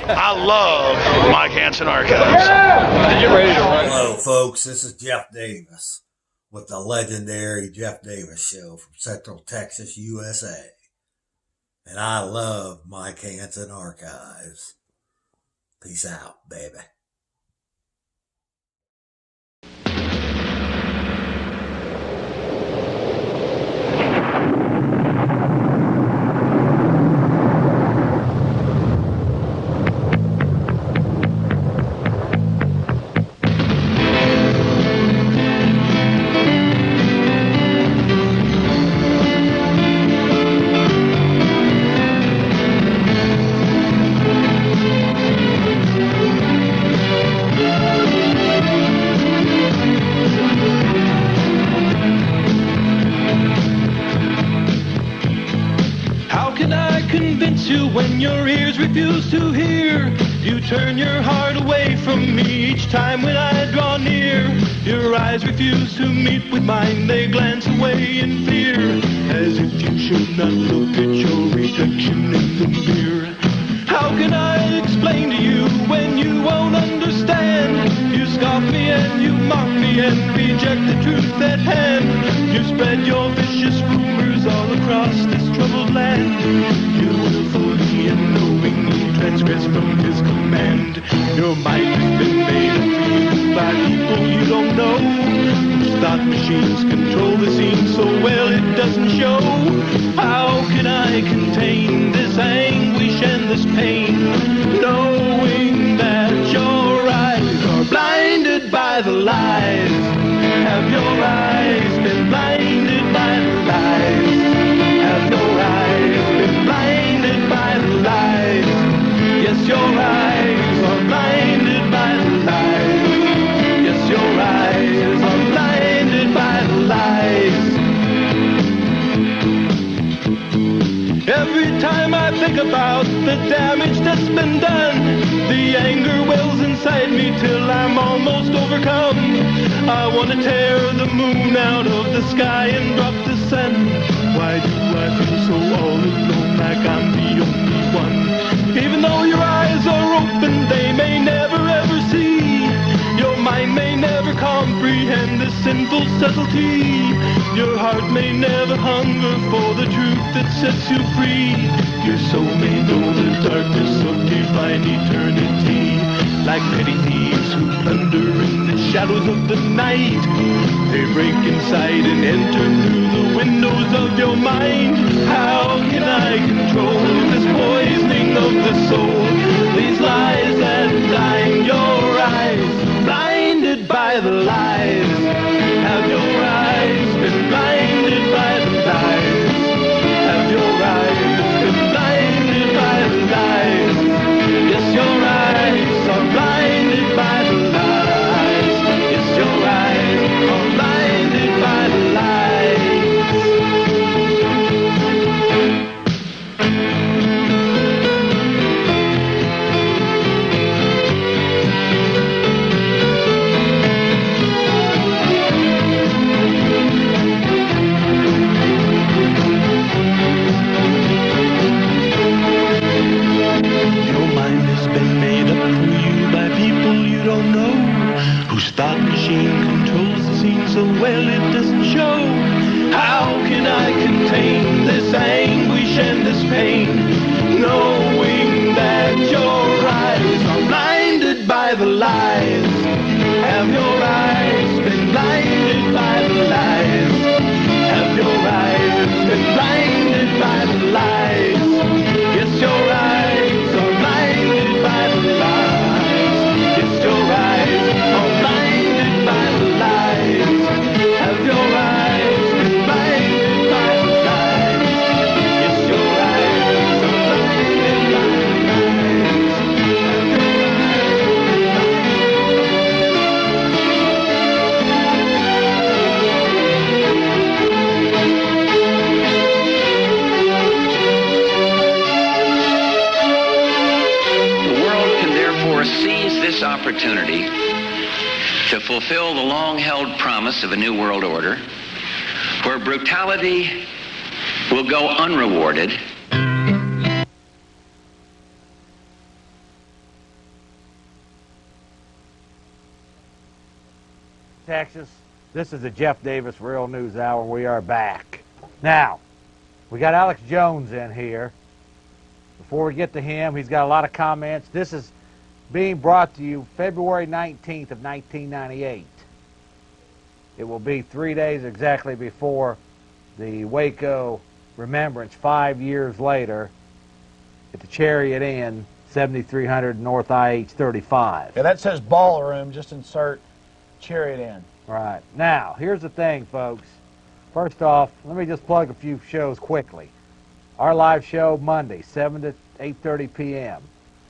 I love Mike Hanson Archives. Hello, folks. This is Jeff Davis with the legendary Jeff Davis Show from Central Texas, USA. And I love Mike Hanson Archives. Peace out, baby. When your ears refuse to hear, you turn your heart away from me each time when I draw near. Your eyes refuse to meet with mine, they glance away in fear, as if you should not look at your reflection in the mirror. How can I explain to you when you won't understand? You scoff me and you mock me and reject the truth at hand. You spread your vicious rumors all across this troubled land. You willfully and knowingly transgress from his command. Your mind has been made of freedom by people you don't know, whose thought machines control the scene so well it doesn't show. How can I contain this anguish and this pain, knowing that your eyes are blinded by the lies? Have your eyes been blinded by the lies? Have your eyes been blinded by the lies? Yes, your eyes are blinded by the lies. Yes, your eyes are blinded by the lies. Every time I think about the damage that's been done, the anger wells inside me till I'm almost overcome. I want to tear the moon out of the sky and drop the sun. Why do I feel so all alone, like I'm the only one? Even though your eyes are open, they may never ever see. Your mind may never comprehend the sinful subtlety. Your heart may never hunger for the truth that sets you free. Your soul may know the darkness of divine eternity. Like petty thieves who plunder in the shadows of the night, they break inside and enter through the windows of your mind. How can I control this poisoning of the soul? These lies that blind your eyes, blinded by the lies. Have your eyes been blinded by the lies? Have your eyes been blinded by the lies? Yes, your eyes are blinded by the lies. Yes, your eyes are blinded by the lies. Thought machine controls the scene so well it doesn't show. How can I contain this anguish and this pain, knowing that your eyes are blinded by the lies? Have your eyes been blinded by the lies? Have your eyes been blinded by the lies? Yes, your eyes are blinded by the lies. Yes, your eyes are blinded by the lies. Have your eyes been blinded by the lies? Yes, your eyes are blinded by the lies. Have your The world can therefore seize this opportunity to fulfill the long-held promise of a new world order, where brutality will go unrewarded Texas. This is the Jeff Davis Real News Hour. We are back. Now, we got Alex Jones in here. Before we get to him, he's got a lot of comments. This is being brought to you February 19th of 1998. It will be 3 days exactly before the Waco Remembrance 5 years later at the Chariot Inn, 7300 North IH 35. Yeah, that says ballroom. Just insert Chariot Inn. Right. Now, here's the thing, folks. First off, let me just plug a few shows quickly. Our live show Monday, 7 to 8:30 p.m.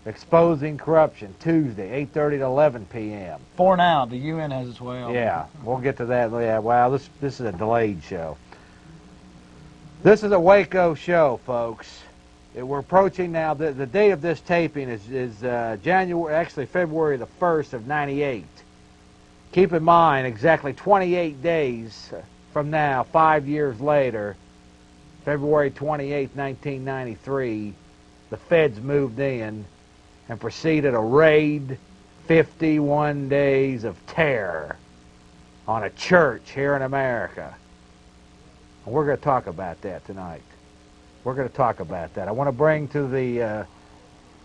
Exposing Corruption, Tuesday, 8:30 to 11 p.m. For now, the UN has its way on. Yeah, we'll get to that. Yeah, wow, this is a delayed show. This is a Waco show, folks. We're approaching now. The date of this taping is February the 1st of 98. Keep in mind, exactly 28 days from now, 5 years later, February 28, 1993, the feds moved in and proceeded to raid 51 days of terror on a church here in America. And we're going to talk about that tonight. We're going to talk about that. I want to bring to the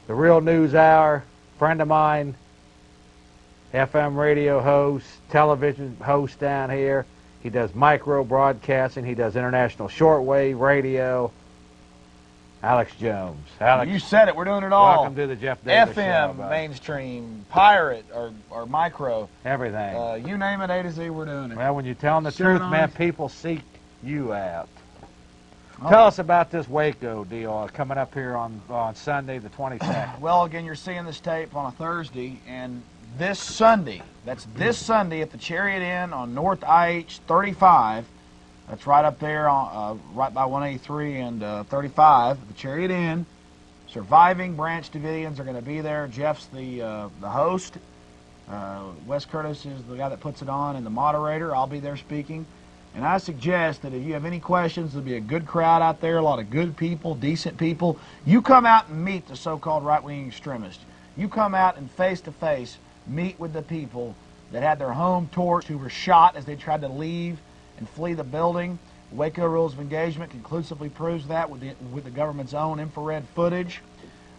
Real News Hour, friend of mine, FM radio host, television host down here. He does micro broadcasting. He does international shortwave radio. Alex Jones. Alex, You said it. We're doing it all. welcome to the Jeff Davis FM, Show, mainstream, pirate, or micro. everything. You name it, A to Z, we're doing it. Well, when you're telling the Sure truth, enough. man, people seek you out. Oh. Tell us about this Waco deal coming up here on Sunday, the 22nd. Well, again, you're seeing this tape on a Thursday, and this Sunday, that's this Sunday at the Chariot Inn on North IH 35, that's right up there, on, right by 183 and 35, the Chariot Inn. Surviving Branch Davidians are going to be there. Jeff's the host. Wes Curtis is the guy that puts it on and the moderator. I'll be there speaking. And I suggest that if you have any questions, there'll be a good crowd out there, a lot of good people, decent people. You come out and meet the so-called right-wing extremists. You come out and face-to-face meet with the people that had their home torched, who were shot as they tried to leave and flee the building. Waco Rules of Engagement conclusively proves that with the government's own infrared footage.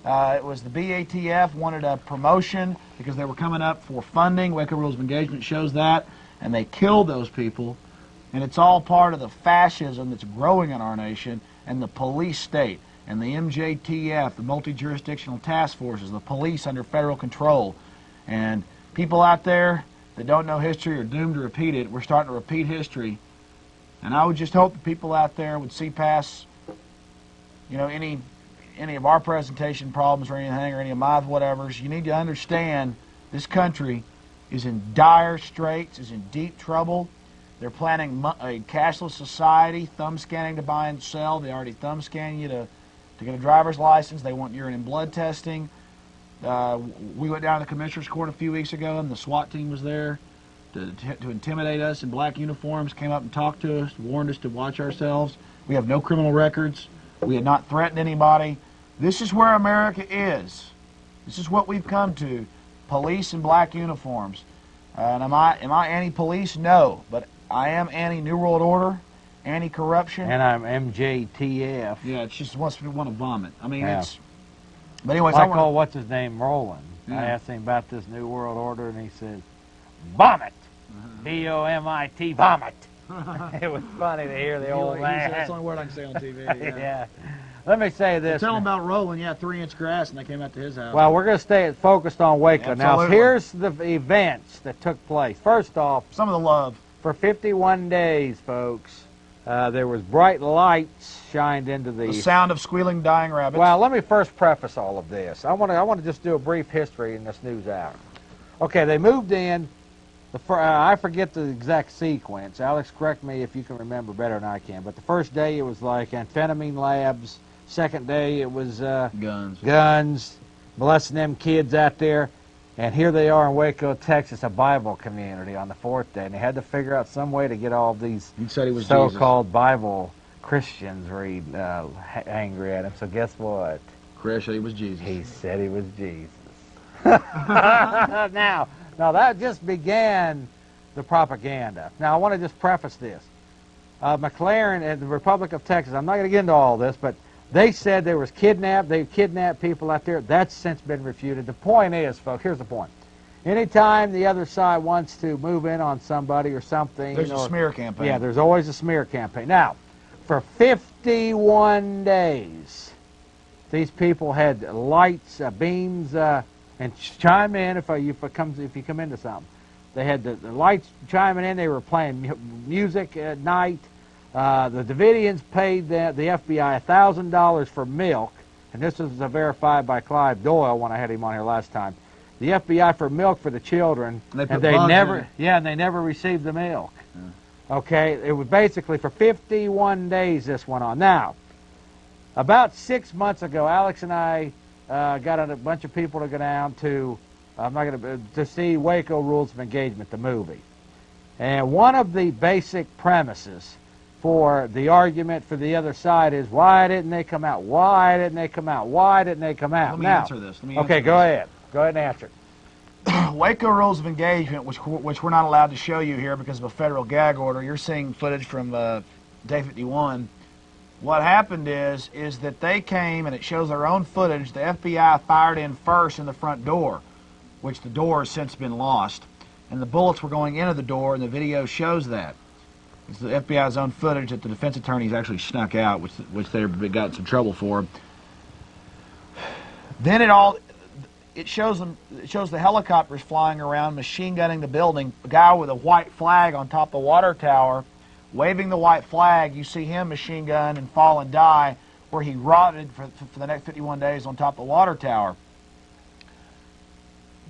It was the BATF wanted a promotion because they were coming up for funding. Waco Rules of Engagement shows that, and they killed those people. And it's all part of the fascism that's growing in our nation and the police state and the MJTF, the multi-jurisdictional task forces, the police under federal control. And people out there that don't know history are doomed to repeat it. We're starting to repeat history. And I would just hope that people out there would see past, any of our presentation problems or anything, or any of my whatevers. You need to understand this country is in dire straits, is in deep trouble. They're planning a cashless society, thumb scanning to buy and sell. They already thumb scan you to get a driver's license. They want urine and blood testing. We went down to the commissioner's court a few weeks ago, and the SWAT team was there to intimidate us in black uniforms, came up and talked to us, warned us to watch ourselves. We have no criminal records. We had not threatened anybody. This is where America is. This is what we've come to, police in black uniforms. And am I anti-police? No, but I am anti-New World Order, anti-corruption. And I'm MJTF. Yeah, it just wants me to want to vomit. I mean, Yeah. But anyways, I call what's his name Roland. Yeah. I asked him about this New World Order, and he says, "Vomit, VOMIT, vomit." It was funny to hear the old man. That's the only word I can say on TV. Yeah. Let me say this. Tell him about Roland. Yeah, 3-inch grass, and they came out to his house. Well, we're going to stay focused on Waco. Now, Absolutely. here's the events that took place. First off, some of the love. for 51 days, folks, there was bright lights shined into The sound of squealing, dying rabbits. Well, let me first preface all of this. I want to just do a brief history in this news hour. Okay, they moved in. I forget the exact sequence. Alex, correct me if you can remember better than I can. But the first day it was like amphetamine labs. Second day it was guns, blessing them kids out there. And here they are in Waco, Texas, a Bible community on the fourth day. And they had to figure out some way to get all of these You said he was so-called Bible Christians angry at him. So guess what? Chris said he was Jesus. He said he was Jesus. Now that just began the propaganda. Now, I want to just preface this. McLaren and the Republic of Texas, I'm not going to get into all this, but they said there was they kidnapped people out there. That's since been refuted. The point is, folks, here's the point. Anytime the other side wants to move in on somebody or something... There's a smear campaign. Yeah, there's always a smear campaign. Now, for 51 days, these people had lights, beams, and chime in if you come into something. They had the lights chiming in. They were playing music at night. The Davidians paid the FBI $1,000 for milk, and this was verified by Clive Doyle when I had him on here last time. The FBI for milk for the children, and they never received the milk. Yeah. Okay, it was basically for 51 days this went on. Now, about 6 months ago, Alex and I got a bunch of people to go down to to see Waco Rules of Engagement, the movie, and one of the basic premises for the argument for the other side is, why didn't they come out? Why didn't they come out? Why didn't they come out? Let me answer this. Okay, go ahead. Go ahead and answer it. Waco Rules of Engagement, which we're not allowed to show you here because of a federal gag order. You're seeing footage from Day 51. What happened is that they came, and it shows their own footage. The FBI fired in first in the front door, which the door has since been lost. And the bullets were going into the door, and the video shows that. It's the FBI's own footage that the defense attorneys actually snuck out, which they got some trouble for. Then it shows the helicopters flying around, machine gunning the building. A guy with a white flag on top of the water tower, waving the white flag. You see him machine gun and fall and die, where he rotted for the next 51 days on top of the water tower.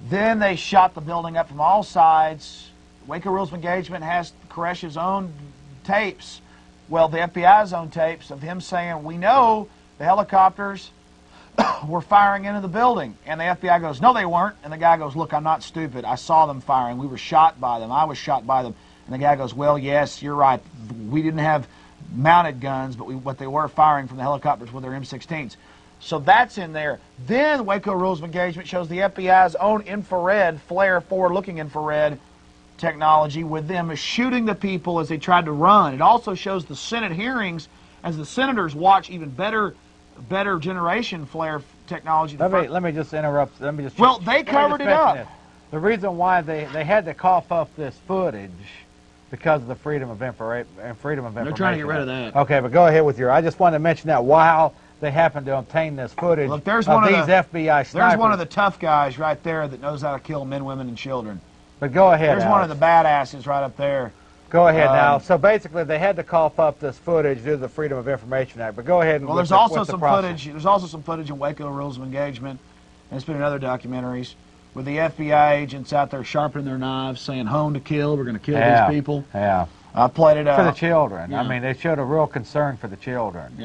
Then they shot the building up from all sides. Waco Rules of Engagement has Koresh's own tapes. Well, the FBI's own tapes of him saying, we know the helicopters were firing into the building. And the FBI goes, no, they weren't. And the guy goes, look, I'm not stupid. I saw them firing. We were shot by them. I was shot by them. And the guy goes, well, yes, you're right. We didn't have mounted guns, but they were firing from the helicopters with their M16s. So that's in there. Then Waco Rules of Engagement shows the FBI's own infrared, flare, forward-looking infrared technology with them shooting the people as they tried to run. It also shows the Senate hearings as the senators watch even better generation flare technology. Let me just interrupt. They covered it up. The reason why they had to cough up this footage because of the freedom of information. They're trying to get rid of that. Okay, but go ahead with I just wanted to mention that while they happened to obtain this footage. Look, there's of one these FBI snipers. There's one of the tough guys right there that knows how to kill men, women, and children. But go ahead, There's Alex. one of the badasses right up there. Go ahead now. So basically, they had to cough up this footage due to the Freedom of Information Act. But go ahead and there's also some footage. There's also some footage in Waco Rules of Engagement, and it's been in other documentaries with the FBI agents out there sharpening their knives, saying "home to kill." We're going to kill these people. Yeah. I played it for the children. Yeah. I mean, they showed a real concern for the children.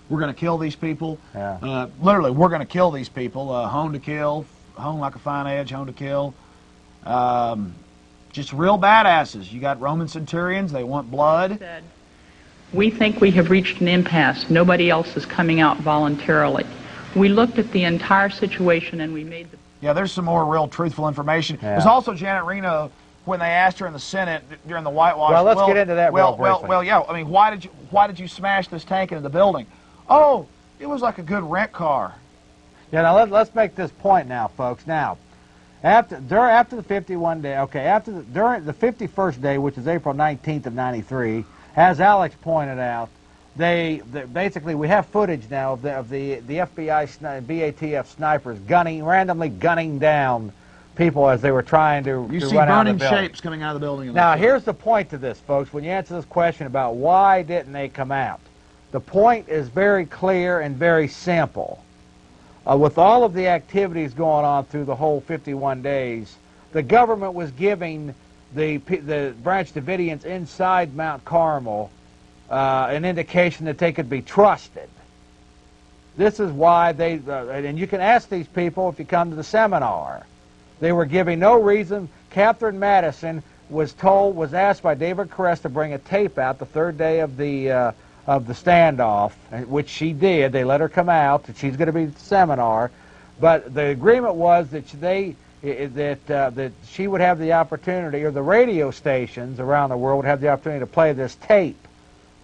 We're going to kill these people. Yeah. Literally, we're going to kill these people. Hone to kill, hone like a fine edge, hone to kill. Just real badasses. You got Roman centurions. They want blood. We think we have reached an impasse. Nobody else is coming out voluntarily. We looked at the entire situation and we made the... Yeah, there's some more real truthful information. Yeah. There's also Janet Reno when they asked her in the Senate during the whitewash. Well, let's get into that real briefly. Yeah. I mean, why did you smash this tank into the building? Oh, it was like a good rent car. Yeah. Now let's make this point now, folks. Now, after the 51 day, during the 51st day, which is April 19th of '93, as Alex pointed out, they basically we have footage now of the FBI BATF snipers randomly gunning down people as they were trying to You see run out burning of the building. shapes coming out of the building. Now, here's the point to this, folks. When you answer this question about why didn't they come out, the point is very clear and very simple. With all of the activities going on through the whole 51 days, the government was giving the Branch Davidians inside Mount Carmel an indication that they could be trusted. This is why and you can ask these people if you come to the seminar. They were giving no reason. Catherine Madison was asked by David Koresh to bring a tape out the third day of the standoff, which she did. They let her come out. That she's going to be at the seminar. But the agreement was that that she would have the opportunity, or the radio stations around the world would have the opportunity to play this tape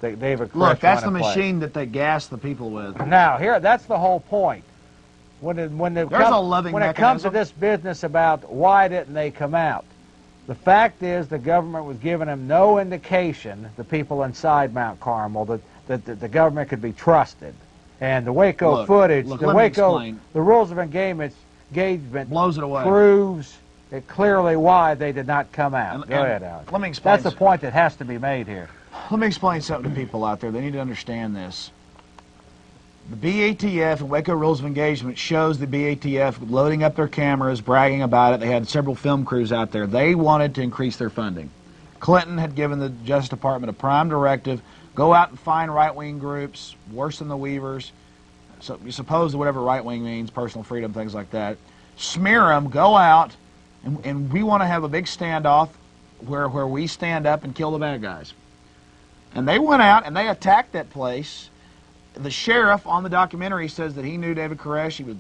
that David Koresh Look, that's the wanted to play. machine that they gas the people with. Now, that's the whole point. When it comes to this business about why didn't they come out, the fact is the government was giving them no indication, the people inside Mount Carmel, that the government could be trusted. And the Waco footage, the rules of engagement blows it away. Proves it clearly why they did not come out. Go ahead, Alex. Let me explain. That's the point that has to be made here. Let me explain something to people out there. They need to understand this. The BATF and Waco Rules of Engagement shows the BATF loading up their cameras, bragging about it. They had several film crews out there. They wanted to increase their funding. Clinton had given the Justice Department a prime directive, go out and find right-wing groups, worse than the Weavers, so you suppose whatever right-wing means, personal freedom, things like that. Smear them, go out, and we want to have a big standoff where we stand up and kill the bad guys. And they went out and they attacked that place. The sheriff on the documentary says that he knew David Koresh.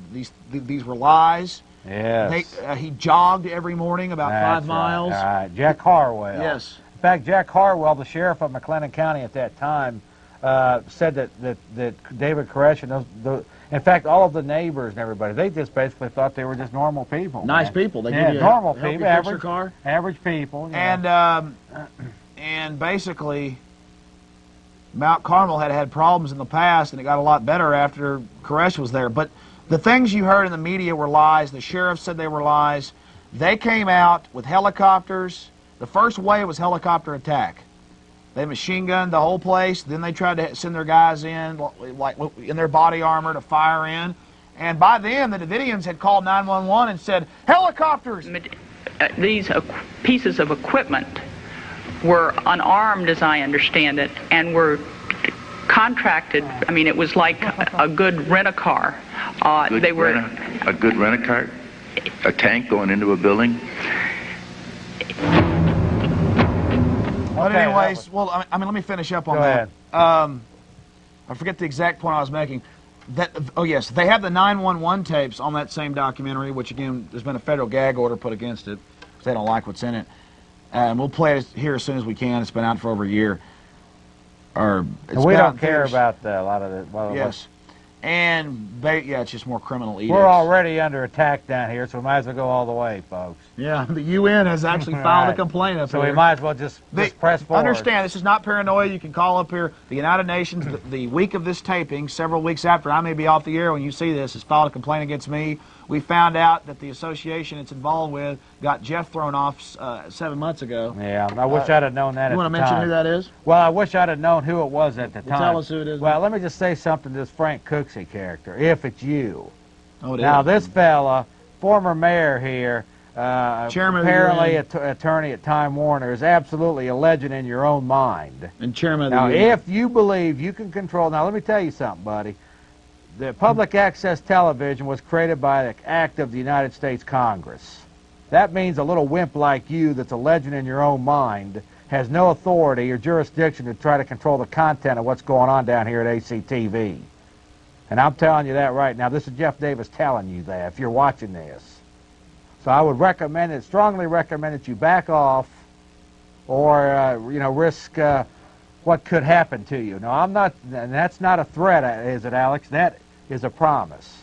These were lies. Yes. He jogged every morning about 5 miles. Right. Jack Harwell. Yes. In fact, Jack Harwell, the sheriff of McLennan County at that time, said that David Koresh and in fact, all of the neighbors and everybody, they just basically thought they were just normal people. Nice people. They give you normal help people, you fix your car. Average people. And basically, Mount Carmel had problems in the past, and it got a lot better after Koresh was there. But the things you heard in the media were lies. The sheriff said they were lies. They came out with helicopters. The first wave was helicopter attack. They machine gunned the whole place. Then they tried to send their guys in, like in their body armor, to fire in. And by then, the Davidians had called 911 and said, "Helicopters!" These pieces of equipment were unarmed, as I understand it, and were contracted. I mean, it was like a good rent-a-car. A good rent-a-car? A tank going into a building? But anyways, well, I mean, let me finish up on that. I forget the exact point I was making. Oh yes, they have the 911 tapes on that same documentary, which again, there's been a federal gag order put against it because they don't like what's in it. And we'll play it here as soon as we can. It's been out for over a year. We don't care about a lot of it. Yes. And, it's just more criminal edicts. We're already under attack down here, so we might as well go all the way, folks. Yeah, the UN has actually filed a complaint up here. So we might as well just press forward. Understand, this is not paranoia. You can call up here. The United Nations, the week of this taping, several weeks after I may be off the air when you see this, has filed a complaint against me. We found out that the association it's involved with got Jeff thrown off 7 months ago. Yeah, I wish I'd have known that at the time. You want to mention who that is? Well, I wish I'd have known who it was at the time. Tell us who it is. Well, let me just say something to this Frank Cooksey character, if it's you. Oh, it now, is. this fella, former mayor here, chairman apparently attorney at Time Warner, is absolutely a legend in your own mind. And chairman of the UN. Now, if you believe you can control... Now, let me tell you something, buddy. The public access television was created by the act of the United States Congress. That means a little wimp like you that's a legend in your own mind has no authority or jurisdiction to try to control the content of what's going on down here at ACTV. And I'm telling you that right now. This is Jeff Davis telling you that if you're watching this. So I would strongly recommend that you back off or, risk what could happen to you. No, I'm not, and that's not a threat, is it, Alex? That is a promise.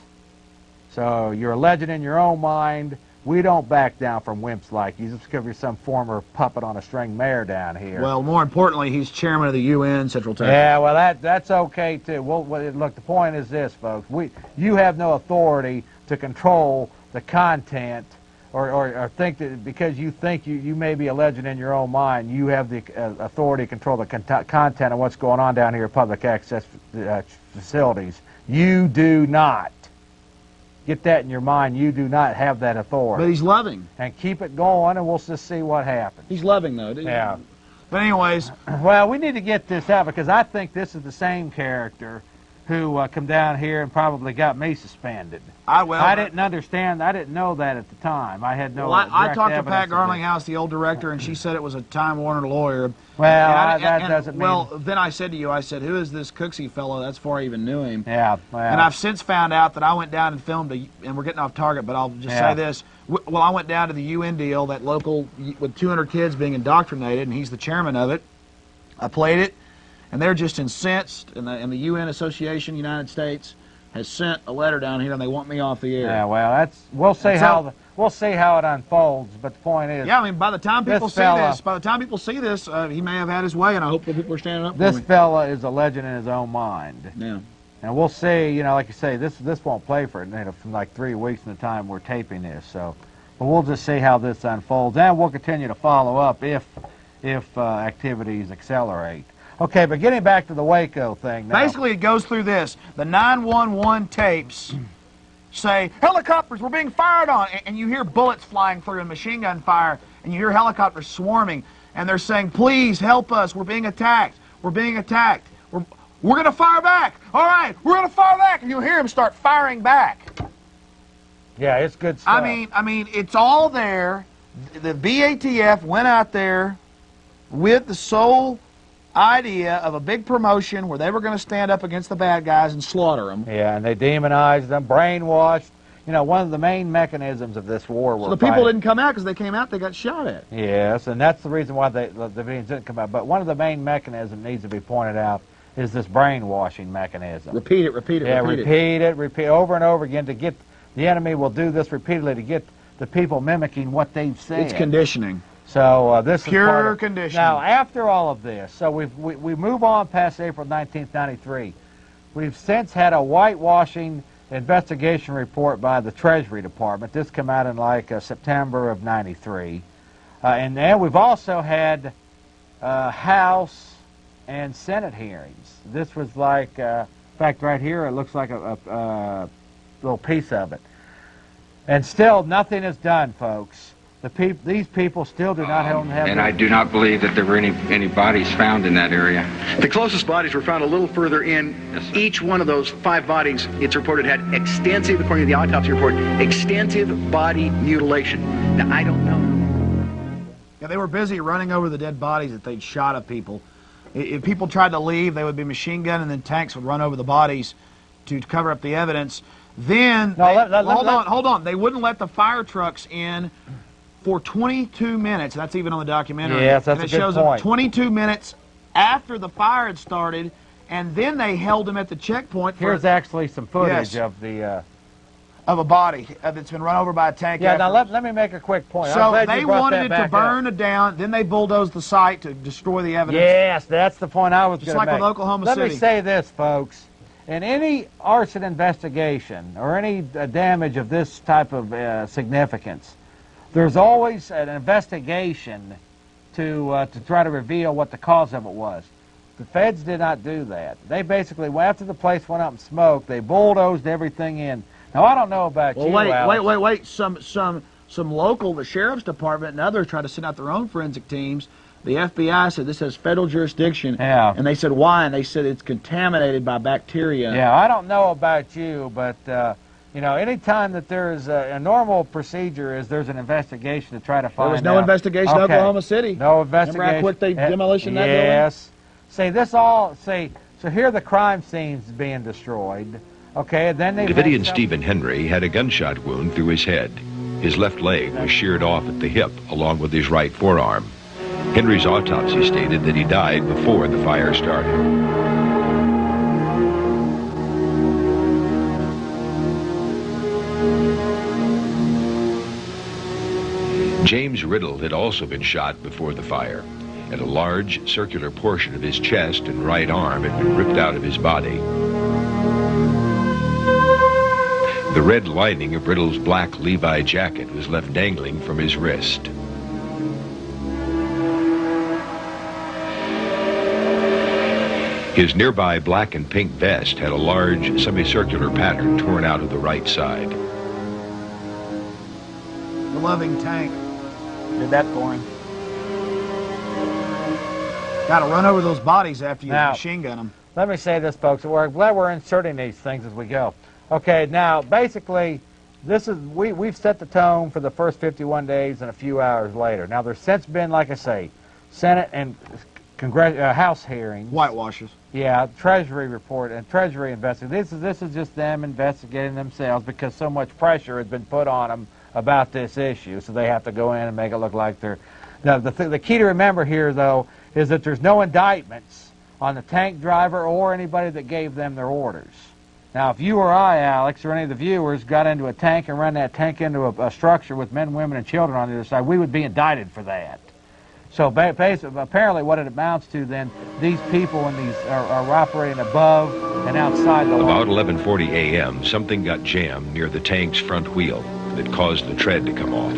So you're a legend in your own mind. We don't back down from wimps like you just because you're some former puppet on a string mayor down here. Well, more importantly, he's chairman of the UN Central Texas. Yeah, well, that's okay, too. Well, look, the point is this, folks. You have no authority to control the content or think that because you think you may be a legend in your own mind, you have the authority to control the content of what's going on down here at public access facilities. You do not. Get that in your mind. You do not have that authority. But he's loving. And keep it going, and we'll just see what happens. He's loving, though. Yeah. But anyways. Well, we need to get this out because I think this is the same character who come down here and probably got me suspended. I didn't understand. I didn't know that at the time. I had no. Well, I direct talked to evidence Pat of this. Garlinghouse, the old director, and she said it was a Time Warner lawyer. Well, that doesn't mean. Well, then I said to you, I said, who is this Cooksey fellow? That's before I even knew him. Yeah, well. And I've since found out that I went down and filmed, and we're getting off target, but I'll just say this. Well, I went down to the UN deal, that local, with 200 kids being indoctrinated, and he's the chairman of it. I played it, and they're just incensed, and the UN Association, United States, has sent a letter down here, and they want me off the air. Yeah, well, we'll see how it unfolds. But the point is, yeah, I mean, by the time people see this, he may have had his way, and I hope that people are standing up for me. This fella is a legend in his own mind. Yeah. And we'll see. You know, like you say, this won't play for from like 3 weeks from the time we're taping this. So, but we'll just see how this unfolds, and we'll continue to follow up if activities accelerate. Okay, but getting back to the Waco thing now. Basically, it goes through this. The 911 tapes say, helicopters were being fired on, and you hear bullets flying through and machine gun fire, and you hear helicopters swarming, and they're saying, please help us, we're being attacked, we're being attacked, we're going to fire back, all right, we're going to fire back, and you hear them start firing back. Yeah, it's good stuff. I mean, it's all there. The BATF went out there with the sole idea of a big promotion where they were going to stand up against the bad guys and slaughter them. Yeah, and they demonized them, brainwashed. You know, one of the main mechanisms of this war So the people didn't come out because they came out, they got shot at. Yes, and that's the reason why the civilians didn't come out. But one of the main mechanisms needs to be pointed out is this brainwashing mechanism. Repeat it. Yeah, repeat it over and over again to get the enemy will do this repeatedly to get the people mimicking what they've said. It's conditioning. So this is pure conditioning. Now, after all of this, so we move on past April 1993. We've since had a whitewashing investigation report by the Treasury Department. This came out in like September of '93, and then we've also had House and Senate hearings. This was like, in fact, right here it looks like a little piece of it, and still nothing is done, folks. These people still do not have. And I do not believe that there were any bodies found in that area. The closest bodies were found a little further in. Yes, sir. Each one of those 5 bodies, it's reported, had extensive, according to the autopsy report, extensive body mutilation. Now, I don't know. Yeah, they were busy running over the dead bodies that they'd shot of people. If people tried to leave, they would be machine gunned, and then tanks would run over the bodies to cover up the evidence. Then, hold on. They wouldn't let the fire trucks in for 22 minutes. That's even on the documentary. Yes, that's a good point. And it shows 22 minutes after the fire had started, and then they held them at the checkpoint. Here's actually some footage of the... of a body that's been run over by a tank. Yeah, now let me make a quick point. So they wanted it to burn it down, then they bulldozed the site to destroy the evidence. Yes, that's the point I was going to make. Just like with Oklahoma City. Let me say this, folks. In any arson investigation or any damage of this type of significance, there's always an investigation to try to reveal what the cause of it was. The feds did not do that. They basically, after the place went up in smoke, they bulldozed everything in. Now, I don't know about you, Alex. Wait. Some local, the sheriff's department and others tried to send out their own forensic teams. The FBI said this has federal jurisdiction. Yeah. And they said, why? And they said it's contaminated by bacteria. Yeah, I don't know about you, but, you know, any time that there's a normal procedure is there's an investigation to try to find out. There was no investigation in Oklahoma City. No investigation. Remember how quick they demolition that building? Yes. So here the crime scene's being destroyed. Okay, and then they... Davidian Stephen Henry had a gunshot wound through his head. His left leg was sheared off at the hip, along with his right forearm. Henry's autopsy stated that he died before the fire started. James Riddle had also been shot before the fire, and a large circular portion of his chest and right arm had been ripped out of his body. The red lining of Riddle's black Levi jacket was left dangling from his wrist. His nearby black and pink vest had a large semicircular pattern torn out of the right side. The loving tank did that for him. Got to run over those bodies after you machine gun them. let me say this, folks. We're glad we're inserting these things as we go. Okay, now, basically, this is we've set the tone for the first 51 days and a few hours later. Now, there's since been, like I say, Senate and House hearings. Whitewashes. Yeah, Treasury report and Treasury investigation. This is just them investigating themselves because so much pressure has been put on them about this issue, so they have to go in and make it look like they're... Now, the key to remember here, though, is that there's no indictments on the tank driver or anybody that gave them their orders. Now, if you or I, Alex, or any of the viewers got into a tank and run that tank into a structure with men, women, and children on the other side, we would be indicted for that. So basically, apparently what it amounts to then, these people and these are operating above and outside the law. About 11:40 a.m., something got jammed near the tank's front wheel that caused the tread to come off.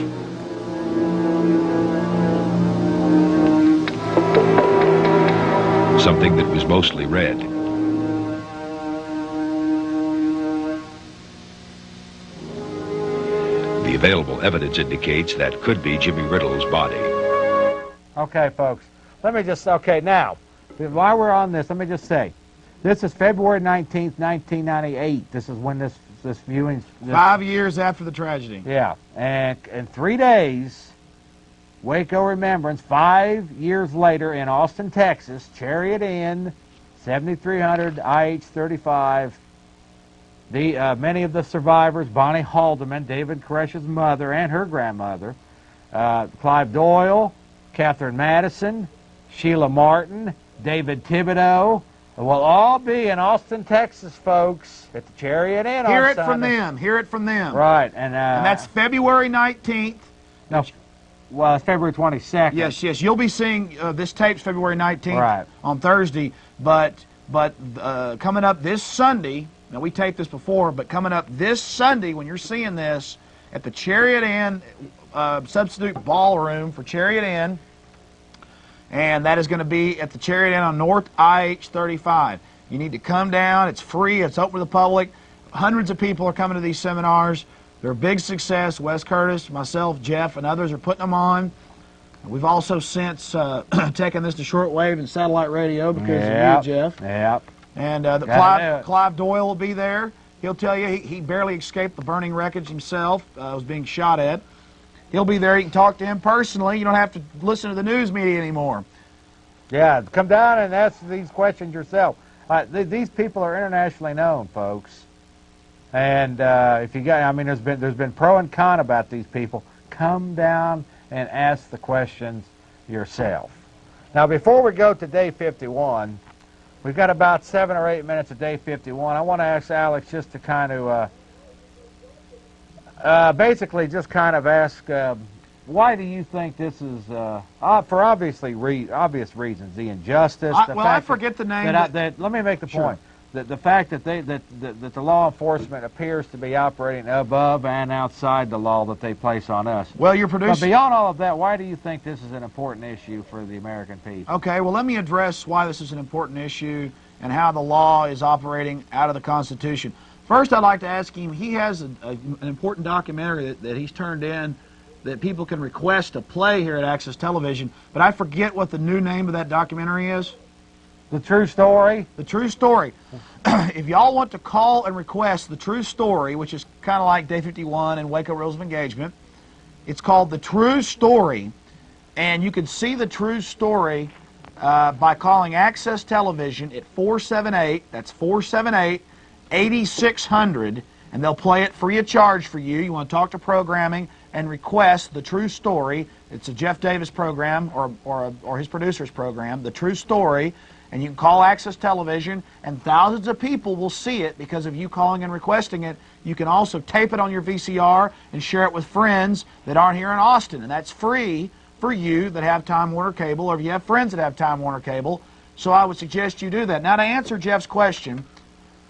Something that was mostly red. The available evidence indicates that could be Jimmy Riddle's body. Okay, folks, let me just, okay, now, while we're on this, let me just say, this is February 19th, 1998. This is when this viewing... 5 years after the tragedy. Yeah, and in 3 days, Waco Remembrance, 5 years later in Austin, Texas, Chariot Inn, 7300 IH-35. Many of the survivors, Bonnie Haldeman, David Koresh's mother and her grandmother, Clive Doyle, Catherine Madison, Sheila Martin, David Thibodeau, will all be in Austin, Texas, folks, at the Chariot Inn. Hear it from them. Hear it from them. Right, and that's February 19th. No, well, it's February 22nd. Yes, yes. You'll be seeing this tape's February 19th right. on Thursday, but coming up this Sunday. Now, we taped this before, but coming up this Sunday, when you're seeing this at the Chariot Inn substitute ballroom for Chariot Inn, and that is going to be at the Chariot Inn on North IH-35. You need to come down. It's free. It's open to the public. Hundreds of people are coming to these seminars. They're a big success. Wes Curtis, myself, Jeff, and others are putting them on. We've also since taken this to shortwave and satellite radio because of you, Jeff. Yep. And Clive Doyle will be there. He'll tell you he barely escaped the burning wreckage himself. Was being shot at. He'll be there. You can talk to him personally. You don't have to listen to the news media anymore. Yeah, come down and ask these questions yourself. These people are internationally known, folks. And if you got, I mean, there's been pro and con about these people. Come down and ask the questions yourself. Now, before we go to day 51, we've got about 7 or 8 minutes of day 51. I want to ask Alex just to kind of, basically just kind of ask, why do you think this is, for obvious reasons, the injustice, I forget the name. Let me make the point. The fact that that the law enforcement appears to be operating above and outside the law that they place on us. Well, you're producing... But beyond all of that, why do you think this is an important issue for the American people? Okay, well, let me address why this is an important issue and how the law is operating out of the Constitution. First, I'd like to ask him, he has an important documentary that he's turned in that people can request to play here at Access Television, but I forget what the new name of that documentary is. The True Story? The True Story. If y'all want to call and request The True Story, which is kind of like Day 51 and Waco Rules of Engagement, it's called The True Story, and you can see The True Story by calling Access Television at 478, that's 478-8600, and they'll play it free of charge for you. You want to talk to programming and request The True Story. It's a Jeff Davis program or his producer's program, The True Story. And you can call Access Television, and thousands of people will see it because of you calling and requesting it. You can also tape it on your VCR and share it with friends that aren't here in Austin. And that's free for you that have Time Warner Cable, or if you have friends that have Time Warner Cable. So I would suggest you do that. Now, to answer Jeff's question...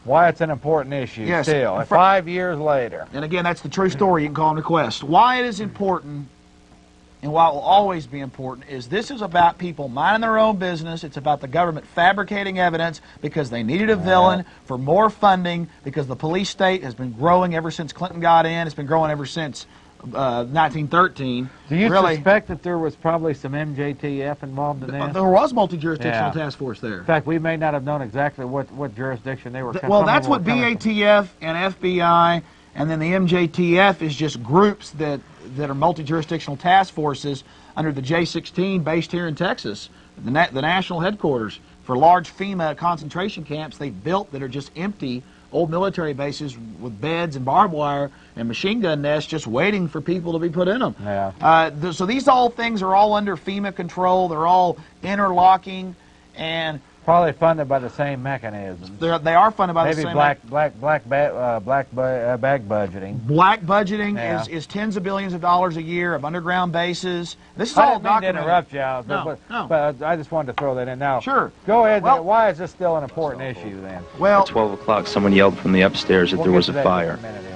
Why it's an important issue still, 5 years later. And again, that's The True Story. You can call and request. Why it is important... and why it will always be important is this is about people minding their own business. It's about the government fabricating evidence because they needed a villain for more funding, because the police state has been growing ever since Clinton got in. It's been growing ever since 1913. Do you really, suspect that there was probably some MJTF involved in this? There was multi-jurisdictional Yeah. task force there. In fact, we may not have known exactly what jurisdiction they were. Well, that's what BATF and FBI, and then the MJTF is just groups that are multi-jurisdictional task forces under the J-16 based here in Texas, the national headquarters for large FEMA concentration camps they built that are just empty old military bases with beds and barbed wire and machine gun nests just waiting for people to be put in them. Yeah. So these things are all under FEMA control. They're all interlocking, and probably funded by the same mechanisms. They are funded by the same. Maybe black bag budgeting. Black budgeting Yeah. is tens of billions of dollars a year of underground bases. This is I all didn't mean to documented. interrupt you, Alex, No. but I just wanted to throw that in. Now, Sure. Go ahead. Well, why is this still an important issue then? Well, At 12 o'clock, someone yelled from the upstairs that We'll there get was to a that fire. in a minute here.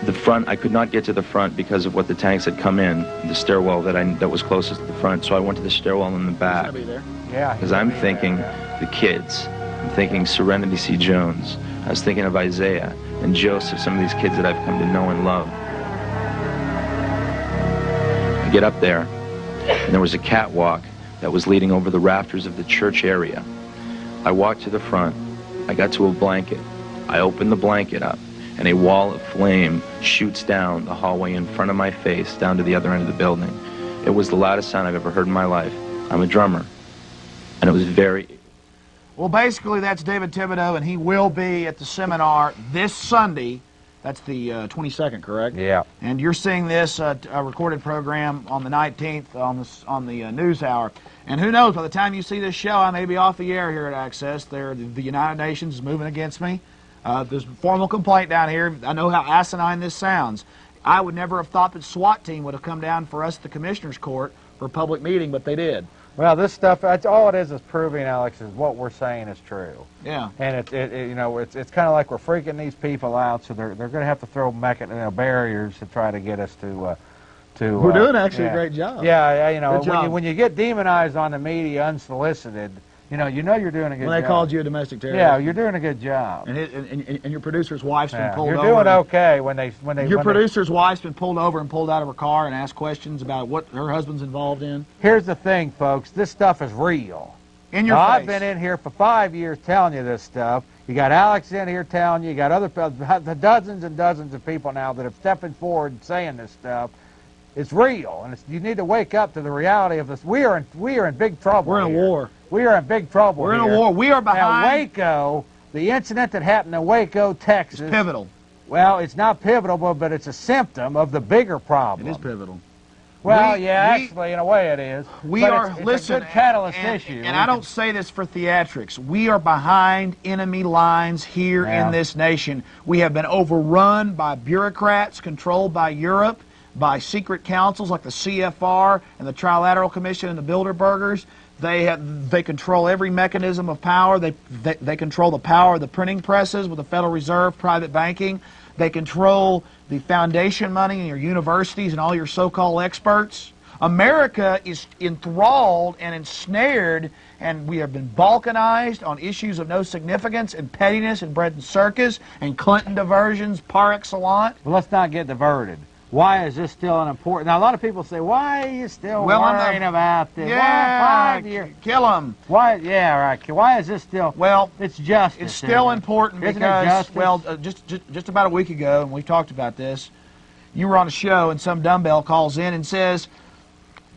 The front, I could not get to the front because of what the tanks had come in, the stairwell that was closest to the front, so I went to the stairwell in the back. I'll be there. Yeah. Because I'm thinking the kids. I'm thinking Serenity C. Jones. I was thinking of Isaiah and Joseph, some of these kids that I've come to know and love. I get up there, and there was a catwalk that was leading over the rafters of the church area. I walked to the front. I got to a blanket. I opened the blanket up, and a wall of flame shoots down the hallway in front of my face down to the other end of the building. It was the loudest sound I've ever heard in my life. I'm a drummer, and it was very... Well, basically, that's David Thibodeau, and he will be at the seminar this Sunday. That's the 22nd, correct? Yeah. And you're seeing this a recorded program on the 19th on the news hour. And who knows, by the time you see this show, I may be off the air here at Access. The United Nations is moving against me. There's a formal complaint down here. I know how asinine this sounds. I would never have thought that SWAT team would have come down for us at the Commissioner's Court for a public meeting, but they did. Well, this stuff, all it is proving, Alex, is what we're saying is true. Yeah. And it's kind of like we're freaking these people out, so they're going to have to throw barriers to try to get us to. We're doing actually a great job. Yeah, Good job. when you get demonized on the media unsolicited, you know you're doing a good job. When they called you a domestic terrorist. Yeah, you're doing a good job. And your producer's wife's been pulled you're over. You're doing okay when they. Your producer's wife's been pulled over and pulled out of her car and asked questions about what her husband's involved in. Here's the thing, folks. This stuff is real. In your face. face. I've been in here for 5 years telling you this stuff. You got Alex in here telling you. You got other dozens and dozens of people now that have stepping forward saying this stuff. It's real, and you need to wake up to the reality of this. We are in big trouble. We're in a war. We are in big trouble. We're in a war. We are behind. Now, Waco, the incident that happened in Waco, Texas. It's pivotal. Well, it's not pivotal, but it's a symptom of the bigger problem. It is pivotal. Well, actually, in a way it is. It's a good catalyst issue. And I don't say this for theatrics. We are behind enemy lines here in this nation. We have been overrun by bureaucrats controlled by Europe, by secret councils like the CFR and the Trilateral Commission and the Bilderbergers. They control every mechanism of power. They control the power of the printing presses with the Federal Reserve, private banking. They control the foundation money in your universities and all your so-called experts. America is enthralled and ensnared, and we have been balkanized on issues of no significance and pettiness and bread and circus and Clinton diversions par excellence. Well, let's not get diverted. Why is this still an important... Now, a lot of people say, why are you still worrying about this? Yeah, why 5 years? Kill them. Why? Yeah, right. Why is this still... Well, it's justice. It's still important because, just about a week ago, and we talked about this, you were on a show and some dumbbell calls in and says,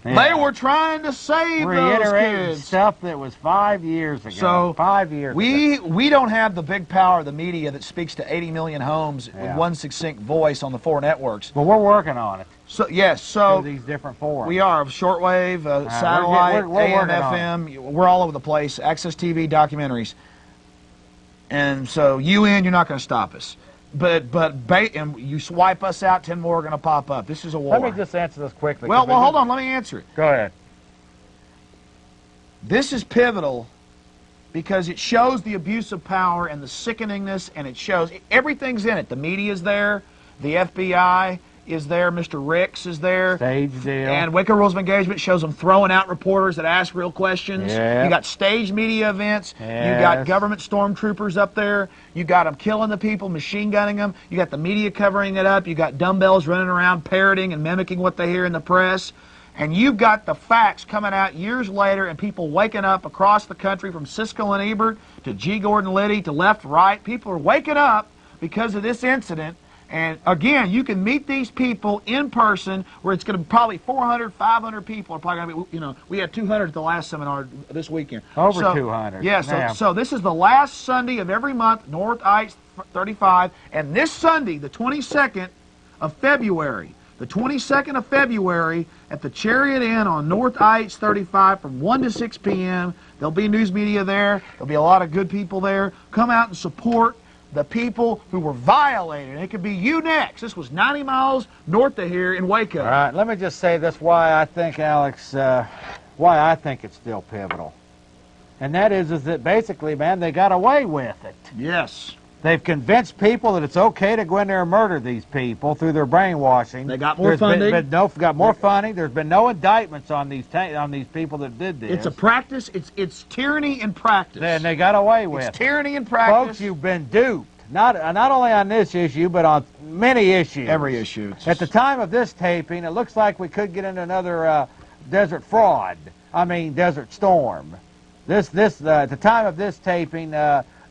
they were trying to save those kids. Stuff that was 5 years ago. So 5 years ago. We don't have the big power of the media that speaks to 80 million homes with one succinct voice on the 4 networks. But we're working on it. So yes, so through these different forums. We are shortwave, satellite, AM, FM. We're all over the place. Access TV, documentaries, and so you're not going to stop us. But and you swipe us out, 10 more are going to pop up. This is a war. Let me just answer this quickly. Well, hold on. Let me answer it. Go ahead. This is pivotal because it shows the abuse of power and the sickeningness, and it shows everything's in it. The media's there, the FBI, is there. Mr. Ricks is there. Stage deal. And Waco Rules of Engagement shows them throwing out reporters that ask real questions. Yep. You got stage media events. Yes. You got government stormtroopers up there. You got them killing the people, machine gunning them. You got the media covering it up. You got dumbbells running around parroting and mimicking what they hear in the press. And you've got the facts coming out years later and people waking up across the country from Siskel and Ebert to G. Gordon Liddy to left, right. People are waking up because of this incident. And again, you can meet these people in person where it's going to be probably 400, 500 people are probably going to be, you know, we had 200 at the last seminar this weekend. Over 200. Yeah, so this is the last Sunday of every month, North Ice 35. And this Sunday, the 22nd of February, the 22nd of February at the Chariot Inn on North I-8 35 from 1 to 6 p.m. There'll be news media there. There'll be a lot of good people there. Come out and support the people who were violated. It could be you next. This was 90 miles north of here in Waco. All right, let me just say this, why I think, Alex, why I think it's still pivotal. And that is that basically, man, they got away with it. Yes. They've convinced people that it's okay to go in there and murder these people through their brainwashing. They got more funding. Got more funding. There's been no indictments on these people that did this. It's a practice. It's tyranny in practice. And they got away with it. It's tyranny in practice. Folks, you've been duped. Not only on this issue, but on many issues. Every issue. At the time of this taping, it looks like we could get into another desert storm. At the time of this taping,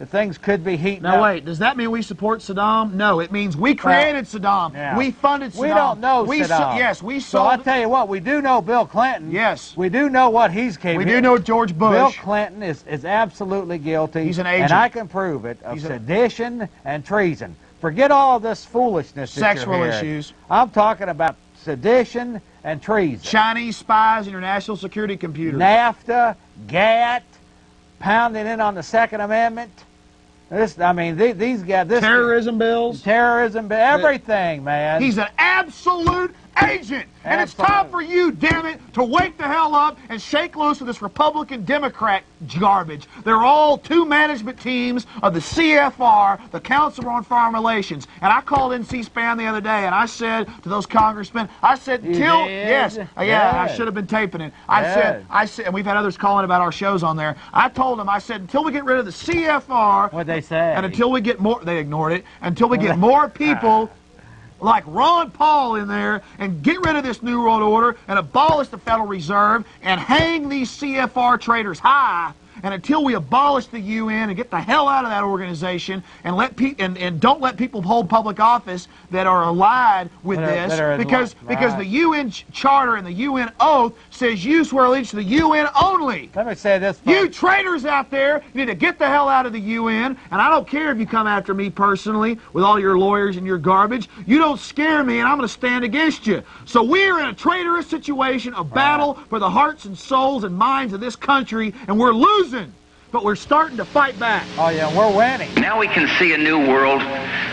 things could be heating up. Now wait, does that mean we support Saddam? No, it means we created Saddam. Yeah. We funded Saddam. We don't know Saddam. Yes, we So sold. I'll tell you what, we do know Bill Clinton. Yes. We do know what he's capable of. We do know George Bush. Bill Clinton is absolutely guilty. He's an agent. And I can prove it, of sedition and treason. Forget all of this foolishness that Sexual you're hearing. issues. I'm talking about sedition and treason. Chinese spies in your national security computers. NAFTA, GATT, pounding in on the Second Amendment. These guys. Terrorism bills. Everything, man. He's an absolute agent. And it's time for you, damn it, to wake the hell up and shake loose of this Republican Democrat garbage. They're all two management teams of the CFR, the Council on Foreign Relations. And I called in C-SPAN the other day and I said to those congressmen, I said, I should have been taping it. I said, and we've had others calling about our shows on there. I told them, I said, until we get rid of the CFR. What'd they say? And until we get more, they ignored it, until we get more people like Ron Paul in there and get rid of this New World Order and abolish the Federal Reserve and hang these CFR traitors high. And until we abolish the UN and get the hell out of that organization and and don't let people hold public office that are allied with because the UN Charter and the UN Oath says you swear allegiance to the UN only. Let me say this. You traitors out there need to get the hell out of the UN, and I don't care if you come after me personally with all your lawyers and your garbage. You don't scare me, and I'm going to stand against you. So we're in a traitorous situation, a battle for the hearts and souls and minds of this country, and we're losing. But we're starting to fight back. Oh, yeah, we're winning. Now we can see a new world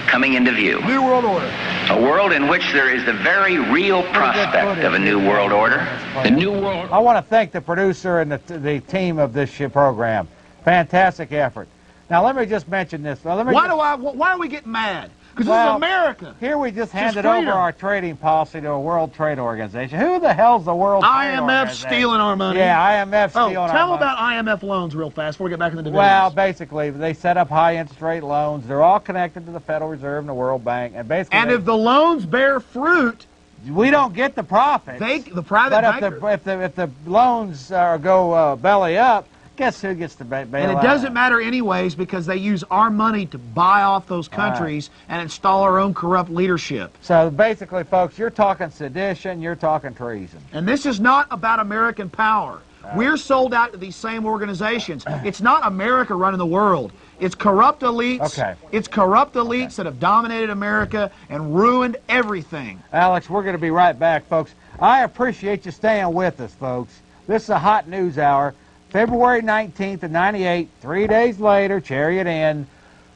coming into view. New World Order. A world in which there is the very real prospect of a new world order. The new world. I want to thank the producer and the team of this program. Fantastic effort. Now, let me just mention this. Why are we getting mad? Because this is America. Here we just handed over our trading policy to a World Trade Organization. Who the hell's the World Trade Organization? IMF stealing our money. Yeah, IMF stealing our money. Tell about IMF loans real fast before we get back into the business. Well, basically, they set up high interest rate loans. They're all connected to the Federal Reserve and the World Bank. And basically, if the loans bear fruit, we don't get the profits. The private banker. But if the loans go belly up, guess who gets to bail out? And it doesn't matter anyways because they use our money to buy off those countries and install our own corrupt leadership. So basically, folks, you're talking sedition, you're talking treason. And this is not about American power. We're sold out to these same organizations. It's not America running the world. It's corrupt elites. Okay. It's corrupt elites that have dominated America and ruined everything. Alex, we're going to be right back, folks. I appreciate you staying with us, folks. This is a hot news hour. February 19th of 98, 3 days later, Chariot Inn.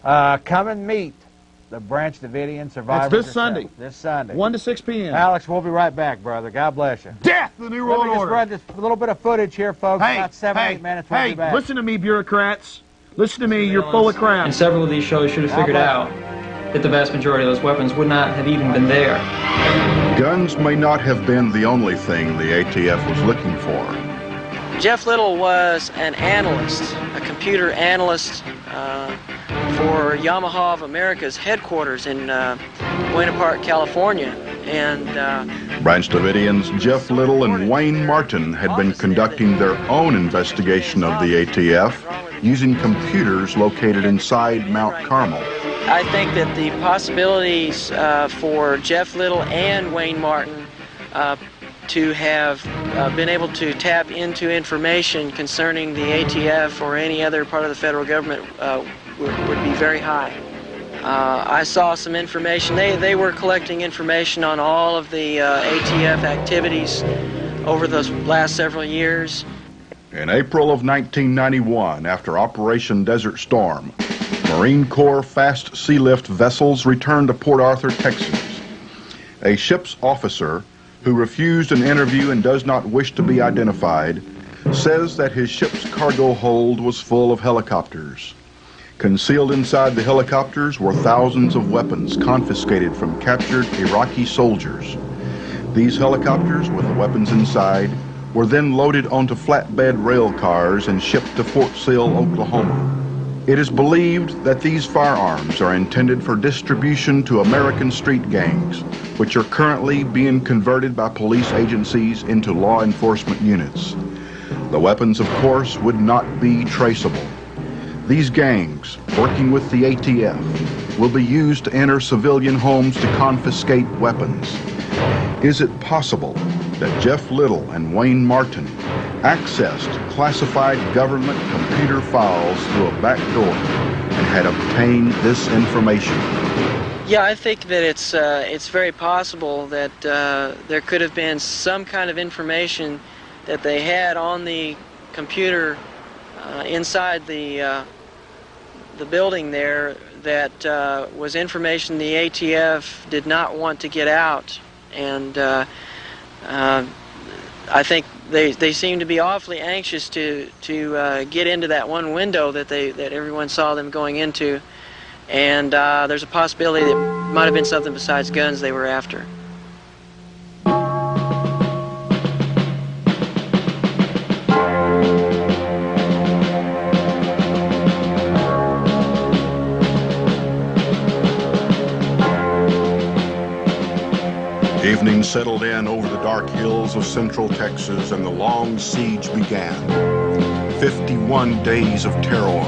Come and meet the Branch Davidian survivors. That's this Sunday. This Sunday. 1 to 6 p.m. Alex, we'll be right back, brother. God bless you. Death, the New World Order. Let me just run this little bit of footage here, folks. About 7-8 minutes. We'll be back. Listen to me, bureaucrats. Listen to me. You're full of crap. And several of these shows should have figured out that the vast majority of those weapons would not have even been there. Guns may not have been the only thing the ATF was looking for. Jeff Little was an analyst, a computer analyst for Yamaha of America's headquarters in Buena Park, California. And Branch Davidians Jeff Little and Wayne Martin had been conducting their own investigation of the ATF using computers located inside Mount Carmel. I think that the possibilities for Jeff Little and Wayne Martin to have been able to tap into information concerning the ATF or any other part of the federal government would be very high. I saw some information. They were collecting information on all of the ATF activities over the last several years. In April of 1991, after Operation Desert Storm, Marine Corps fast sealift vessels returned to Port Arthur, Texas. A ship's officer, who refused an interview and does not wish to be identified, says that his ship's cargo hold was full of helicopters. Concealed inside the helicopters were thousands of weapons confiscated from captured Iraqi soldiers. These helicopters, with the weapons inside, were then loaded onto flatbed rail cars and shipped to Fort Sill, Oklahoma. It is believed that these firearms are intended for distribution to American street gangs, which are currently being converted by police agencies into law enforcement units. The weapons, of course, would not be traceable. These gangs, working with the ATF, will be used to enter civilian homes to confiscate weapons. Is it possible that Jeff Little and Wayne Martin accessed classified government computer files through a back door and had obtained this information? Yeah, I think that it's very possible that there could have been some kind of information that they had on the computer inside the building there that was information the ATF did not want to get out, and I think they seem to be awfully anxious to get into that one window that everyone saw them going into, and there's a possibility that it might have been something besides guns they were after. Evening settled in over the dark hills of central Texas and the long siege began. 51 days of terror,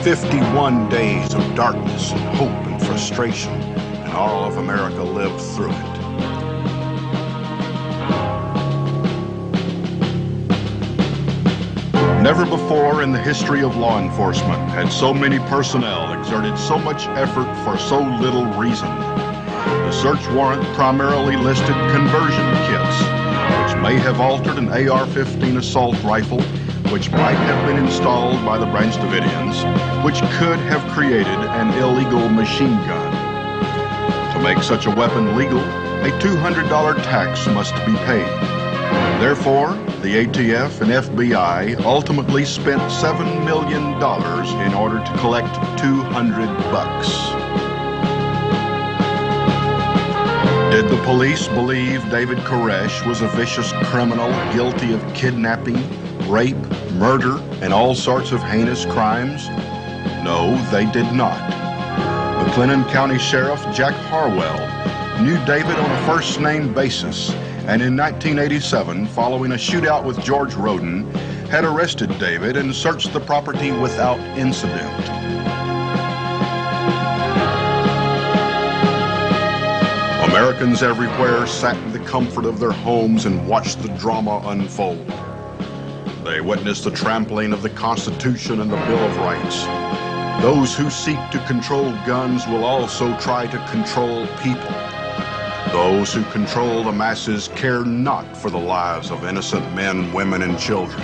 51 days of darkness and hope and frustration, and all of America lived through it. Never before in the history of law enforcement had so many personnel exerted so much effort for so little reason. The search warrant primarily listed conversion kits, which may have altered an AR-15 assault rifle, which might have been installed by the Branch Davidians, which could have created an illegal machine gun. To make such a weapon legal, a $200 tax must be paid. Therefore, the ATF and FBI ultimately spent $7 million in order to collect $200. Did the police believe David Koresh was a vicious criminal guilty of kidnapping, rape, murder, and all sorts of heinous crimes? No, they did not. McLennan County Sheriff Jack Harwell knew David on a first-name basis, and in 1987, following a shootout with George Roden, had arrested David and searched the property without incident. Americans everywhere sat in the comfort of their homes and watched the drama unfold. They witnessed the trampling of the Constitution and the Bill of Rights. Those who seek to control guns will also try to control people. Those who control the masses care not for the lives of innocent men, women, and children.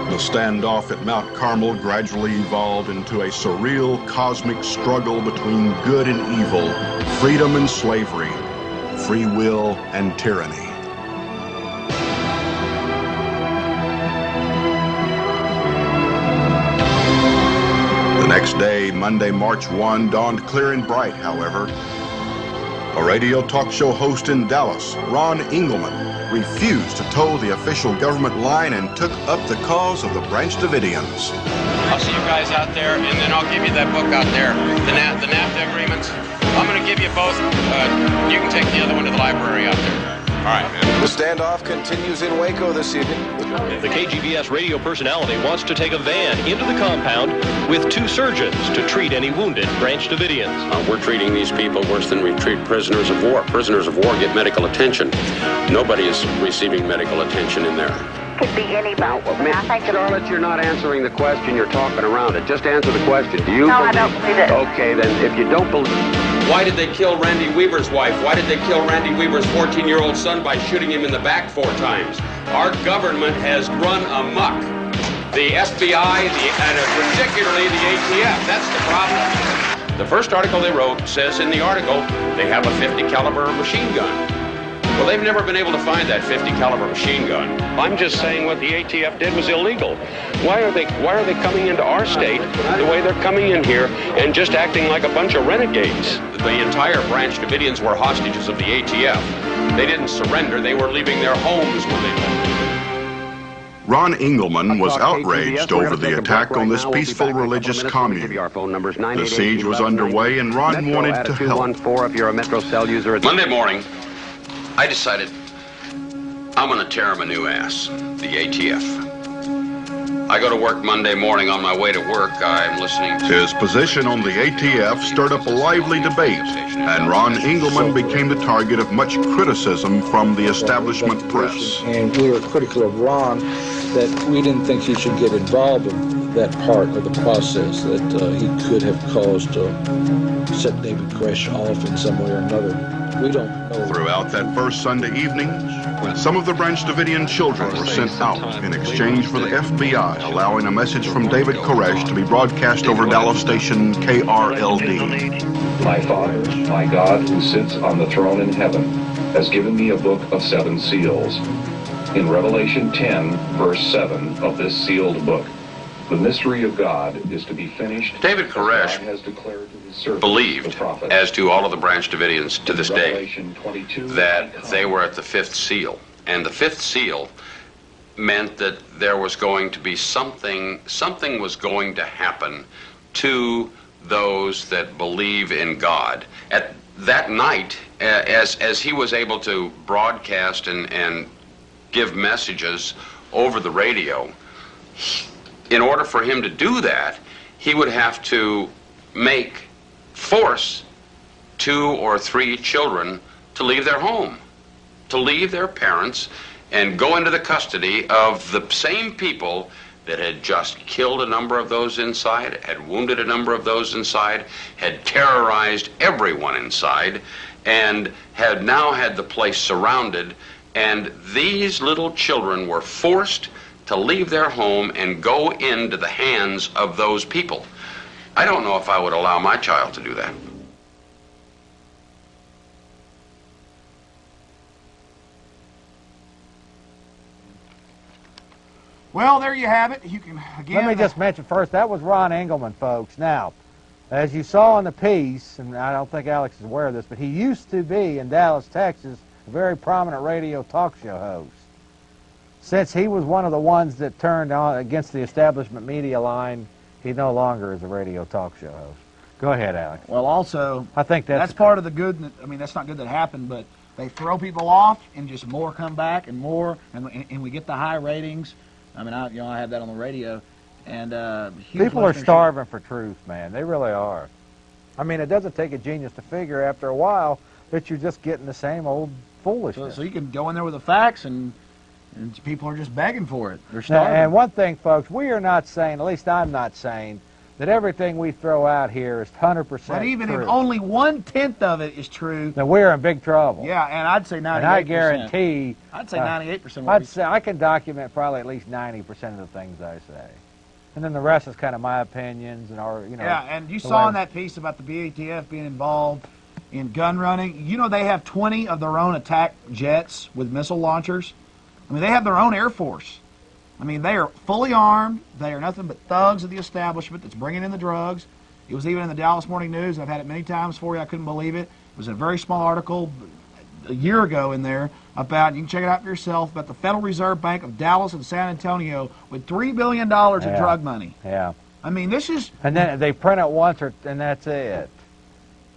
The standoff at Mount Carmel gradually evolved into a surreal cosmic struggle between good and evil, freedom and slavery, free will and tyranny. The next day, Monday, March 1, dawned clear and bright, however. A radio talk show host in Dallas, Ron Engelman, refused to toe the official government line and took up the cause of the Branch Davidians. I'll see you guys out there, and then I'll give you that book out there, the NAFTA agreements. I'm going to give you both. You can take the other one to the library out there. All right, man. The standoff continues in Waco this evening. The KGBS radio personality wants to take a van into the compound with 2 surgeons to treat any wounded Branch Davidians. We're treating these people worse than we treat prisoners of war. Prisoners of war get medical attention. Nobody is receiving medical attention in there. Could be any about Charlotte, you're not answering the question. You're talking around it. Just answer the question. Do you No, I don't believe it. Okay, then if you don't believe... Why did they kill Randy Weaver's wife? Why did they kill Randy Weaver's 14-year-old son by shooting him in the back 4 times? Our government has run amok. The FBI, and particularly the ATF. That's the problem. The first article they wrote says in the article they have a 50 caliber machine gun. Well, they've never been able to find that 50 caliber machine gun. I'm just saying what the ATF did was illegal. Why are they coming into our state the way they're coming in here and just acting like a bunch of renegades? The entire Branch Davidians were hostages of the ATF. They didn't surrender. They were leaving their homes when they left. Ron Engelman was outraged over the attack on this peaceful religious commune. The siege was underway and Ron wanted to help. Monday morning, I decided I'm going to tear him a new ass, the ATF. I go to work Monday morning. On my way to work, I'm listening to... His position on the ATF stirred up a lively debate, and Ron Engelman became the target of much criticism from the establishment press. And we were critical of Ron that we didn't think he should get involved in that part of the process, that he could have caused set David Koresh off in some way or another. We don't know. Throughout that first Sunday evening, some of the Branch Davidian children were sent out in exchange for the FBI allowing a message from David Koresh to be broadcast over Dallas station KRLD. My Father, my God, who sits on the throne in heaven, has given me a book of 7 seals. In Revelation 10, verse 7 of this sealed book, the mystery of God is to be finished. David Koresh believed, as do all of the Branch Davidians to this day, that they were at the 5th seal. And the 5th seal meant that there was going to be something was going to happen to those that believe in God. At that night, as he was able to broadcast and give messages over the radio, in order for him to do that, he would have to force 2 or 3 children to leave their home, to leave their parents and go into the custody of the same people that had just killed a number of those inside, had wounded a number of those inside, had terrorized everyone inside, and had now had the place surrounded. And these little children were forced to leave their home and go into the hands of those people. I don't know if I would allow my child to do that. Well, there you have it. You can again. Let me just mention first, that was Ron Engelman, folks. Now, as you saw in the piece, and I don't think Alex is aware of this, but he used to be in Dallas, Texas, a very prominent radio talk show host. Since he was one of the ones that turned on against the establishment media line, he no longer is a radio talk show host. Go ahead, Alex. Well, also, I think that's part of the good. I mean, that's not good that happened, but they throw people off, and just more come back, and more, and we get the high ratings. I mean, I have that on the radio, and people are starving for truth, man. They really are. I mean, it doesn't take a genius to figure after a while that you're just getting the same old foolishness. So you can go in there with the facts, and people are just begging for it. They're starving. And one thing, folks, we are not saying, at least I'm not saying, that everything we throw out here is 100% But even true. if only 1/10 of it is true, then we're in big trouble. Yeah, and I'd say 98%. And I guarantee... I'd say 98%. I'd say I can document probably at least 90% of the things I say. And then the rest is kind of my opinions and our, Yeah, and you saw in that piece about the BATF being involved in gun running. You know they have 20 of their own attack jets with missile launchers. I mean, they have their own Air Force. I mean, they are fully armed. They are nothing but thugs of the establishment that's bringing in the drugs. It was even in the Dallas Morning News. I've had it many times for you. I couldn't believe it. It was a very small article a year ago in there about, you can check it out for yourself, about the Federal Reserve Bank of Dallas and San Antonio with $3 billion of drug money. Yeah. I mean, this is... And then they print it once, and that's it.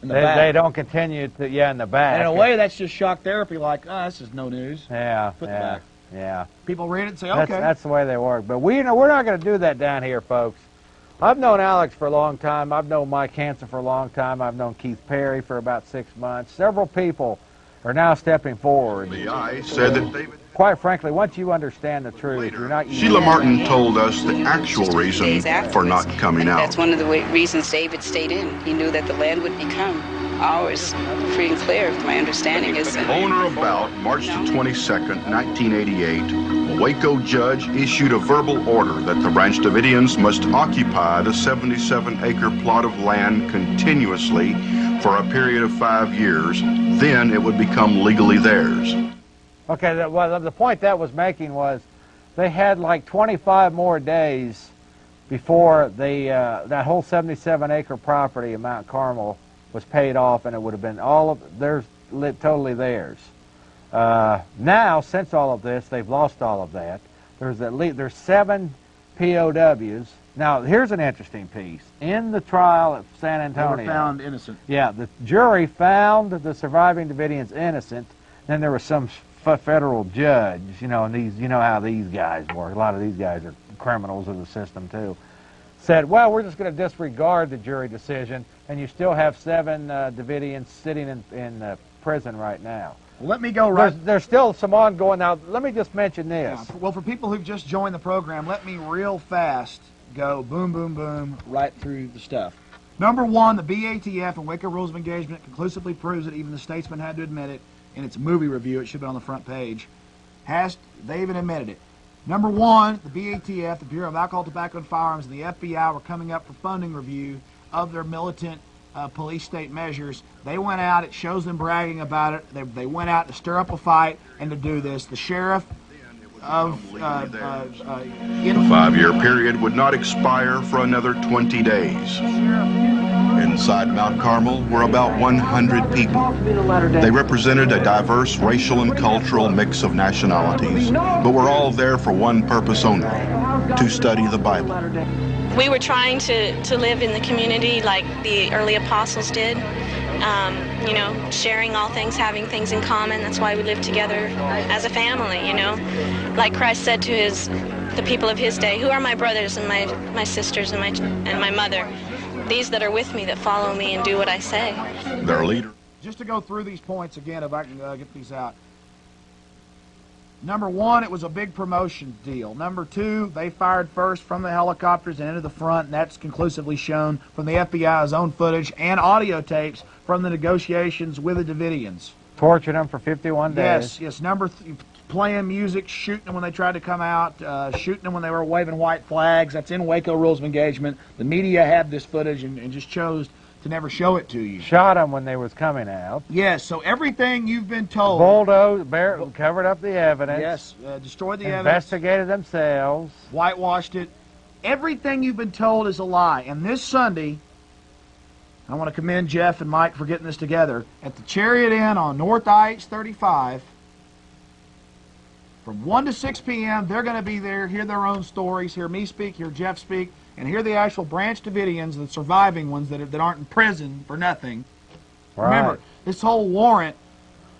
In the back. They don't continue to, in the back. And in a way, that's just shock therapy, like, oh, this is no news. Yeah, Put the back. Yeah. People read it and say, okay. That's the way they work. But we're not going to do that down here, folks. I've known Alex for a long time. I've known Mike Hanson for a long time. I've known Keith Perry for about 6 months. Several people are now stepping forward. The eye said that David... Quite frankly, once you understand the truth, you're not... Sheila Martin told us the actual reason for not coming out. That's one of the reasons David stayed in. He knew that the land would become ours, free and clear, my understanding is. On or about March the 22nd, 1988, a Waco judge issued a verbal order that the Branch Davidians must occupy the 77-acre plot of land continuously for a period of 5 years. Then it would become legally theirs. Okay, the point that was making was they had like 25 more days before that whole 77-acre property in Mount Carmel was paid off, and it would have been totally theirs. Now, since all of this, they've lost all of that. There's 7 POWs. Now, here's an interesting piece. In the trial at San Antonio, They were found innocent. Yeah, the jury found the surviving Davidians innocent. Then there was some federal judge, and these, how these guys work. A lot of these guys are criminals of the system too. Said, well, we're just going to disregard the jury decision, and you still have 7 Davidians sitting in prison right now. Well, let me go right... There's still some ongoing. Now, let me just mention this. Yeah, well, for people who've just joined the program, let me real fast go boom, boom, boom, right through the stuff. Number 1, the BATF and Waco Rules of Engagement conclusively proves it. Even the statesman had to admit it in its movie review. It should be on the front page. They even admitted it. Number 1, the BATF, the Bureau of Alcohol, Tobacco, and Firearms, and the FBI were coming up for funding review of their militant police state measures. They went out. It shows them bragging about it. They went out to stir up a fight and to do this. The sheriff of... The 5-year period would not expire for another 20 days. Inside Mount Carmel were about 100 people. They represented a diverse racial and cultural mix of nationalities, but were all there for one purpose only, to study the Bible. We were trying to live in the community like the early apostles did, sharing all things, having things in common. That's why we live together as a family, Like Christ said to the people of his day, who are my brothers and my sisters and my mother? These that are with me, that follow me and do what I say. Their leader. Just to go through these points again, if I can get these out. Number 1, it was a big promotion deal. Number 2, they fired first from the helicopters and into the front, and that's conclusively shown from the FBI's own footage and audio tapes from the negotiations with the Davidians. Tortured them for 51 days. Yes. Playing music, shooting them when they tried to come out, shooting them when they were waving white flags. That's in Waco Rules of Engagement. The media had this footage and just chose to never show it to you. Shot them when they was coming out. Yes, so everything you've been told... Bulldozed, covered up the evidence. Yes, destroyed the evidence. Investigated themselves. Whitewashed it. Everything you've been told is a lie. And this Sunday, I want to commend Jeff and Mike for getting this together, at the Chariot Inn on North I-35, from 1 to 6 p.m., they're going to be there, hear their own stories, hear me speak, hear Jeff speak, and hear the actual Branch Davidians, the surviving ones that aren't in prison for nothing. Right. Remember, this whole warrant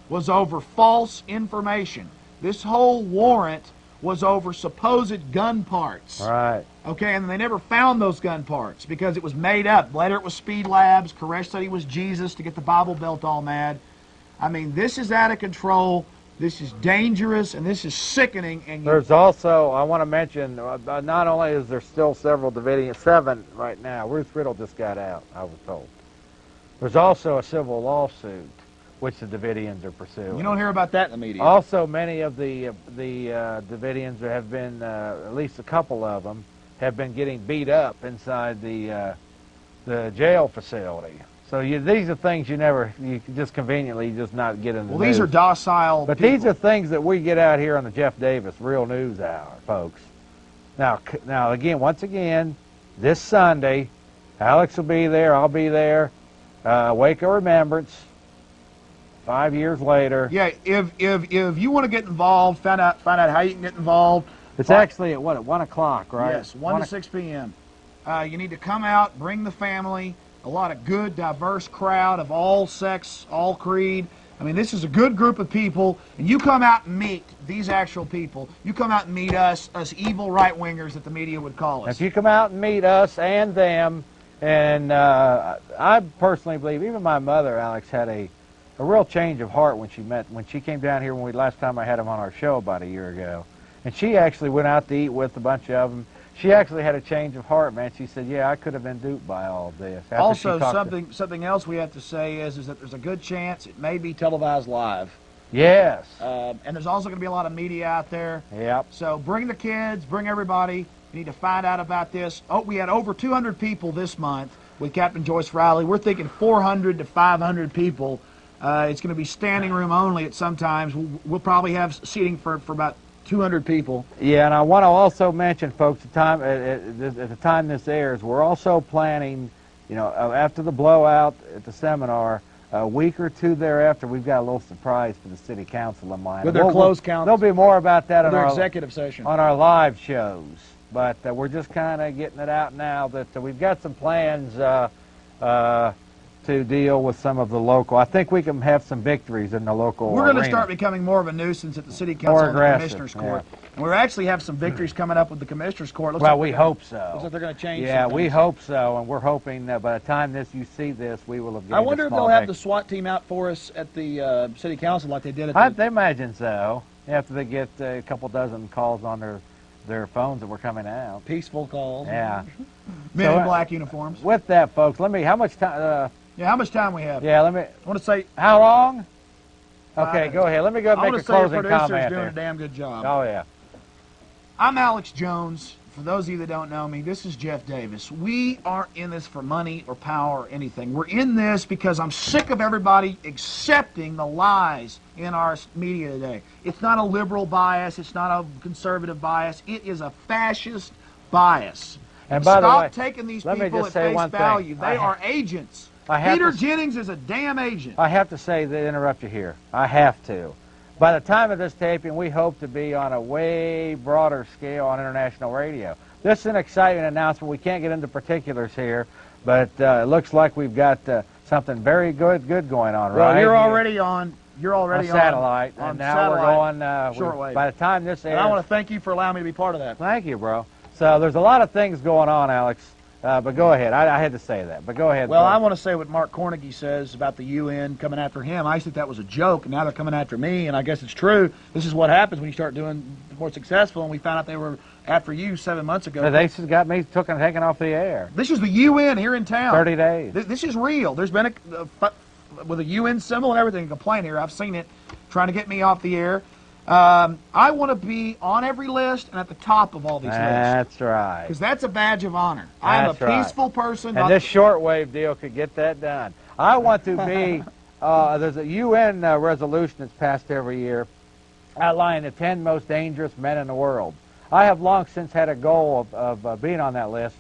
was over false information. This whole warrant was over supposed gun parts. Right. Okay, and they never found those gun parts because it was made up. Later it was Speed Labs. Koresh said he was Jesus to get the Bible Belt all mad. I mean, this is out of control. This is dangerous, and this is sickening. And there's also, I want to mention, not only is there still several Davidians, 7 right now. Ruth Riddle just got out, I was told. There's also a civil lawsuit, which the Davidians are pursuing. You don't hear about that in the media. Also, many of the Davidians have been, at least a couple of them, have been getting beat up inside the jail facility. So these are things you can just conveniently just not get in the news. These are docile But people. These are things that we get out here on the Jeff Davis Real News Hour, folks. Now again, once again, this Sunday, Alex will be there. I'll be there. Waco Remembrance. 5 years later. Yeah, if you want to get involved, find out how you can get involved. It's actually at 1 o'clock, right? Yes, 1 to 6 p.m. You need to come out, bring the family. A lot of good, diverse crowd of all sex, all creed. I mean, this is a good group of people, and you come out and meet these actual people. You come out and meet us evil right-wingers that the media would call us. If you come out and meet us and them, and I personally believe, even my mother, Alex, had a real change of heart when she came down here last time I had them on our show about a year ago. And she actually went out to eat with a bunch of them. She actually had a change of heart, man. She said, yeah, I could have been duped by all of this. Also, something else we have to say is that there's a good chance it may be televised live. Yes. And there's also going to be a lot of media out there. Yep. So bring the kids, bring everybody. You need to find out about this. Oh, we had over 200 people this month with Captain Joyce Riley. We're thinking 400 to 500 people. It's going to be standing room only at some times. We'll probably have seating for about 200 people. Yeah, and I want to also mention, folks, at the time this airs, we're also planning, after the blowout at the seminar, a week or two thereafter, we've got a little surprise for the city council in mind. With their closed council. There'll be more about that on their our executive session, on our live shows. But we're just kind of getting it out now that we've got some plans to deal with some of the local. I think we can have some victories in the local We're going to arena. start becoming more of a nuisance at the city council and the commissioner's court. Yeah. And we actually have some victories coming up with the commissioner's court. We hope so. Looks like they're going to change. Yeah, we hope so, and we're hoping that by the time you see this, we will have gained I wonder a if small they'll have victory. the SWAT team out for us at the city council like they did at I imagine so. After they get a couple dozen calls on their phones that were coming out. Peaceful calls. Yeah. Men in black uniforms. With that, folks, how much time? Yeah, how much time we have? Yeah, I want to say. How long? Okay, go ahead. Let me go make a closing comment. I want to say the producer's doing there. a damn good job. Oh, yeah. I'm Alex Jones. For those of you that don't know me, this is Jeff Davis. We aren't in this for money or power or anything. We're in this because I'm sick of everybody accepting the lies in our media today. It's not a liberal bias. It's not a conservative bias. It is a fascist bias. And by the way, stop taking these let me people just at say face one thing. value. They are agents. Peter Jennings is a damn agent. I have to say, to interrupt you here, I have to. By the time of this taping, we hope to be on a way broader scale on international radio. This is an exciting announcement. We can't get into particulars here, but it looks like we've got something very good going on, right? Well, you're already on satellite, and now we're going shortwave. By the time this airs, and I want to thank you for allowing me to be part of that. Thank you, bro. So there's a lot of things going on, Alex. But go ahead. I had to say that. But go ahead. Well, I want to say what Mark Cornegie says about the UN coming after him. I think that was a joke, and now they're coming after me, and I guess it's true. This is what happens when you start doing more successful, and we found out they were after you 7 months ago. They got me taken off the air. This is the UN here in town. 30 days. This is real. There's been with a UN symbol and everything, a complaint here. I've seen it, trying to get me off the air. I want to be on every list and at the top of all these lists. That's right. Because that's a badge of honor. I'm a peaceful person. And this shortwave deal could get that done. I want to be, there's a UN resolution that's passed every year outlining the 10 most dangerous men in the world. I have long since had a goal of being on that list,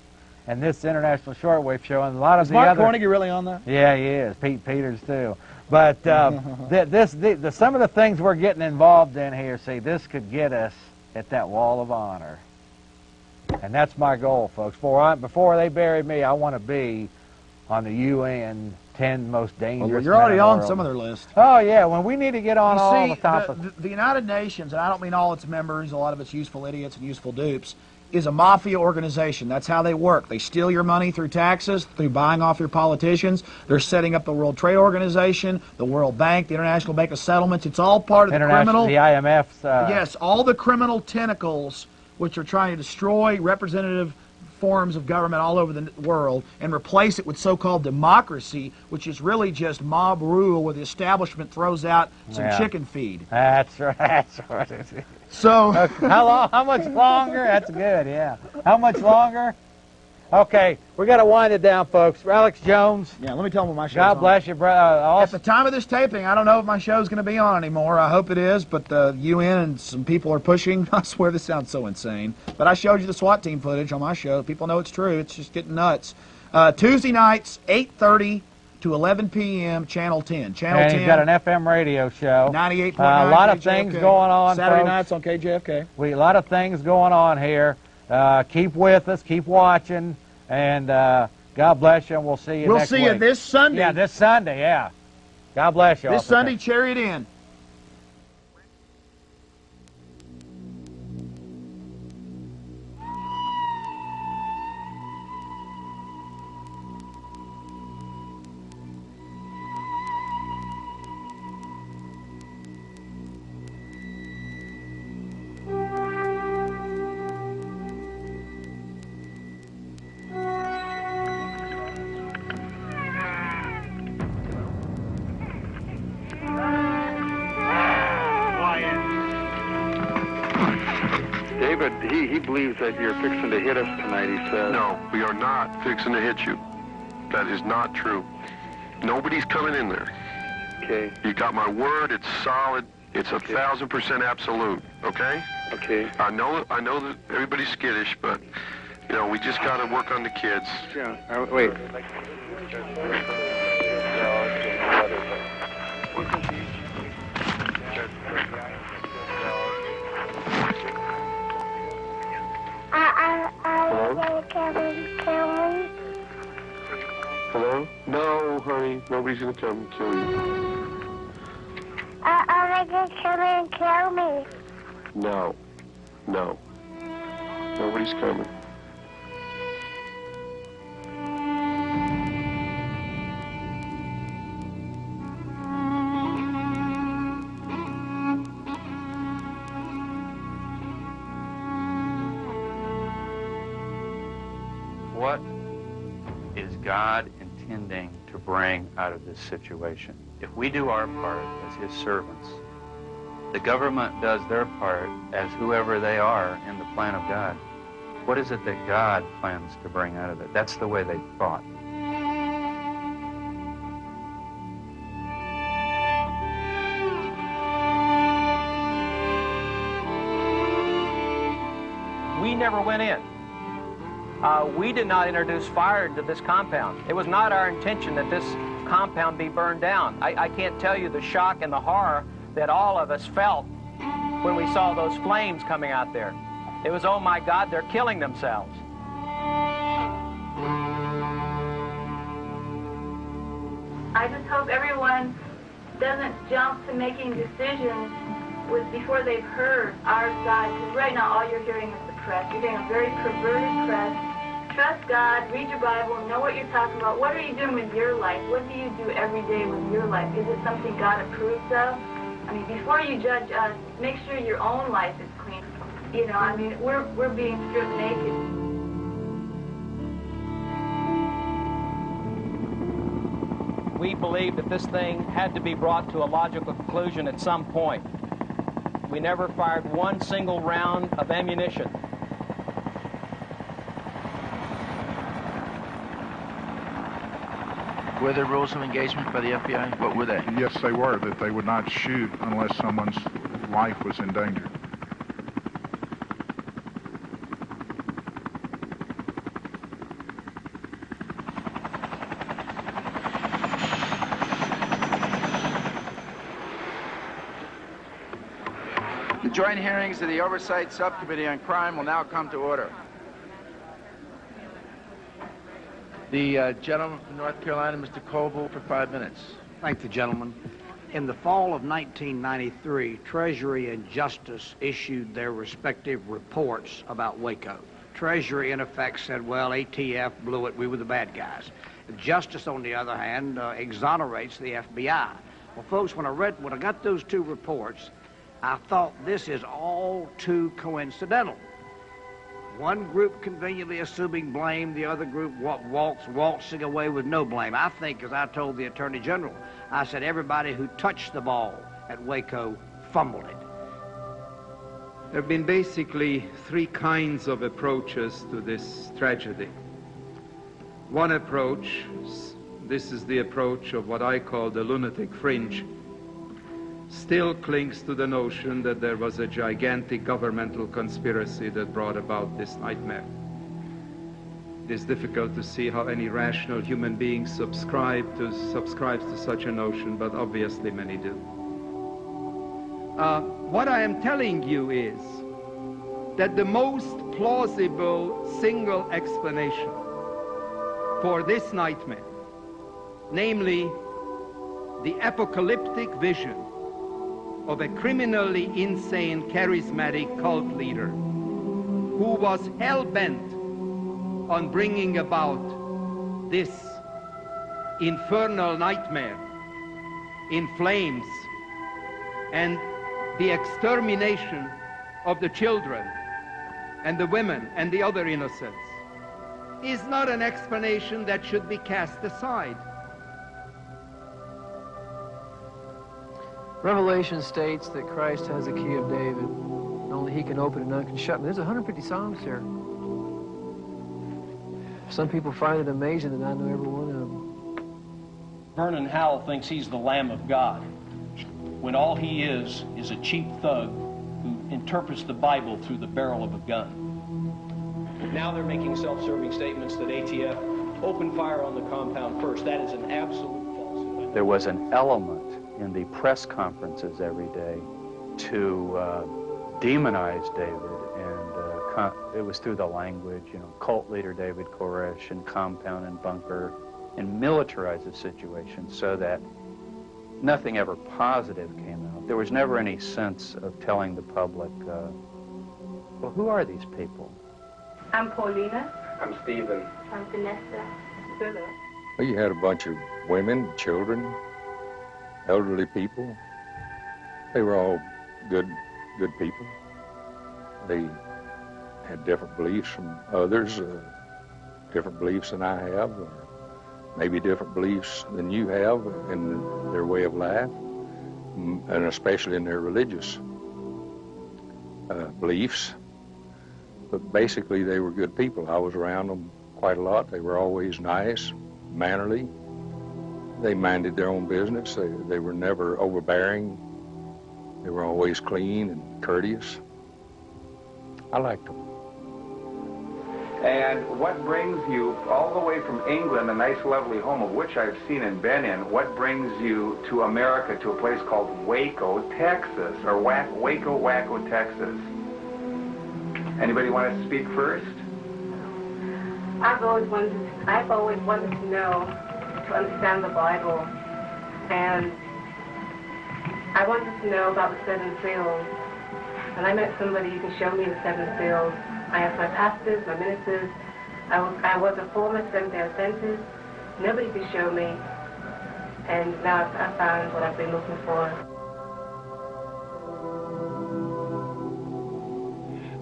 and this international shortwave show, and a lot of is Mark Cornegie really on that? Yeah, he is. Pete Peters too. But some of the things we're getting involved in here, see, this could get us at that wall of honor. And that's my goal, folks. Before they bury me, I want to be on the UN 10 most dangerous Well, you're already men in the on world. some of their list. Oh, yeah. When we need to get on all the top of... The United Nations, and I don't mean all its members, a lot of its useful idiots and useful dupes, is a mafia organization. That's how they work. They steal your money through taxes, through buying off your politicians. They're setting up the World Trade Organization, the World Bank, the International Bank of Settlements. It's all part of the criminal... The IMF's... Yes, all the criminal tentacles which are trying to destroy representative forms of government all over the world and replace it with so-called democracy, which is really just mob rule where the establishment throws out some chicken feed. That's right. That's right. So how much longer? That's good, yeah. How much longer? Okay, we got to wind it down, folks. Alex Jones. Yeah, let me tell them what my show's God bless you, brother. At the time of this taping, I don't know if my show's going to be on anymore. I hope it is, but the UN and some people are pushing. I swear this sounds so insane. But I showed you the SWAT team footage on my show. People know it's true. It's just getting nuts. Tuesday nights, 8:30 to 11 p.m., Channel 10. Channel 10. And he's got an FM radio show. 98.9 a lot of KJFK. things going on, Saturday folks. nights on KJFK. A lot of things going on here. Keep with us. Keep watching. And God bless you, and we'll see you next week. We'll see you this Sunday. Yeah, this Sunday, yeah. God bless you. This Sunday, Chariot Inn. David, he believes that you're fixing to hit us tonight, he says. No, we are not fixing to hit you. That is not true. Nobody's coming in there. Okay. You got my word, it's solid, it's 1,000% absolute, okay? Okay. I know that everybody's skittish, but, you know, we just got to work on the kids. Yeah, wait. Hello? No, honey, nobody's going to come and kill you. Are they going to come and kill me? No. No. Nobody's coming. What is God intending to bring out of this situation? If we do our part as his servants, the government does their part as whoever they are in the plan of God. What is it that God plans to bring out of it? That's the way they thought. We never went in. We did not introduce fire into this compound. It was not our intention that this compound be burned down. I can't tell you the shock and the horror that all of us felt when we saw those flames coming out there. It was, oh my God, they're killing themselves. I just hope everyone doesn't jump to making decisions before they've heard our side, because right now all you're hearing is the press. You're getting a very perverted press. Trust God, read your Bible, know what you're talking about. What are you doing with your life? What do you do every day with your life? Is it something God approves of? I mean, before you judge us, make sure your own life is clean. You know, I mean, we're being stripped naked. We believed that this thing had to be brought to a logical conclusion at some point. We never fired one single round of ammunition. Were there rules of engagement by the FBI? What were they? Yes, they were, that they would not shoot unless someone's life was in danger. The joint hearings of the Oversight Subcommittee on Crime will now come to order. The gentleman from North Carolina, Mr. Coble, for 5 minutes. Thank the gentleman. In the fall of 1993, Treasury and Justice issued their respective reports about Waco. Treasury, in effect, said, well, ATF blew it, we were the bad guys. Justice, on the other hand, exonerates the FBI. Well, folks, when I got those two reports, I thought this is all too coincidental. One group conveniently assuming blame, the other group waltzing away with no blame. I think, as I told the Attorney General, I said everybody who touched the ball at Waco fumbled it. There have been basically three kinds of approaches to this tragedy. One approach, this is the approach of what I call the lunatic fringe, still clings to the notion that there was a gigantic governmental conspiracy that brought about this nightmare. It is difficult to see how any rational human being subscribes to such a notion, but obviously many do. What I am telling you is that the most plausible single explanation for this nightmare, namely the apocalyptic vision of a criminally insane charismatic cult leader who was hell-bent on bringing about this infernal nightmare in flames and the extermination of the children and the women and the other innocents, is not an explanation that should be cast aside. Revelation states that Christ has the key of David, and only he can open and none can shut. There's 150 Psalms here. Some people find it amazing that I know every one of them. Vernon Howell thinks he's the Lamb of God, when all he is a cheap thug who interprets the Bible through the barrel of a gun. Now they're making self-serving statements that ATF opened fire on the compound first. That is an absolute falsehood. There was an element in the press conferences every day to demonize David, and it was through the language, you know, cult leader David Koresh and compound and bunker, and militarize the situation so that nothing ever positive came out. There was never any sense of telling the public, well, who are these people? I'm Paulina. I'm Stephen. I'm Vanessa. Well, you had a bunch of women, children, elderly people. They were all good people. They had different beliefs from others, different beliefs than I have, or maybe different beliefs than you have in their way of life, and especially in their religious beliefs. But basically, they were good people. I was around them quite a lot. They were always nice, mannerly. They minded their own business. They were never overbearing. They were always clean and courteous. I liked them. And what brings you all the way from England, a nice, lovely home of which I've seen and been in, what brings you to America, to a place called Waco, Texas, or Waco, Texas? Anybody want to speak first? I've always wanted to know, to understand the Bible, and I wanted to know about the 7 seals. And I met somebody who can show me the 7 seals. I asked my pastors, my ministers. I was a former Seventh-day Adventist. Nobody could show me, and now I've found what I've been looking for.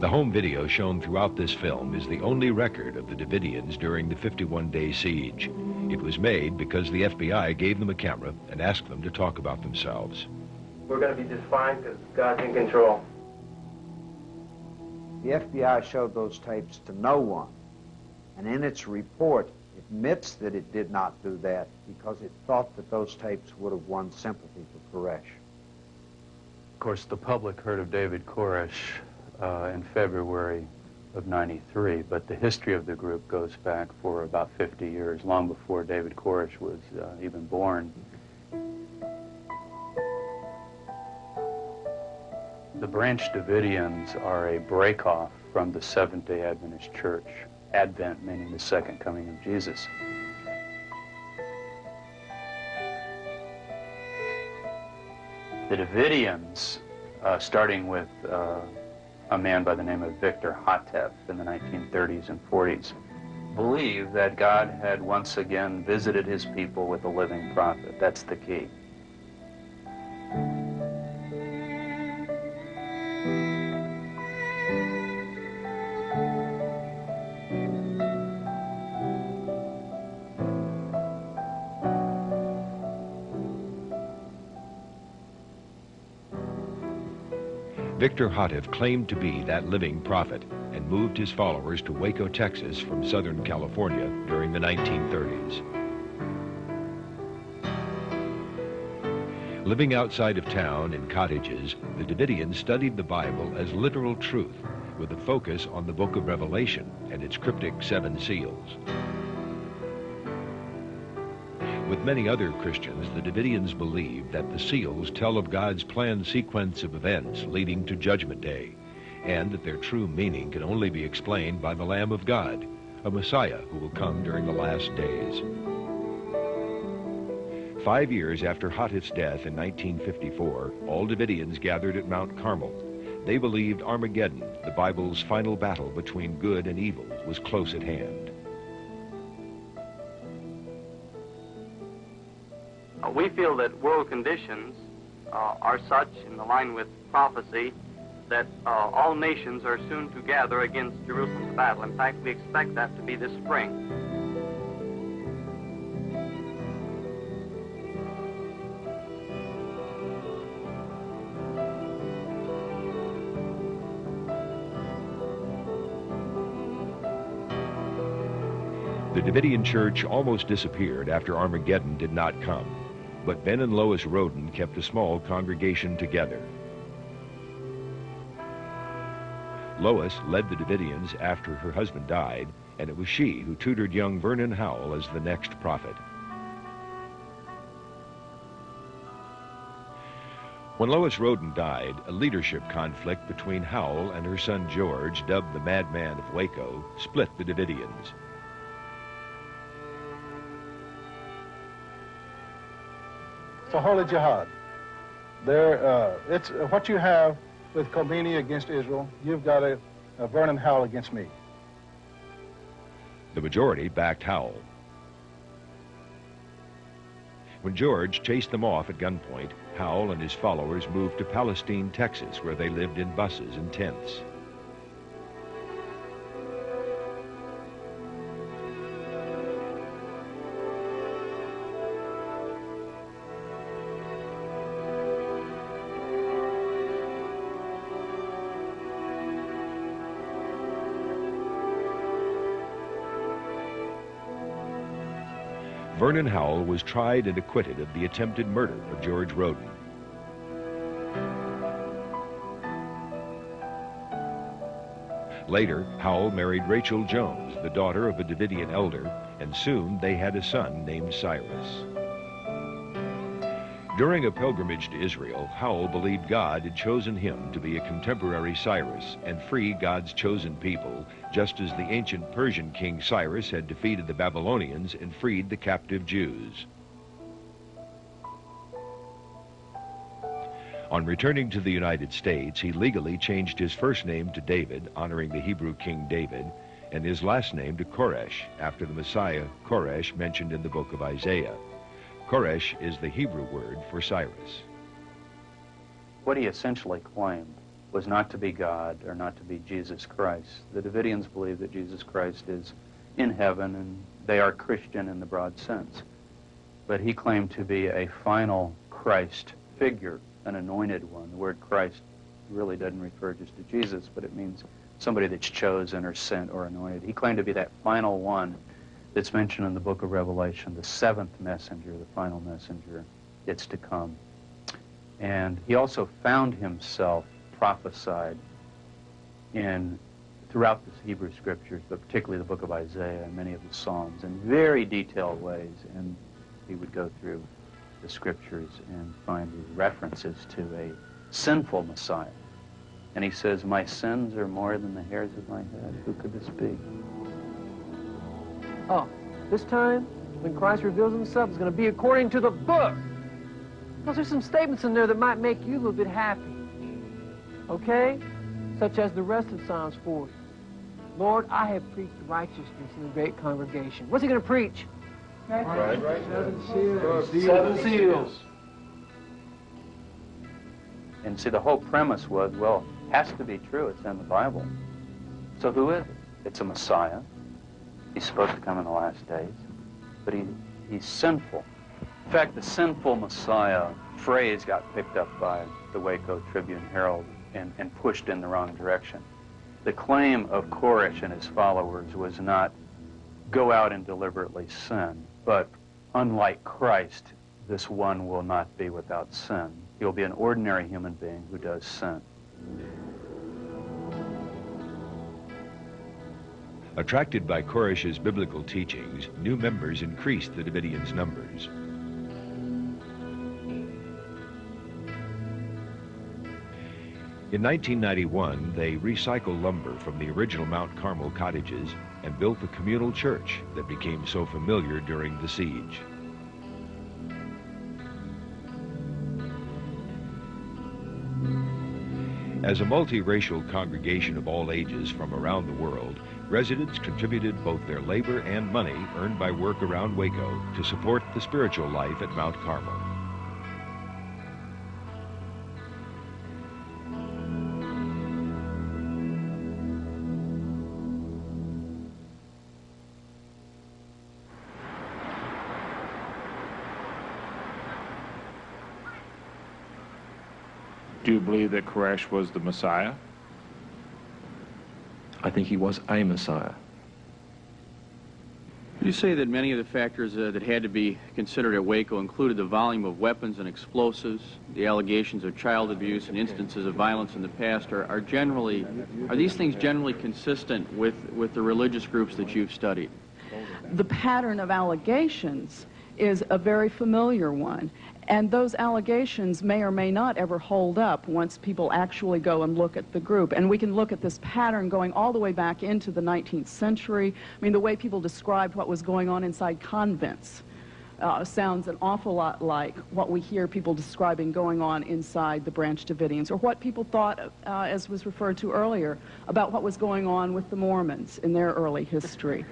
The home video shown throughout this film is the only record of the Davidians during the 51-day siege. It was made because the FBI gave them a camera and asked them to talk about themselves. We're going to be just fine because God's in control. The FBI showed those tapes to no one, and in its report admits that it did not do that because it thought that those tapes would have won sympathy for Koresh. Of course, the public heard of David Koresh in February of '93, but the history of the group goes back for about 50 years, long before David Koresh was even born. The Branch Davidians are a break-off from the Seventh-day Adventist Church, Advent meaning the second coming of Jesus. The Davidians, starting with a man by the name of Victor Hotep in the 1930s and 40s, believe that God had once again visited his people with a living prophet. That's the key. Victor Houteff claimed to be that living prophet and moved his followers to Waco, Texas from Southern California during the 1930s. Living outside of town in cottages, the Davidians studied the Bible as literal truth, with a focus on the book of Revelation and its cryptic 7 seals. With many other Christians, the Davidians believe that the seals tell of God's planned sequence of events leading to Judgment Day, and that their true meaning can only be explained by the Lamb of God, a Messiah who will come during the last days. 5 years after Houteff's death in 1954, all Davidians gathered at Mount Carmel. They believed Armageddon, the Bible's final battle between good and evil, was close at hand. We feel that world conditions are such, in the line with prophecy, that all nations are soon to gather against Jerusalem's battle. In fact, we expect that to be this spring. The Davidian church almost disappeared after Armageddon did not come, but Ben and Lois Roden kept a small congregation together. Lois led the Davidians after her husband died, and it was she who tutored young Vernon Howell as the next prophet. When Lois Roden died, a leadership conflict between Howell and her son George, dubbed the Madman of Waco, split the Davidians. It's a holy jihad. It's what you have with Khomeini against Israel. You've got a Vernon Howell against me. The majority backed Howell. When George chased them off at gunpoint, Howell and his followers moved to Palestine, Texas, where they lived in buses and tents. Vernon Howell was tried and acquitted of the attempted murder of George Roden. Later, Howell married Rachel Jones, the daughter of a Davidian elder, and soon they had a son named Cyrus. During a pilgrimage to Israel, Howell believed God had chosen him to be a contemporary Cyrus and free God's chosen people, just as the ancient Persian king Cyrus had defeated the Babylonians and freed the captive Jews. On returning to the United States, he legally changed his first name to David, honoring the Hebrew king David, and his last name to Koresh, after the Messiah Koresh mentioned in the book of Isaiah. Koresh is the Hebrew word for Cyrus. What he essentially claimed was not to be God or not to be Jesus Christ. The Davidians believe that Jesus Christ is in heaven and they are Christian in the broad sense. But he claimed to be a final Christ figure, an anointed one. The word Christ really doesn't refer just to Jesus, but it means somebody that's chosen or sent or anointed. He claimed to be that final one that's mentioned in the book of Revelation, the seventh messenger, the final messenger. It's to come. And he also found himself prophesied throughout the Hebrew scriptures, but particularly the book of Isaiah and many of the Psalms in very detailed ways. And he would go through the scriptures and find these references to a sinful Messiah. And he says, my sins are more than the hairs of my head. Who could this be? Oh, this time, when Christ reveals himself, it's going to be according to the book. Because there's some statements in there that might make you a little bit happy. Okay? Such as the rest of Psalms 40. Lord, I have preached righteousness in the great congregation. What's he going to preach? Right. 7 seals. 7 seals. And see, the whole premise was, well, it has to be true. It's in the Bible. So who is it? It's a Messiah. He's supposed to come in the last days, but he's sinful. In fact, the sinful Messiah phrase got picked up by the Waco Tribune Herald and pushed in the wrong direction. The claim of Koresh and his followers was not go out and deliberately sin, but unlike Christ, this one will not be without sin. He'll be an ordinary human being who does sin. Attracted by Koresh's biblical teachings, new members increased the Davidians' numbers. In 1991, they recycled lumber from the original Mount Carmel cottages and built the communal church that became so familiar during the siege. As a multiracial congregation of all ages from around the world, residents contributed both their labor and money earned by work around Waco to support the spiritual life at Mount Carmel. Do you believe that Koresh was the Messiah? I think he was a Messiah. You say that many of the factors that had to be considered at Waco included the volume of weapons and explosives, the allegations of child abuse and instances of violence in the past are these things generally consistent with the religious groups that you've studied? The pattern of allegations is a very familiar one, and those allegations may or may not ever hold up once people actually go and look at the group. And we can look at this pattern going all the way back into the 19th century. I mean, the way people described what was going on inside convents sounds an awful lot like what we hear people describing going on inside the Branch Davidians, or what people thought, as was referred to earlier, about what was going on with the Mormons in their early history.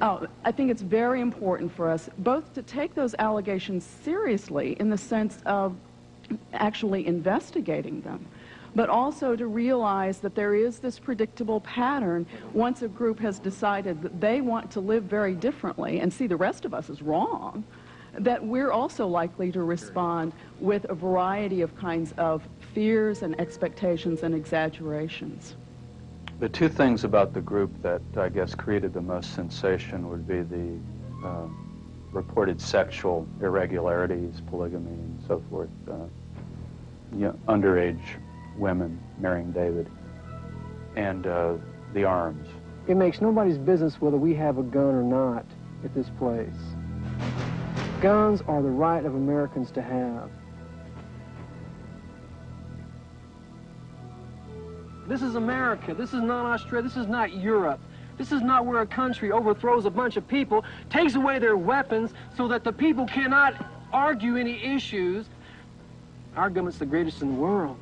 I think it's very important for us both to take those allegations seriously in the sense of actually investigating them, but also to realize that there is this predictable pattern once a group has decided that they want to live very differently and see the rest of us as wrong, that we're also likely to respond with a variety of kinds of fears and expectations and exaggerations. The two things about the group that I guess created the most sensation would be the reported sexual irregularities, polygamy, and so forth, underage women marrying David, and the arms. It makes nobody's business whether we have a gun or not at this place. Guns are the right of Americans to have. This is America. This is not Australia. This is not Europe. This is not where a country overthrows a bunch of people, takes away their weapons so that the people cannot argue any issues. Our government's the greatest in the world.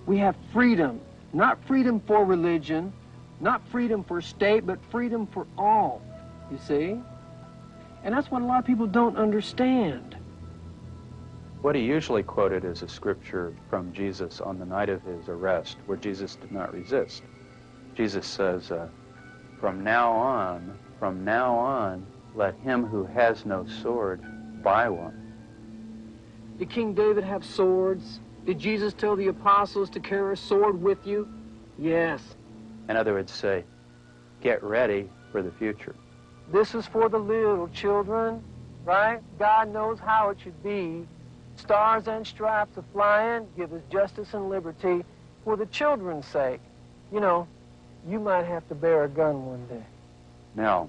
We have freedom, not freedom for religion, not freedom for state, but freedom for all, you see? And that's what a lot of people don't understand. What he usually quoted is a scripture from Jesus on the night of his arrest, where Jesus did not resist. Jesus says, from now on, let him who has no sword buy one. Did King David have swords? Did Jesus tell the apostles to carry a sword with you? Yes. In other words, say, get ready for the future. This is for the little children, right? God knows how it should be. Stars and stripes are flying, give us justice and liberty for the children's sake. You know, you might have to bear a gun one day. Now,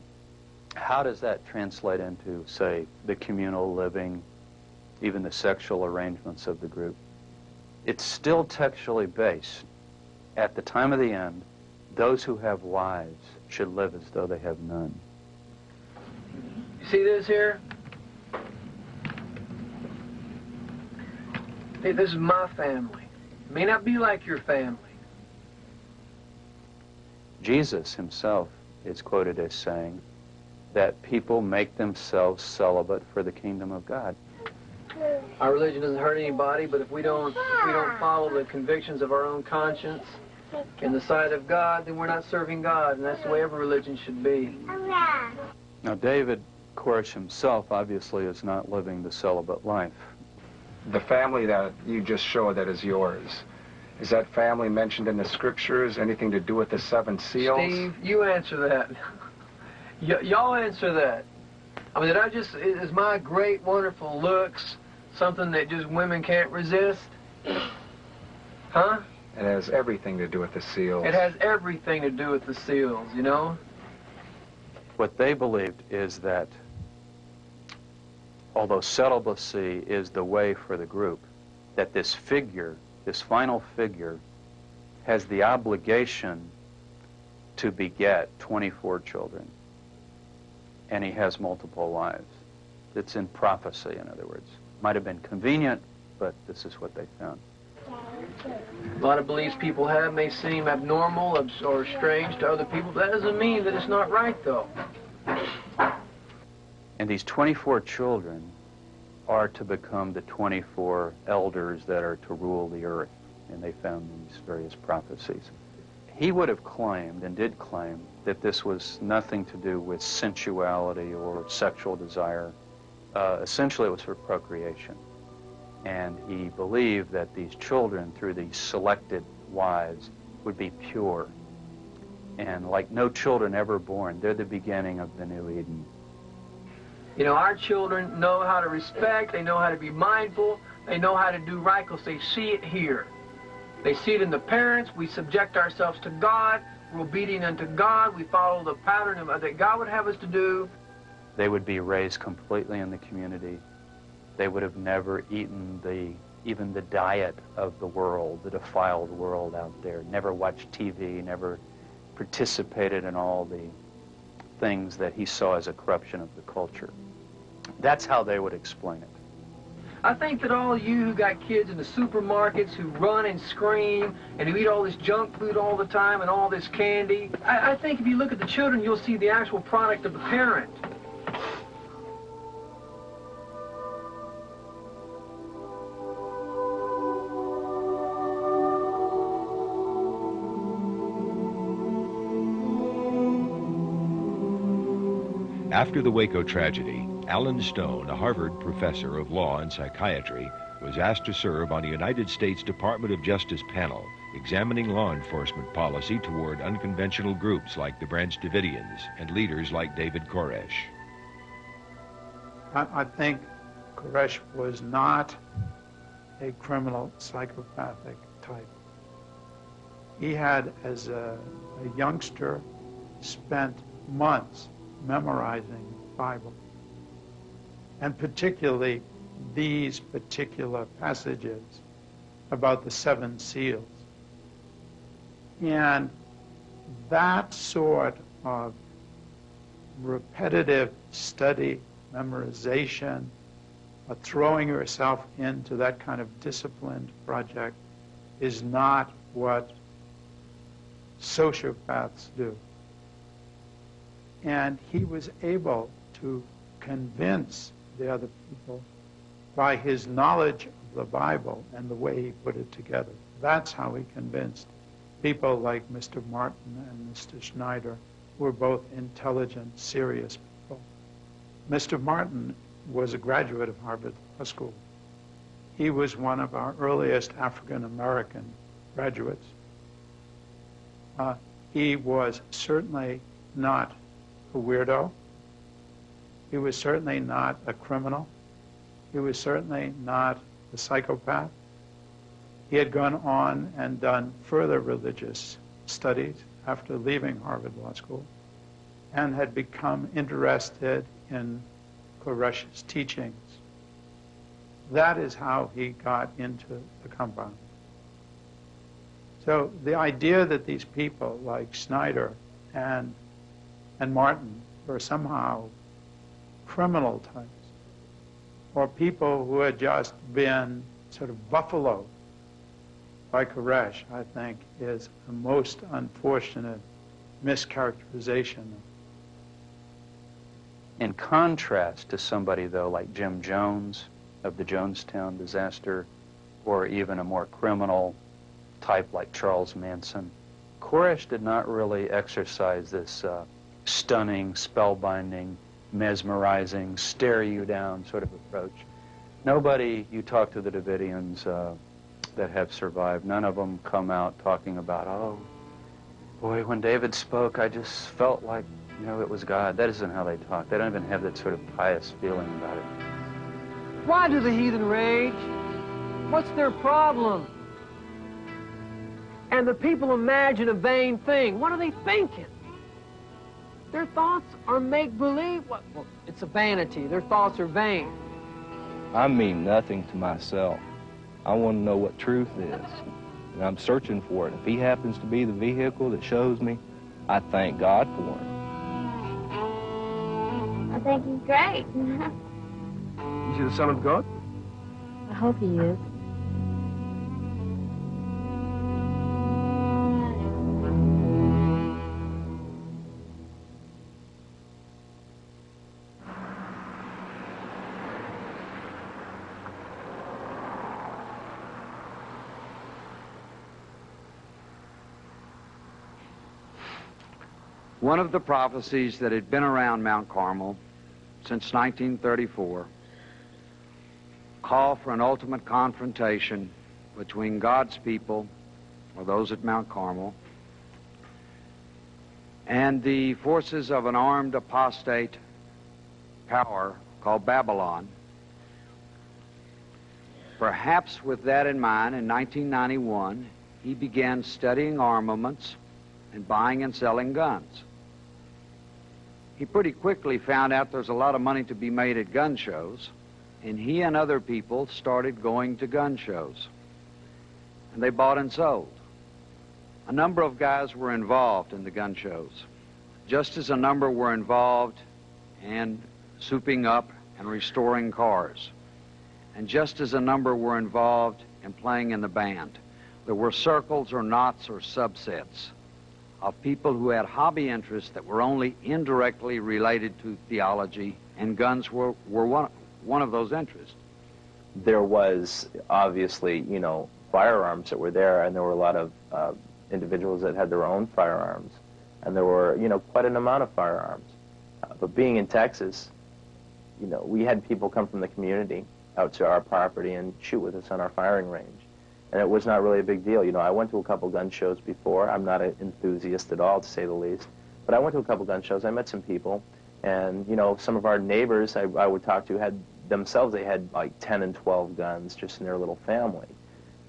how does that translate into, say, the communal living, even the sexual arrangements of the group? It's still textually based. At the time of the end, those who have wives should live as though they have none. You see this here? Hey, this is my family. It may not be like your family. Jesus himself is quoted as saying that people make themselves celibate for the kingdom of God. Our religion doesn't hurt anybody, but if we don't follow the convictions of our own conscience in the sight of God, then we're not serving God, and that's the way every religion should be. Now, David Koresh himself obviously is not living the celibate life. The family that you just showed that is yours, Is that family mentioned in the scriptures? Anything to do with the 7 seals? Steve, you answer that. Y'all answer that. I mean, is my great, wonderful looks something that just women can't resist? Huh? It has everything to do with the seals. It has everything to do with the seals, you know? What they believed is that although celibacy is the way for the group, that this figure, this final figure, has the obligation to beget 24 children. And he has multiple wives. It's in prophecy, in other words. Might have been convenient, but this is what they found. A lot of beliefs people have may seem abnormal or strange to other people. That doesn't mean that it's not right, though. And these 24 children are to become the 24 elders that are to rule the earth. And they found these various prophecies. He would have claimed, and did claim, that this was nothing to do with sensuality or sexual desire. Essentially, it was for procreation. And he believed that these children, through these selected wives, would be pure. And like no children ever born, they're the beginning of the new Eden. You know, our children know how to respect, they know how to be mindful, they know how to do right because they see it here. They see it in the parents. We subject ourselves to God. We're obedient unto God. We follow the pattern that God would have us to do. They would be raised completely in the community. They would have never eaten even the diet of the world, the defiled world out there. Never watched TV, never participated in all the things that he saw as a corruption of the culture. That's how they would explain it. I think that all of you who got kids in the supermarkets who run and scream and who eat all this junk food all the time and all this candy, I think if you look at the children, you'll see the actual product of the parent. After the Waco tragedy, Alan Stone, a Harvard professor of law and psychiatry, was asked to serve on a United States Department of Justice panel examining law enforcement policy toward unconventional groups like the Branch Davidians and leaders like David Koresh. I think Koresh was not a criminal psychopathic type. He had, as a youngster, spent months memorizing the Bible, and particularly these particular passages about the 7 seals. And that sort of repetitive study, memorization, throwing yourself into that kind of disciplined project is not what sociopaths do. And he was able to convince the other people by his knowledge of the Bible and the way he put it together. That's how he convinced people like Mr. Martin and Mr. Schneider, who were both intelligent, serious people. Mr. Martin was a graduate of Harvard Law School. He was one of our earliest African-American graduates. He was certainly not a weirdo. He was certainly not a criminal. He was certainly not a psychopath. He had gone on and done further religious studies after leaving Harvard Law School and had become interested in Koresh's teachings. That is how he got into the compound. So the idea that these people like Schneider and Martin were somehow criminal types, or people who had just been sort of buffaloed by Koresh, I think, is a most unfortunate mischaracterization. In contrast to somebody, though, like Jim Jones of the Jonestown disaster, or even a more criminal type like Charles Manson, Koresh did not really exercise this stunning, spellbinding, mesmerizing, stare you down sort of approach. Nobody, you talk to the Davidians, that have survived, none of them come out talking about, oh, boy, when David spoke, I just felt like, you know, it was God. That isn't how they talk. They don't even have that sort of pious feeling about it. Why do the heathen rage? What's their problem? And the people imagine a vain thing. What are they thinking? Their thoughts are make-believe. Well, it's a vanity. Their thoughts are vain. I mean nothing to myself. I want to know what truth is, and I'm searching for it. If he happens to be the vehicle that shows me, I thank God for him. I think he's great. Is he the Son of God? I hope he is. One of the prophecies that had been around Mount Carmel since 1934 called for an ultimate confrontation between God's people, or those at Mount Carmel, and the forces of an armed apostate power called Babylon. Perhaps with that in mind, in 1991, he began studying armaments and buying and selling guns. He pretty quickly found out there's a lot of money to be made at gun shows, and he and other people started going to gun shows. And they bought and sold. A number of guys were involved in the gun shows, just as a number were involved in souping up and restoring cars, and just as a number were involved in playing in the band. There were circles or knots or subsets of people who had hobby interests that were only indirectly related to theology, and guns were one of those interests. There was obviously, you know, firearms that were there, and there were a lot of individuals that had their own firearms, and there were, you know, quite an amount of firearms. But being in Texas, you know, we had people come from the community out to our property and shoot with us on our firing range. And it was not really a big deal. You know, I went to a couple gun shows before. I'm not an enthusiast at all, to say the least. But I went to a couple gun shows. I met some people. And, you know, some of our neighbors I would talk to had themselves, they had like 10 and 12 guns just in their little family.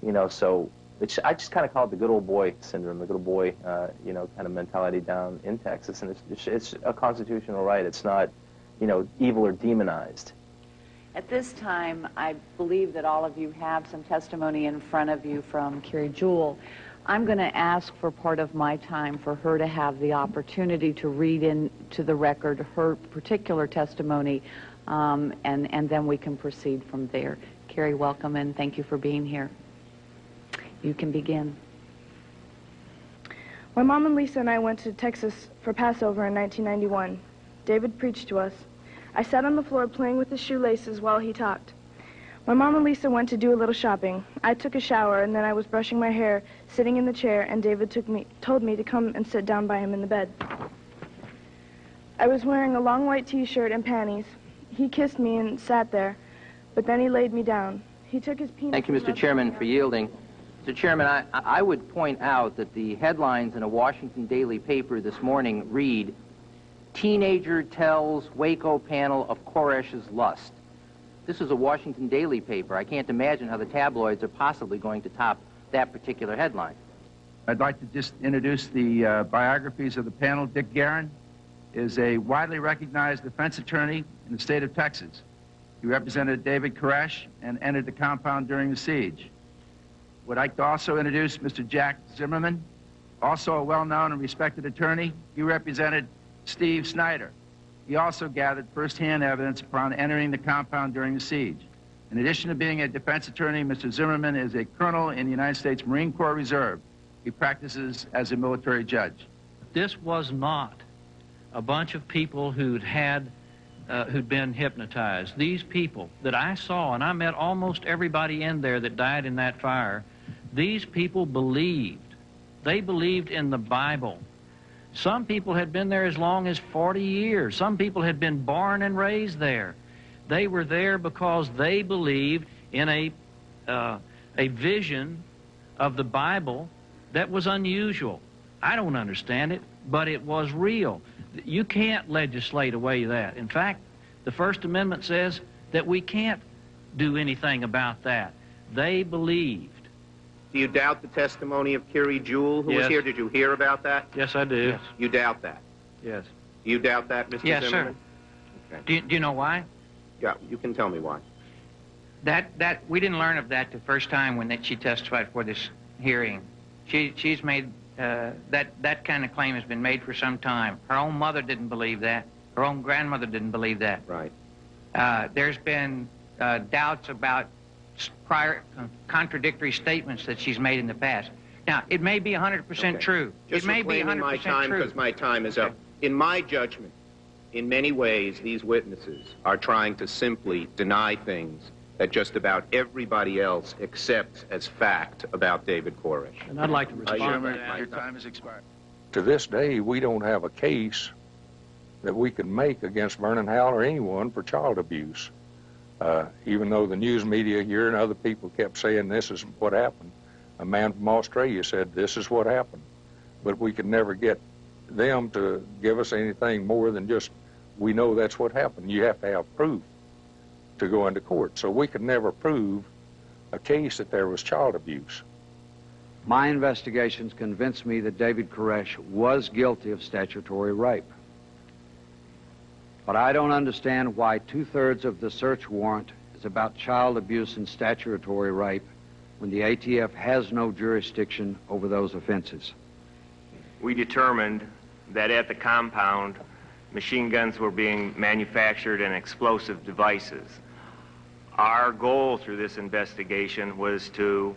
You know, so I just kind of call it the good old boy syndrome, the good old boy, you know, kind of mentality down in Texas. And it's a constitutional right. It's not, you know, evil or demonized. At this time, I believe that all of you have some testimony in front of you from Carrie Jewell. I'm going to ask for part of my time for her to have the opportunity to read into the record her particular testimony, and then we can proceed from there. Carrie, welcome, and thank you for being here. You can begin. My mom and Lisa and I went to Texas for Passover in 1991. David preached to us. I sat on the floor playing with the shoelaces while he talked. My mom and Lisa went to do a little shopping. I took a shower, and then I was brushing my hair, sitting in the chair, and David told me to come and sit down by him in the bed. I was wearing a long white t-shirt and panties. He kissed me and sat there, but then he laid me down. He took his penis... Thank you, Mr. Chairman, for yielding. Mr. Chairman, I would point out that the headlines in a Washington daily paper this morning read, "Teenager tells Waco panel of Koresh's lust." This is a Washington daily paper. I can't imagine how the tabloids are possibly going to top that particular headline. I'd like to just introduce the biographies of the panel. Dick Guerin is a widely recognized defense attorney in the state of Texas. He represented David Koresh and entered the compound during the siege. Would like to also introduce Mr. Jack Zimmerman, also a well-known and respected attorney. He represented Steve Snyder. He also gathered first-hand evidence upon entering the compound during the siege. In addition to being a defense attorney, Mr. Zimmerman is a colonel in the United States Marine Corps Reserve. He practices as a military judge. This was not a bunch of people who'd been hypnotized. These people that I saw, and I met almost everybody in there that died in that fire, these people believed. They believed in the Bible. Some people had been there as long as 40 years. Some people had been born and raised there. They were there because they believed in a a vision of the Bible that was unusual. I don't understand it, but it was real. You can't legislate away that. In fact, the First Amendment says that we can't do anything about that. They believed. Do you doubt the testimony of Kiri Jewell, who was Yes. here? Did you hear about that? Yes, I do. Yes. You doubt that? Yes. You doubt that, Mr. Yes, Zimmerman? sir. Okay. Do you know why? Yeah, you can tell me why. That we didn't learn of that the first time when she testified for this hearing. She's made that kind of claim has been made for some time. Her own mother didn't believe that. Her own grandmother didn't believe that. Right. There's been doubts about prior contradictory statements that she's made in the past. Now, it may be 100% true. Just it may be reclaiming 100% my time true. because my time is up. In my judgment, in many ways, these witnesses are trying to simply deny things that just about everybody else accepts as fact about David Koresh. And I'd like to respond to that. Your time has expired. To this day, we don't have a case that we can make against Vernon Howell or anyone for child abuse. Even though the news media here and other people kept saying this is what happened. A man from Australia said this is what happened. But we could never get them to give us anything more than just, we know that's what happened. You have to have proof to go into court. So we could never prove a case that there was child abuse. My investigations convinced me that David Koresh was guilty of statutory rape. But I don't understand why 2/3 of the search warrant is about child abuse and statutory rape when the ATF has no jurisdiction over those offenses. We determined that at the compound, machine guns were being manufactured and explosive devices. Our goal through this investigation was to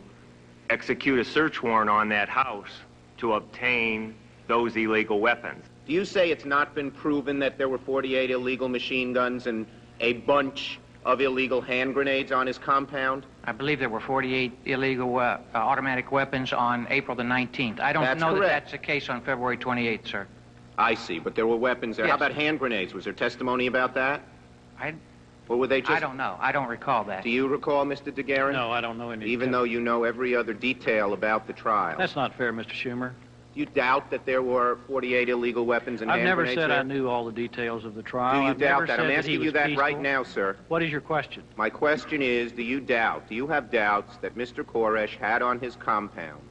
execute a search warrant on that house to obtain those illegal weapons. Do you say it's not been proven that there were 48 illegal machine guns and a bunch of illegal hand grenades on his compound? I believe there were 48 illegal automatic weapons on April the 19th. I don't That's know correct. that that's the case on February 28th, sir. I see, but there were weapons there. Yes. How about hand grenades? Was there testimony about that? Or were they just... I don't know. I don't recall that. Do you recall, Mr. DeGuerin? No, I don't know any. Even though you know every other detail about the trial. That's not fair, Mr. Schumer. Do you doubt that there were 48 illegal weapons and I've hand never grenades said there? I knew all the details of the trial. Do you I've doubt never that? said I'm he asking you was that right peaceful. now, sir. What is your question? My question is, do you have doubts that Mr. Koresh had on his compound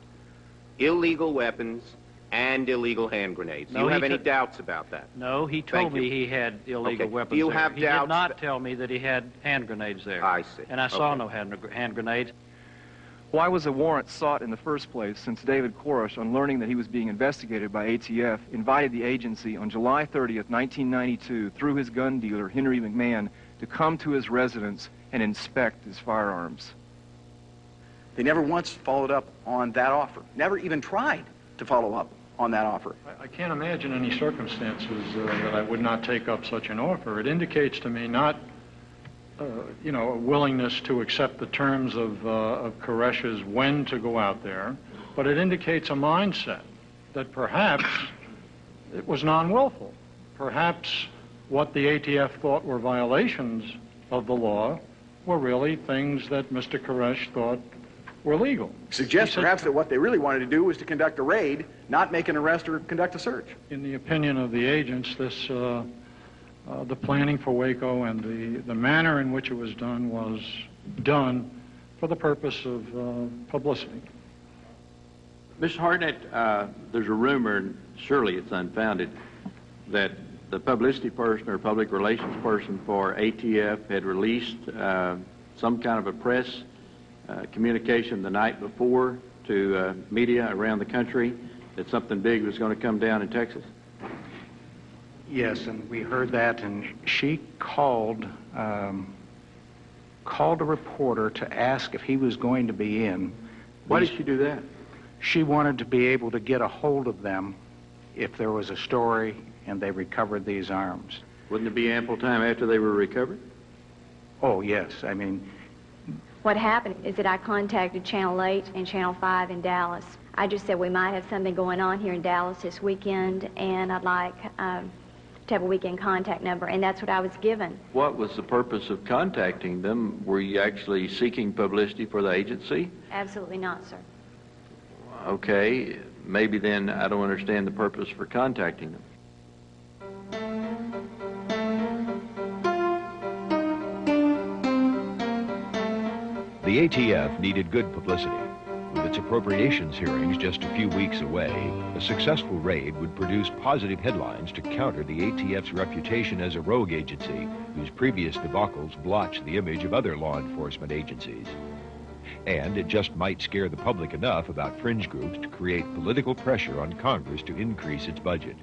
illegal weapons and illegal hand grenades? Do No, you have he any took- doubts about that? No, he told me he had illegal Okay. weapons Do you there. have He doubts did not tell me that he had hand grenades there. I see. And I saw Okay. no hand grenades. Why was a warrant sought in the first place, since David Koresh, on learning that he was being investigated by ATF, invited the agency on July 30th, 1992, through his gun dealer, Henry McMahon, to come to his residence and inspect his firearms? They never once followed up on that offer, never even tried to follow up on that offer. I can't imagine any circumstances that I would not take up such an offer. It indicates to me not, a willingness to accept the terms of Koresh's when to go out there, but it indicates a mindset that perhaps it was non-willful. Perhaps what the ATF thought were violations of the law were really things that Mr. Koresh thought were legal. Suggests perhaps that what they really wanted to do was to conduct a raid, not make an arrest or conduct a search. In the opinion of the agents, this, the planning for Waco and the manner in which it was done for the purpose of publicity. Mr. Hartnett, there's a rumor, and surely it's unfounded, that the publicity person or public relations person for ATF had released some kind of a press communication the night before to media around the country that something big was going to come down in Texas? Yes, and we heard that, and she called a reporter to ask if he was going to be in. Why did she do that? She wanted to be able to get a hold of them if there was a story and they recovered these arms. Wouldn't it be ample time after they were recovered? Oh, yes. I mean, What happened is that I contacted Channel 8 and Channel 5 in Dallas. I just said we might have something going on here in Dallas this weekend, and I'd like to have a weekend contact number, and that's what I was given. What was the purpose of contacting them? Were you actually seeking publicity for the agency? Absolutely not, sir. Okay, maybe then I don't understand the purpose for contacting them. The ATF needed good publicity. With its appropriations hearings just a few weeks away, a successful raid would produce positive headlines to counter the ATF's reputation as a rogue agency whose previous debacles blotched the image of other law enforcement agencies. And it just might scare the public enough about fringe groups to create political pressure on Congress to increase its budget.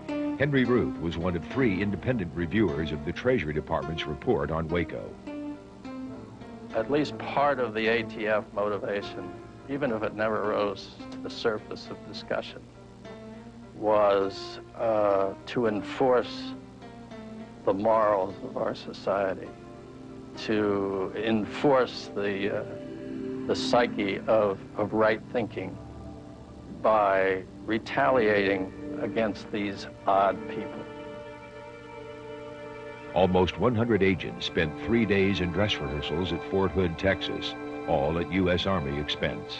Henry Ruth was one of 3 independent reviewers of the Treasury Department's report on Waco. At least part of the ATF motivation, even if it never rose to the surface of discussion, was to enforce the morals of our society, to enforce the psyche of right thinking by retaliating against these odd people. Almost 100 agents spent 3 days in dress rehearsals at Fort Hood, Texas, all at U.S. Army expense.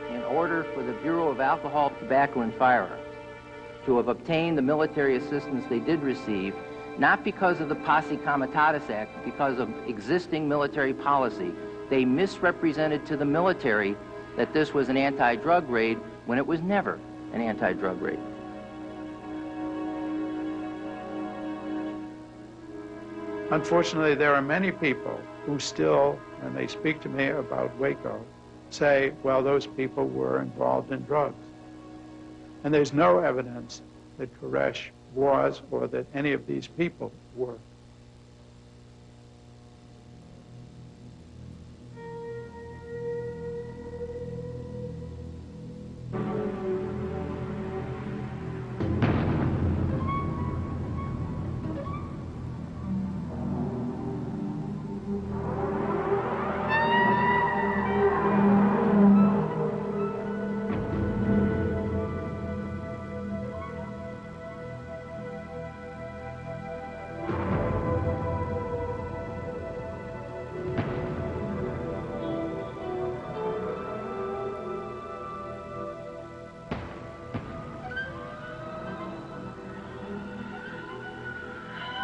In order for the Bureau of Alcohol, Tobacco, and Firearms to have obtained the military assistance they did receive, not because of the Posse Comitatus Act, but because of existing military policy, they misrepresented to the military that this was an anti-drug raid when it was never an anti-drug raid. Unfortunately, there are many people who still, when they speak to me about Waco, say, well, those people were involved in drugs. And there's no evidence that Koresh was or that any of these people were.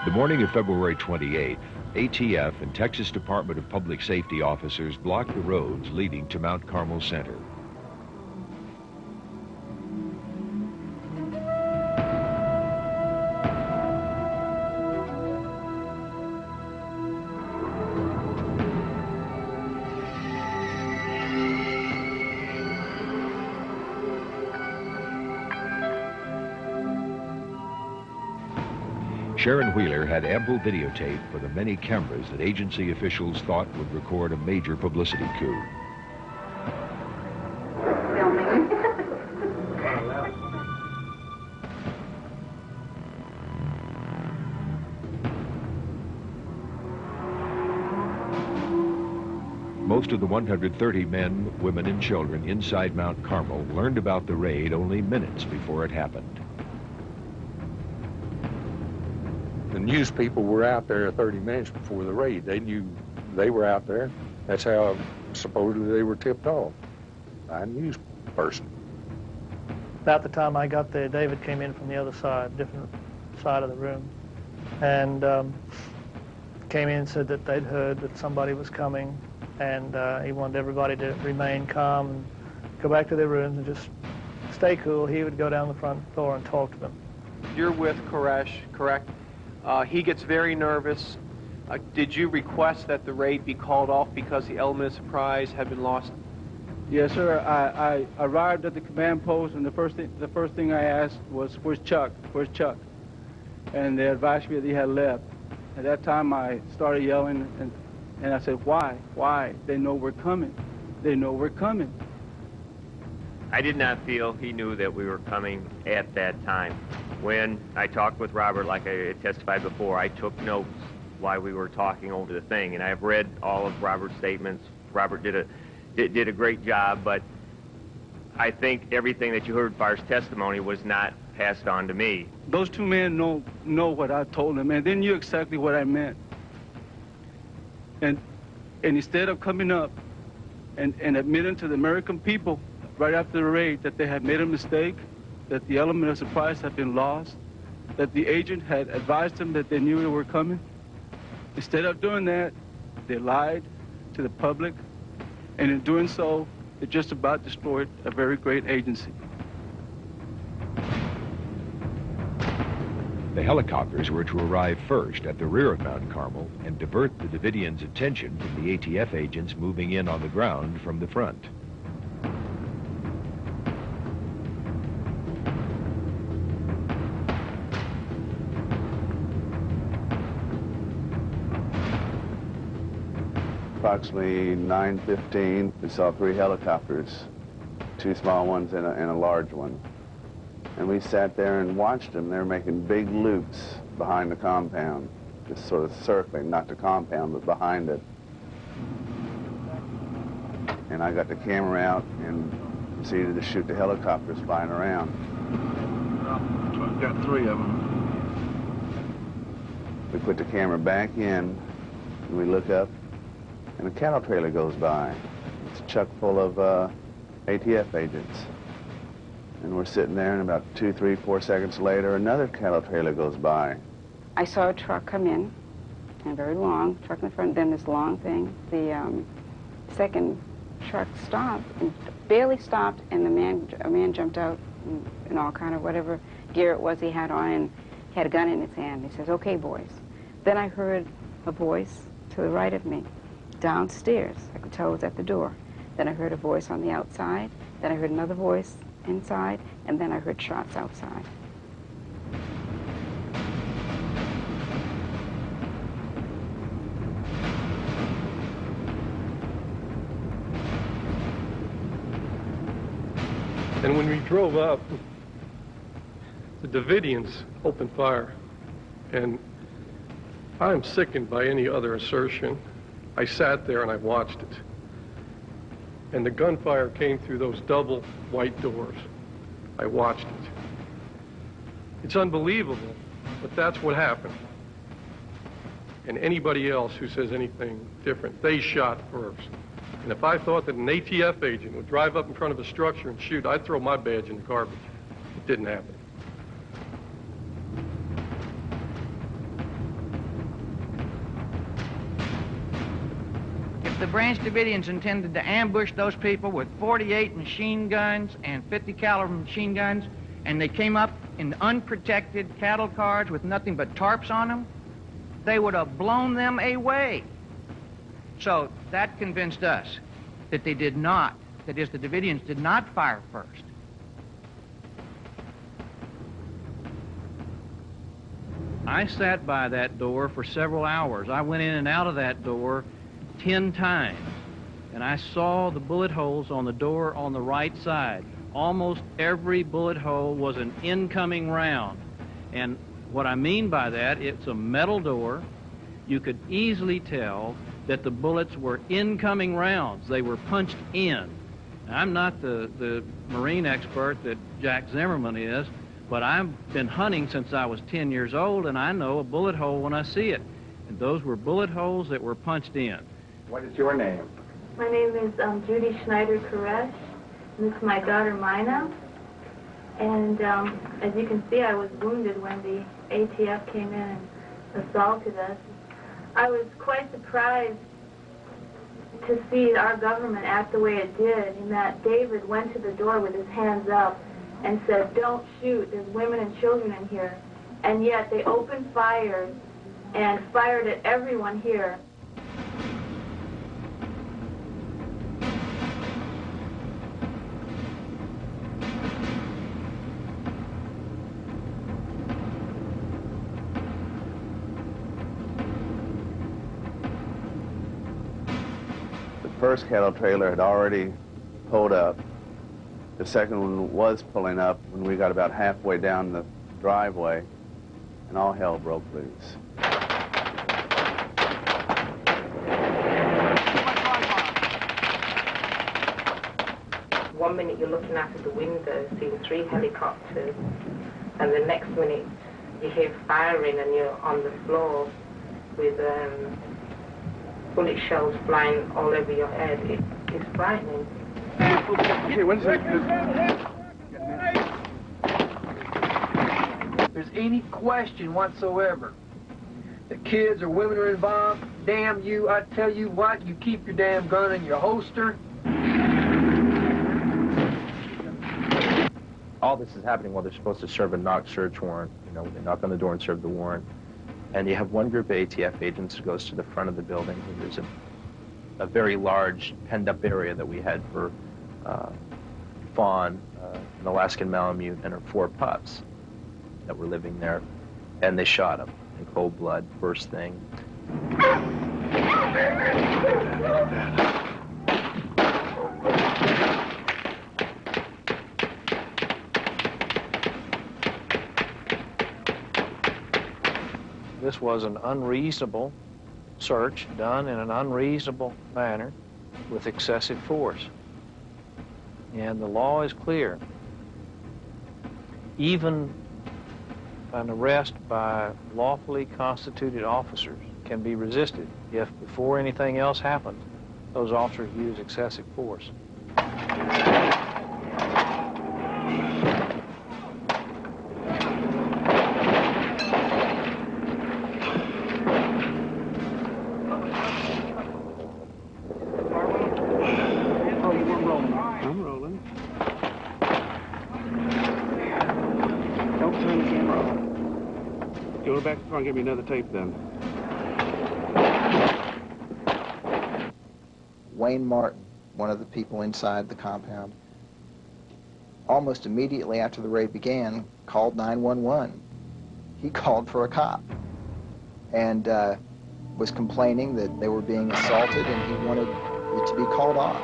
The morning of February 28th, ATF and Texas Department of Public Safety officers blocked the roads leading to Mount Carmel Center. Sharon Wheeler had ample videotape for the many cameras that agency officials thought would record a major publicity coup. Most of the 130 men, women, and children inside Mount Carmel learned about the raid only minutes before it happened. The news people were out there 30 minutes before the raid. They knew they were out there. That's how supposedly they were tipped off by a news person. About the time I got there, David came in from the other side, different side of the room, and came in and said that they'd heard that somebody was coming, and he wanted everybody to remain calm and go back to their rooms and just stay cool. He would go down the front door and talk to them. You're with Koresh, correct? He gets very nervous. Did you request that the raid be called off because the element of surprise had been lost? Yes, sir. I arrived at the command post, and the first thing I asked was, "Where's Chuck? Where's Chuck?" And they advised me that he had left. At that time, I started yelling, and I said, "Why? Why? They know we're coming. They know we're coming." I did not feel he knew that we were coming at that time. When I talked with Robert, like I had testified before, I took notes while we were talking over the thing, and I've read all of Robert's statements. Robert did a great job, but I think everything that you heard as far as testimony was not passed on to me. Those two men know what I told them, and they knew exactly what I meant. And instead of coming up and admitting to the American people right after the raid that they had made a mistake, that the element of surprise had been lost, that the agent had advised them that they knew they were coming, instead of doing that, they lied to the public, and in doing so, they just about destroyed a very great agency. The helicopters were to arrive first at the rear of Mount Carmel and divert the Davidians' attention from the ATF agents moving in on the ground from the front. Approximately 9:15, we saw 3 helicopters, 2 small ones and a large one. And we sat there and watched them. They were making big loops behind the compound, just sort of circling, not the compound, but behind it. And I got the camera out and proceeded to shoot the helicopters flying around. So I've got 3 of them. We put the camera back in, and we look up, and a cattle trailer goes by. It's chock full of ATF agents. And we're sitting there, and about 2, 3, 4 seconds later, another cattle trailer goes by. I saw a truck come in, and very long, truck in the front, then this long thing. The second truck stopped, and barely stopped, and a man jumped out in all kind of whatever gear it was he had on, and he had a gun in his hand. He says, "Okay, boys." Then I heard a voice to the right of me, downstairs. I could tell it was at the door. Then I heard a voice on the outside. Then I heard another voice inside, and then I heard shots outside. And when we drove up, the Davidians opened fire. And I'm sickened by any other assertion. I sat there and I watched it. And the gunfire came through those double white doors. I watched it. It's unbelievable, but that's what happened. And anybody else who says anything different, they shot first. And if I thought that an ATF agent would drive up in front of a structure and shoot, I'd throw my badge in the garbage. It didn't happen. If the Branch Davidians intended to ambush those people with 48 machine guns and 50 caliber machine guns, and they came up in unprotected cattle cars with nothing but tarps on them, they would have blown them away. So that convinced us that they did not, that is, the Davidians did not fire first. I sat by that door for several hours. I went in and out of that door 10 times, and I saw the bullet holes on the door on the right side. Almost every bullet hole was an incoming round. And what I mean by that, it's a metal door. You could easily tell that the bullets were incoming rounds. They were punched in. Now, I'm not the Marine expert that Jack Zimmerman is, but I've been hunting since I was 10 years old, and I know a bullet hole when I see it. And those were bullet holes that were punched in. What is your name? My name is Judy Schneider-Koresh, and this is my daughter, Mina. And as you can see, I was wounded when the ATF came in and assaulted us. I was quite surprised to see our government act the way it did, in that David went to the door with his hands up and said, "Don't shoot, there's women and children in here." And yet they opened fire and fired at everyone here. The first cattle trailer had already pulled up. The second one was pulling up when we got about halfway down the driveway, and all hell broke loose. one minute you're looking out of the window, seeing 3 helicopters, and the next minute you hear firing and you're on the floor with bullet shells flying all over your head. It's frightening. Okay, when's If there's any question whatsoever that kids or women are involved, damn you, I tell you what, you keep your damn gun in your holster. All this is happening while they're supposed to serve a knock search warrant. You know, they knock on the door and serve the warrant. And you have one group of ATF agents who goes to the front of the building. And there's a very large penned-up area that we had for fawn, an Alaskan Malamute, and her 4 pups that were living there. And they shot him in cold blood, first thing. This was an unreasonable search done in an unreasonable manner with excessive force. And the law is clear. Even an arrest by lawfully constituted officers can be resisted if, before anything else happens, those officers use excessive force. I'm rolling. Don't turn the camera off. Go back to the car and get me another tape then. Wayne Martin, one of the people inside the compound, almost immediately after the raid began, called 911. He called for a cop and was complaining that they were being assaulted and he wanted it to be called off.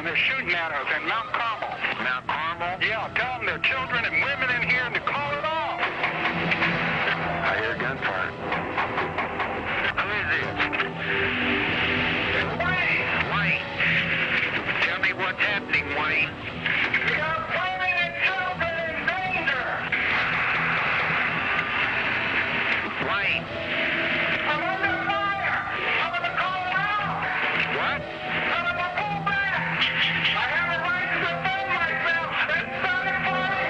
They're shooting at us in Mount Carmel. Mount Carmel? Yeah, tell them there are children and women in here and to call it off. I hear gunfire. Who is it? It's Wayne. Wayne. Tell me what's happening, Wayne. We got women and children in danger. Wayne. I'm under fire. I'm going to call it out. What? I'm going to pull back. I have a right to defend myself. It's starting fire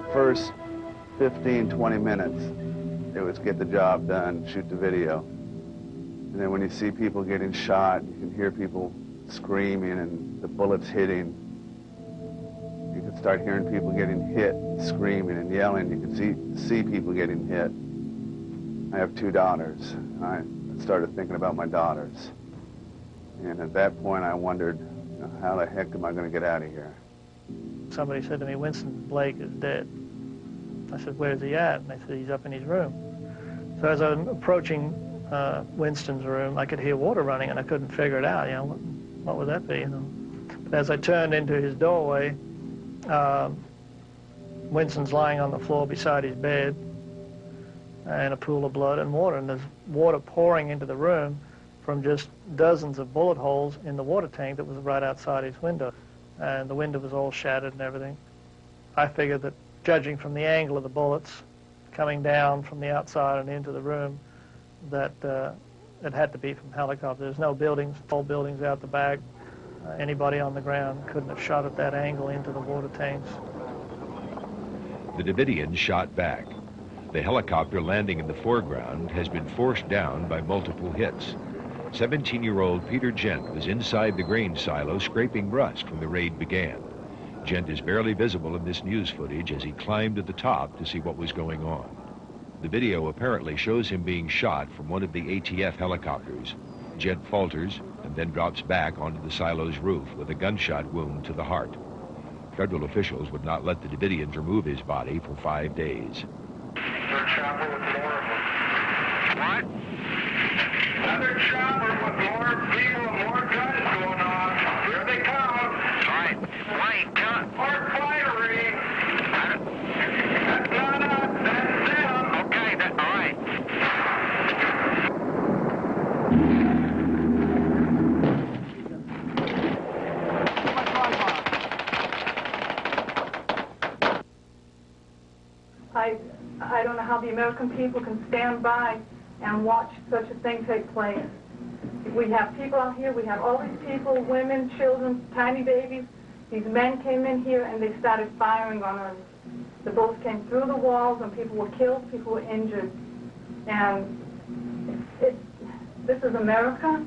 first. First 15, 20 minutes, it was get the job done, shoot the video. And then when you see people getting shot, you can hear people screaming and the bullets hitting. You can start hearing people getting hit, screaming and yelling. You can see people getting hit. I have 2 daughters. I started thinking about my daughters. And at that point, I wondered, how the heck am I going to get out of here? Somebody said to me, Winston Blake is dead. I said, where's he at? And they said, he's up in his room. So as I'm approaching Winston's room, I could hear water running, and I couldn't figure it out. You know, what would that be? You know. But as I turned into his doorway, Winston's lying on the floor beside his bed, and a pool of blood and water, and there's water pouring into the room from just dozens of bullet holes in the water tank that was right outside his window, and the window was all shattered and everything. I figured that, judging from the angle of the bullets coming down from the outside and into the room, that it had to be from helicopter. There's no buildings, tall buildings out the back. Anybody on the ground couldn't have shot at that angle into the water tanks. The Davidians shot back. The helicopter landing in the foreground has been forced down by multiple hits. 17-year-old Peter Gent was inside the grain silo scraping rust when the raid began. Gent is barely visible in this news footage as he climbed to the top to see what was going on. The video apparently shows him being shot from one of the ATF helicopters. Gent falters and then drops back onto the silo's roof with a gunshot wound to the heart. Federal officials would not let the Davidians remove his body for 5 days. Third chopper with more What? Another chopper with more people and more guns going on. Here they come. All right. Wait, more firing. That's not us. That's them. Okay, all right. I don't know how the American people can stand by and watch such a thing take place. We have people out here, we have all these people, women, children, tiny babies. These men came in here and they started firing on us. The bullets came through the walls and people were killed, people were injured. And this is America.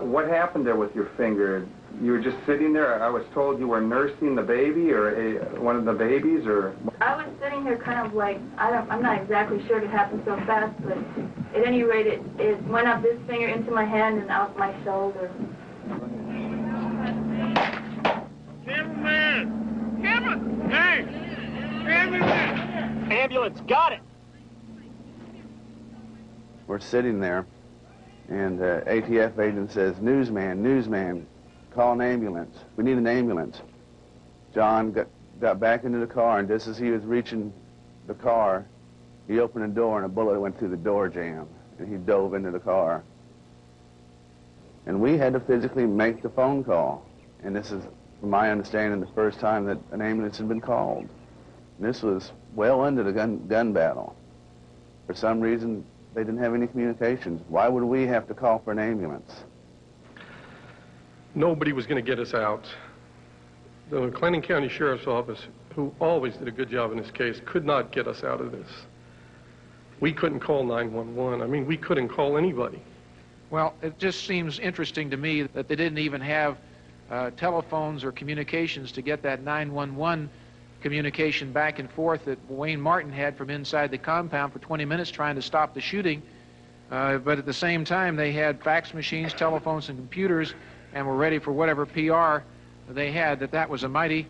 What happened there with your finger? You were just sitting there. I was told you were nursing the baby or one of the babies, or? I was sitting here kind of like, I'm not exactly sure it happened so fast, but at any rate, it went up this finger into my hand and out my shoulder. Cameraman! Camera! Hey! Ambulance! Ambulance, got it! We're sitting there, and ATF agent says, newsman, call an ambulance. We need an ambulance. John got back into the car, and just as he was reaching the car, he opened the door, and a bullet went through the door jamb, and he dove into the car. And we had to physically make the phone call. And this is, from my understanding, the first time that an ambulance had been called. And this was well into the gun battle. For some reason, they didn't have any communications. Why would we have to call for an ambulance? Nobody was going to get us out. The McLennan County Sheriff's Office, who always did a good job in this case, could not get us out of this. We couldn't call 911. I mean, we couldn't call anybody. Well, it just seems interesting to me that they didn't even have telephones or communications to get that 911 communication back and forth that Wayne Martin had from inside the compound for 20 minutes trying to stop the shooting. But at the same time, they had fax machines, telephones, and computers, and were ready for whatever PR they had. That was a mighty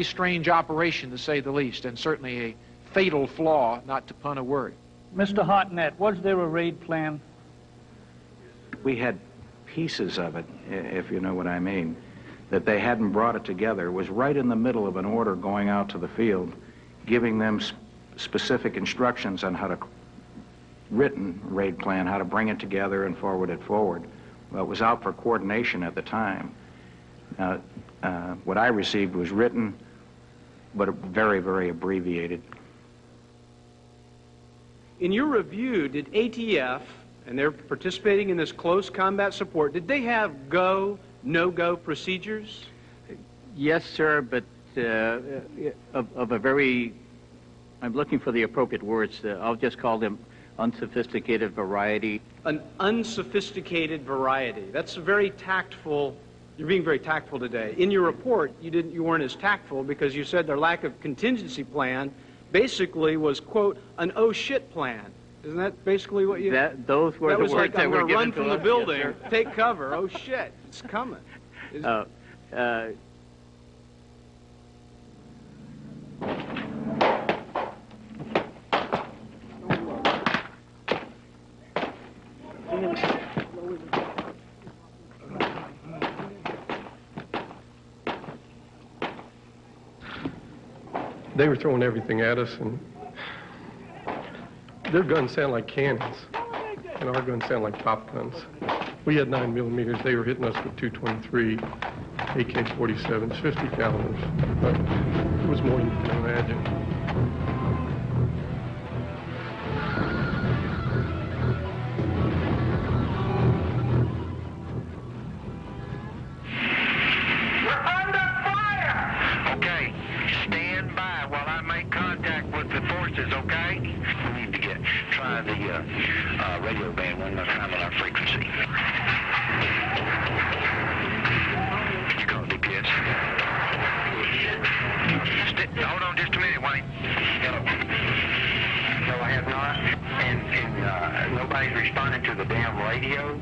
strange operation, to say the least, and certainly a fatal flaw, not to pun a word. Mr. Hartnett, was there a raid plan? We had pieces of it, if you know what I mean, that they hadn't brought it together. It was right in the middle of an order going out to the field, giving them specific instructions on how to, written raid plan, how to bring it together and forward it forward. Well, it was out for coordination at the time. What I received was written, but very, very abbreviated. In your review, did ATF, and they're participating in this close combat support, did they have go, no-go procedures? Yes, sir, but of a very, I'm looking for the appropriate words. I'll just call them unsophisticated variety. An unsophisticated variety. That's a very tactful. You're being very tactful today. In your report, you weren't as tactful because you said their lack of contingency plan basically was, quote, an oh shit plan. Isn't that basically what you? Those were the words like, that were given to us. run from the building, yes, take cover. Oh shit, it's coming. They were throwing everything at us, and their guns sound like cannons, and our guns sound like pop guns. We had 9mm. They were hitting us with 223, AK-47s, 50 calibers. But it was more than you can imagine. Radio band one more time on our frequency. Did you call DPS? Hold on just a minute, Wayne. No, I have not. And nobody's responding to the damn radio.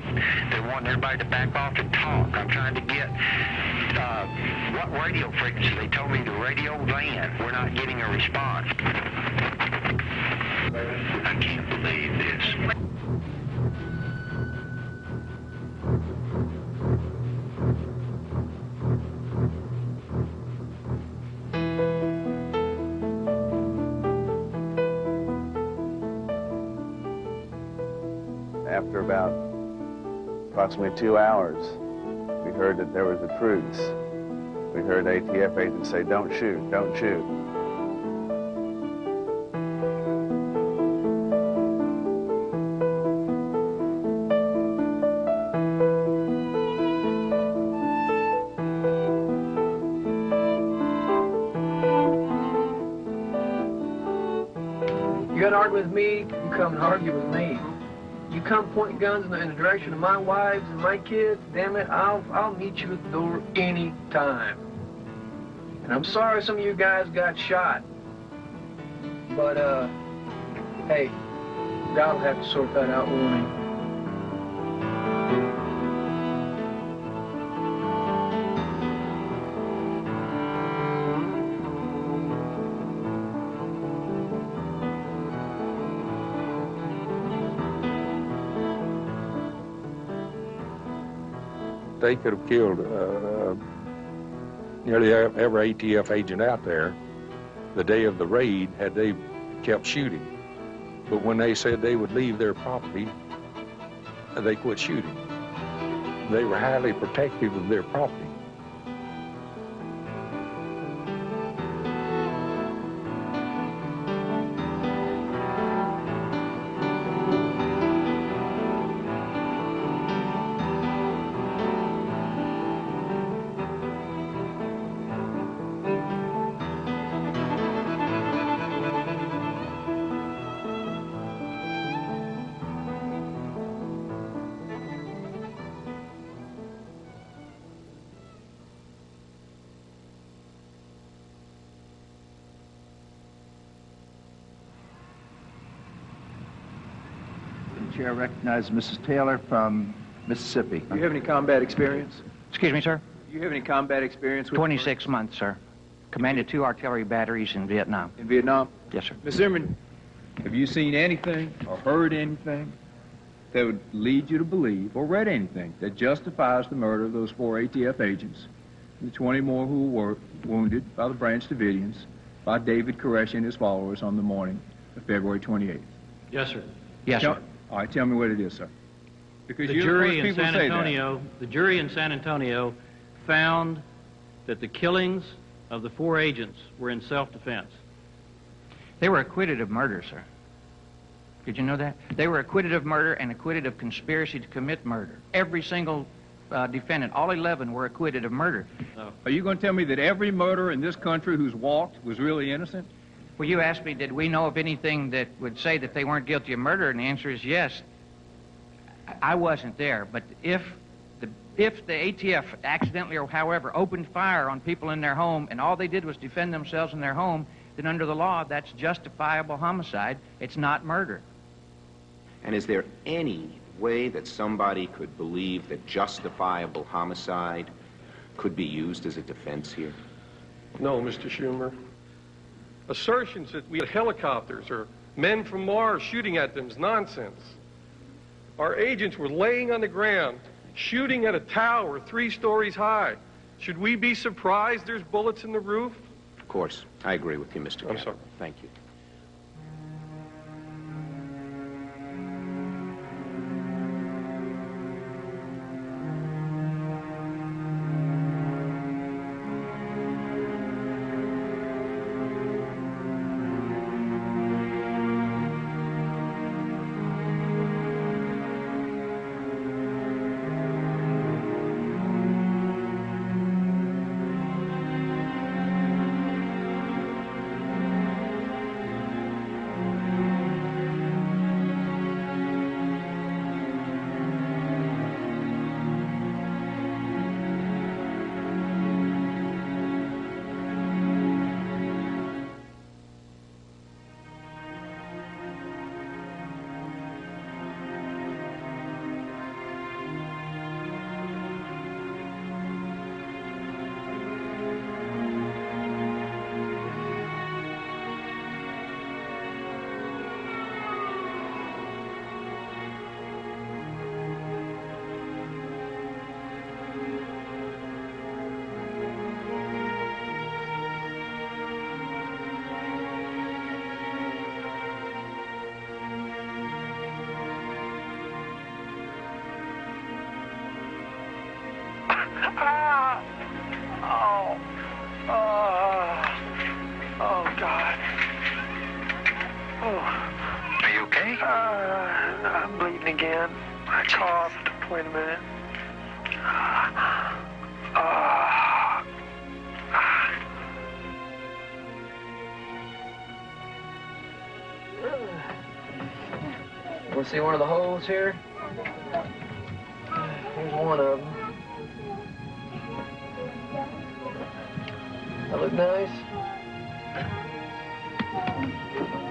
They want everybody to back off and talk. I'm trying to get What radio frequency? They told me the radio van. We're not getting a response. I can't believe this. After about approximately 2 hours, we heard that there was a truce. We heard ATF agents say, "Don't shoot, don't shoot." You gotta argue with me, you come and argue with me. You come pointing guns in the direction of my wives and my kids, damn it, I'll meet you at the door any time. And I'm sorry some of you guys got shot. But, hey, God will have to sort that out, won't he? They could have killed nearly every ATF agent out there the day of the raid had they kept shooting. But when they said they would leave their property, they quit shooting. They were highly protective of their property. The chair recognizes Mrs. Taylor from Mississippi. Do you have any combat experience? Excuse me, sir? Do you have any combat experience with 26 months, sir. Commanded 2 artillery batteries in Vietnam. in Vietnam? Yes, sir. Ms. Zimmerman, have you seen anything or heard anything that would lead you to believe, or read anything that justifies the murder of those 4 ATF agents and the 20 more who were wounded by the Branch Davidians by David Koresh and his followers on the morning of February 28th? Yes, sir. Yes, sir. All right, tell me what it is, sir. Because The you're jury the in first people San to say that. Antonio, the jury in San Antonio found that the killings of the 4 agents were in self-defense. They were acquitted of murder, sir. Did you know that? They were acquitted of murder and acquitted of conspiracy to commit murder. Every single defendant, all 11, were acquitted of murder. Are you going to tell me that every murderer in this country who's walked was really innocent? Well, you asked me, did we know of anything that would say that they weren't guilty of murder? And the answer is yes. I wasn't there, but if the ATF accidentally or however opened fire on people in their home and all they did was defend themselves in their home, then under the law, that's justifiable homicide. It's not murder. And is there any way that somebody could believe that justifiable homicide could be used as a defense here? No, Mr. Schumer. Assertions that we had helicopters or men from Mars shooting at them is nonsense. Our agents were laying on the ground, shooting at a tower 3 stories high. Should we be surprised there's bullets in the roof? Of course. I agree with you, Mr. I'm Capps. sorry. Thank you. again. I coughed. Wait a minute. Want to see one of the holes here? Here's one of them. That look nice?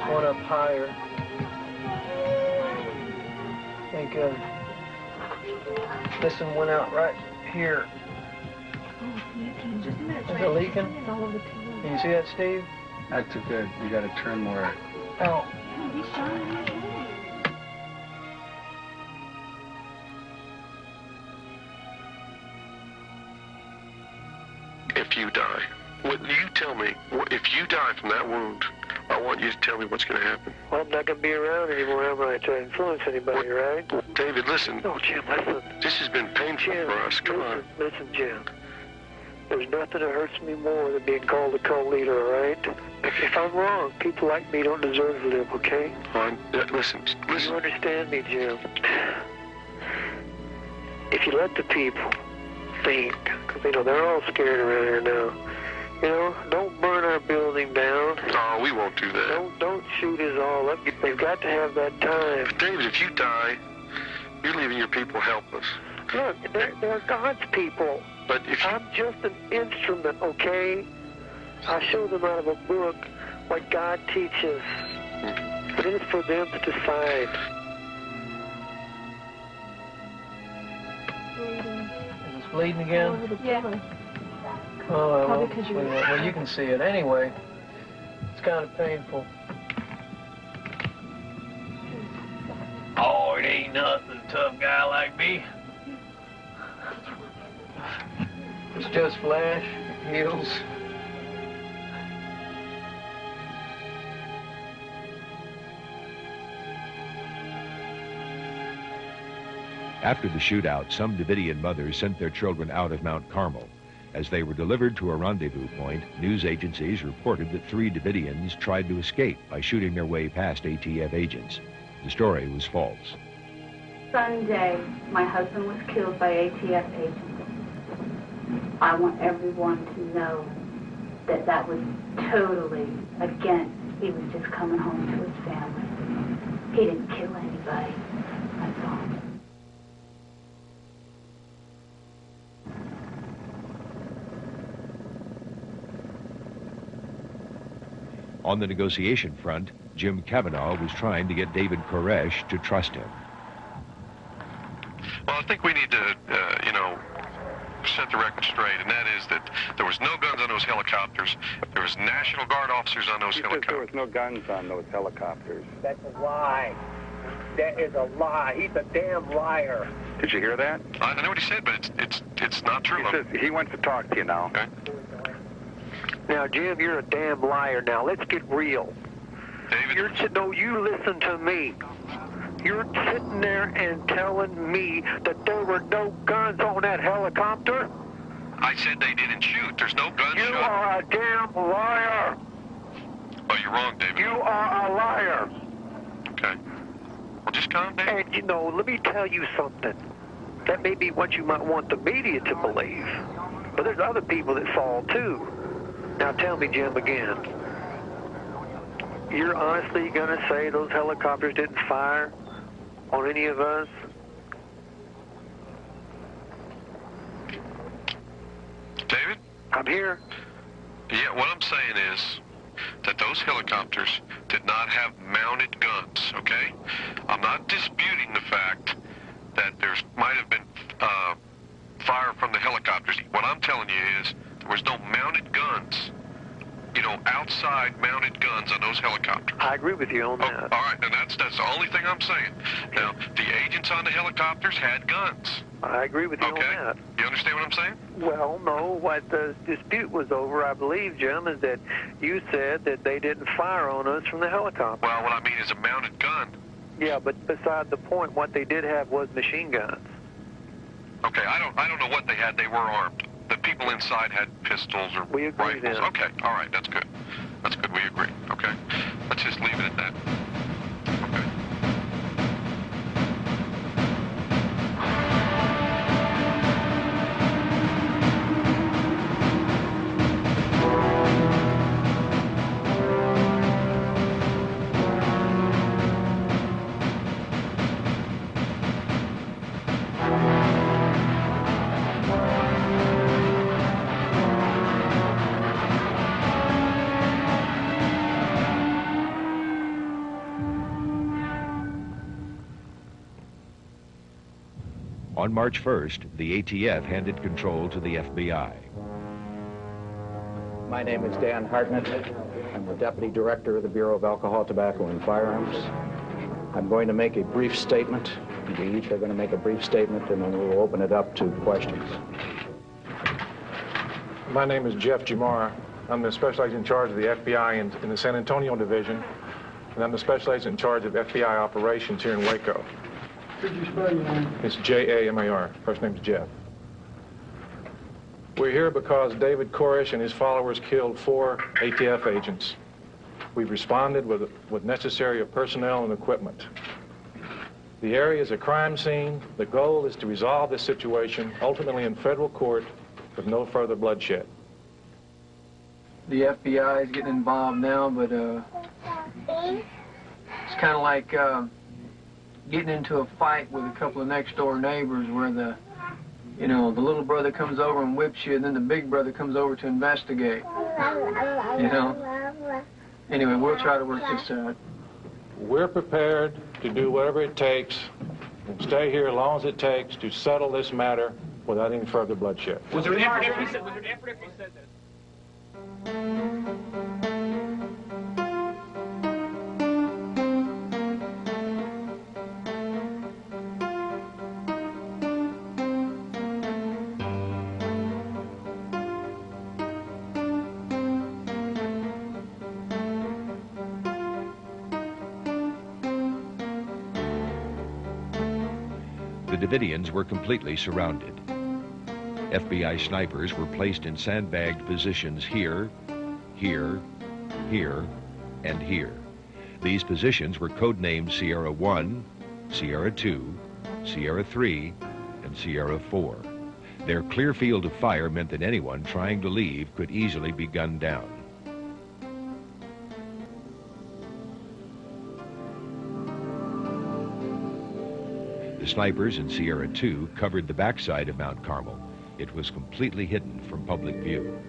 One up higher. I think this one went out right here. Is it leaking? Can you see that, Steve? Not too good. You got to turn more. Oh. If you die, you tell me, if you die from that wound, I want you to tell me what's going to happen. Well, I'm not going to be around anymore, am I, to influence anybody, right? Well, David, listen. No, Jim, listen. This has been painful for us. Come on. Listen, Jim. There's nothing that hurts me more than being called a cult leader, all right? If I'm wrong, people like me don't deserve to live, okay? Listen. You understand me, Jim. If you let the people think, because, they're all scared around here now. Don't burn our building down. Oh, we won't do that. Don't shoot us all up. They've got to have that time. David, if you die, you're leaving your people helpless. Look, they're God's people. But if I'm just an instrument, okay? I show them out of a book what God teaches. But it is for them to decide. Is this bleeding again? Yeah. Oh, Probably because you... well, you can see it. Anyway, it's kind of painful. Oh, it ain't nothing, tough guy like me. It's just flesh, heals. After the shootout, some Davidian mothers sent their children out of Mount Carmel. As they were delivered to a rendezvous point, news agencies reported that 3 Davidians tried to escape by shooting their way past ATF agents. The story was false. Sunday, my husband was killed by ATF agents. I want everyone to know that that was totally against. He was just coming home to his family. He didn't kill anybody. That's all. On the negotiation front, Jim Kavanaugh was trying to get David Koresh to trust him. Well, I think we need to, set the record straight, and that is that there was no guns on those helicopters. There was National Guard officers on those helicopters. There was no guns on those helicopters. That's a lie. That is a lie. He's a damn liar. Did you hear that? I know what he said, but it's not true. He says he wants to talk to you now. Okay. Now, Jim, you're a damn liar. Now, let's get real. David? You listen to me. You're sitting there and telling me that there were no guns on that helicopter? I said they didn't shoot. There's no guns You shot. are a damn liar. Oh, you're wrong, David. You are a liar. Okay. Well, just calm down. And, let me tell you something. That may be what you might want the media to believe. But there's other people that fall, too. Now, tell me, Jim, again. You're honestly going to say those helicopters didn't fire on any of us? David? I'm here. Yeah, what I'm saying is that those helicopters did not have mounted guns, okay? I'm not disputing the fact that there might have been fire from the helicopters. What I'm telling you is there was no mounted guns, outside mounted guns on those helicopters. I agree with you on that. All right, and that's the only thing I'm saying. Now, the agents on the helicopters had guns. I agree with you on that. You understand what I'm saying? Well, no, what the dispute was over, I believe, Jim, is that you said that they didn't fire on us from the helicopter. Well, what I mean is a mounted gun. Yeah, but beside the point, what they did have was machine guns. Okay, I don't know what they had. They were armed. The people inside had pistols or we agree rifles. then. Okay, all right, that's good. That's good. We agree. Okay, let's just leave it at that. Okay. On March 1st, the ATF handed control to the FBI. My name is Dan Hartnett. I'm the Deputy Director of the Bureau of Alcohol, Tobacco, and Firearms. I'm going to make a brief statement. We each are going to make a brief statement, and then we'll open it up to questions. My name is Jeff Jamar. I'm the Special Agent in charge of the FBI in the San Antonio Division, and I'm the Special Agent in charge of FBI operations here in Waco. Could you spell your name? It's J-A-M-A-R. First name's Jeff. We're here because David Koresh and his followers killed 4 ATF agents. We've responded with necessary personnel and equipment. The area is a crime scene. The goal is to resolve this situation, ultimately in federal court, with no further bloodshed. The FBI is getting involved now, but it's kind of like getting into a fight with a couple of next-door neighbors where the little brother comes over and whips you, and then the big brother comes over to investigate. Anyway, we'll try to work this out. We're prepared to do whatever it takes and stay here as long as it takes to settle this matter without any further bloodshed. Was there an effort if we said this? The Davidians were completely surrounded. FBI snipers were placed in sandbagged positions here, here, here, and here. These positions were codenamed Sierra 1, Sierra 2, Sierra 3, and Sierra 4. Their clear field of fire meant that anyone trying to leave could easily be gunned down. The snipers in Sierra 2 covered the backside of Mount Carmel. It was completely hidden from public view.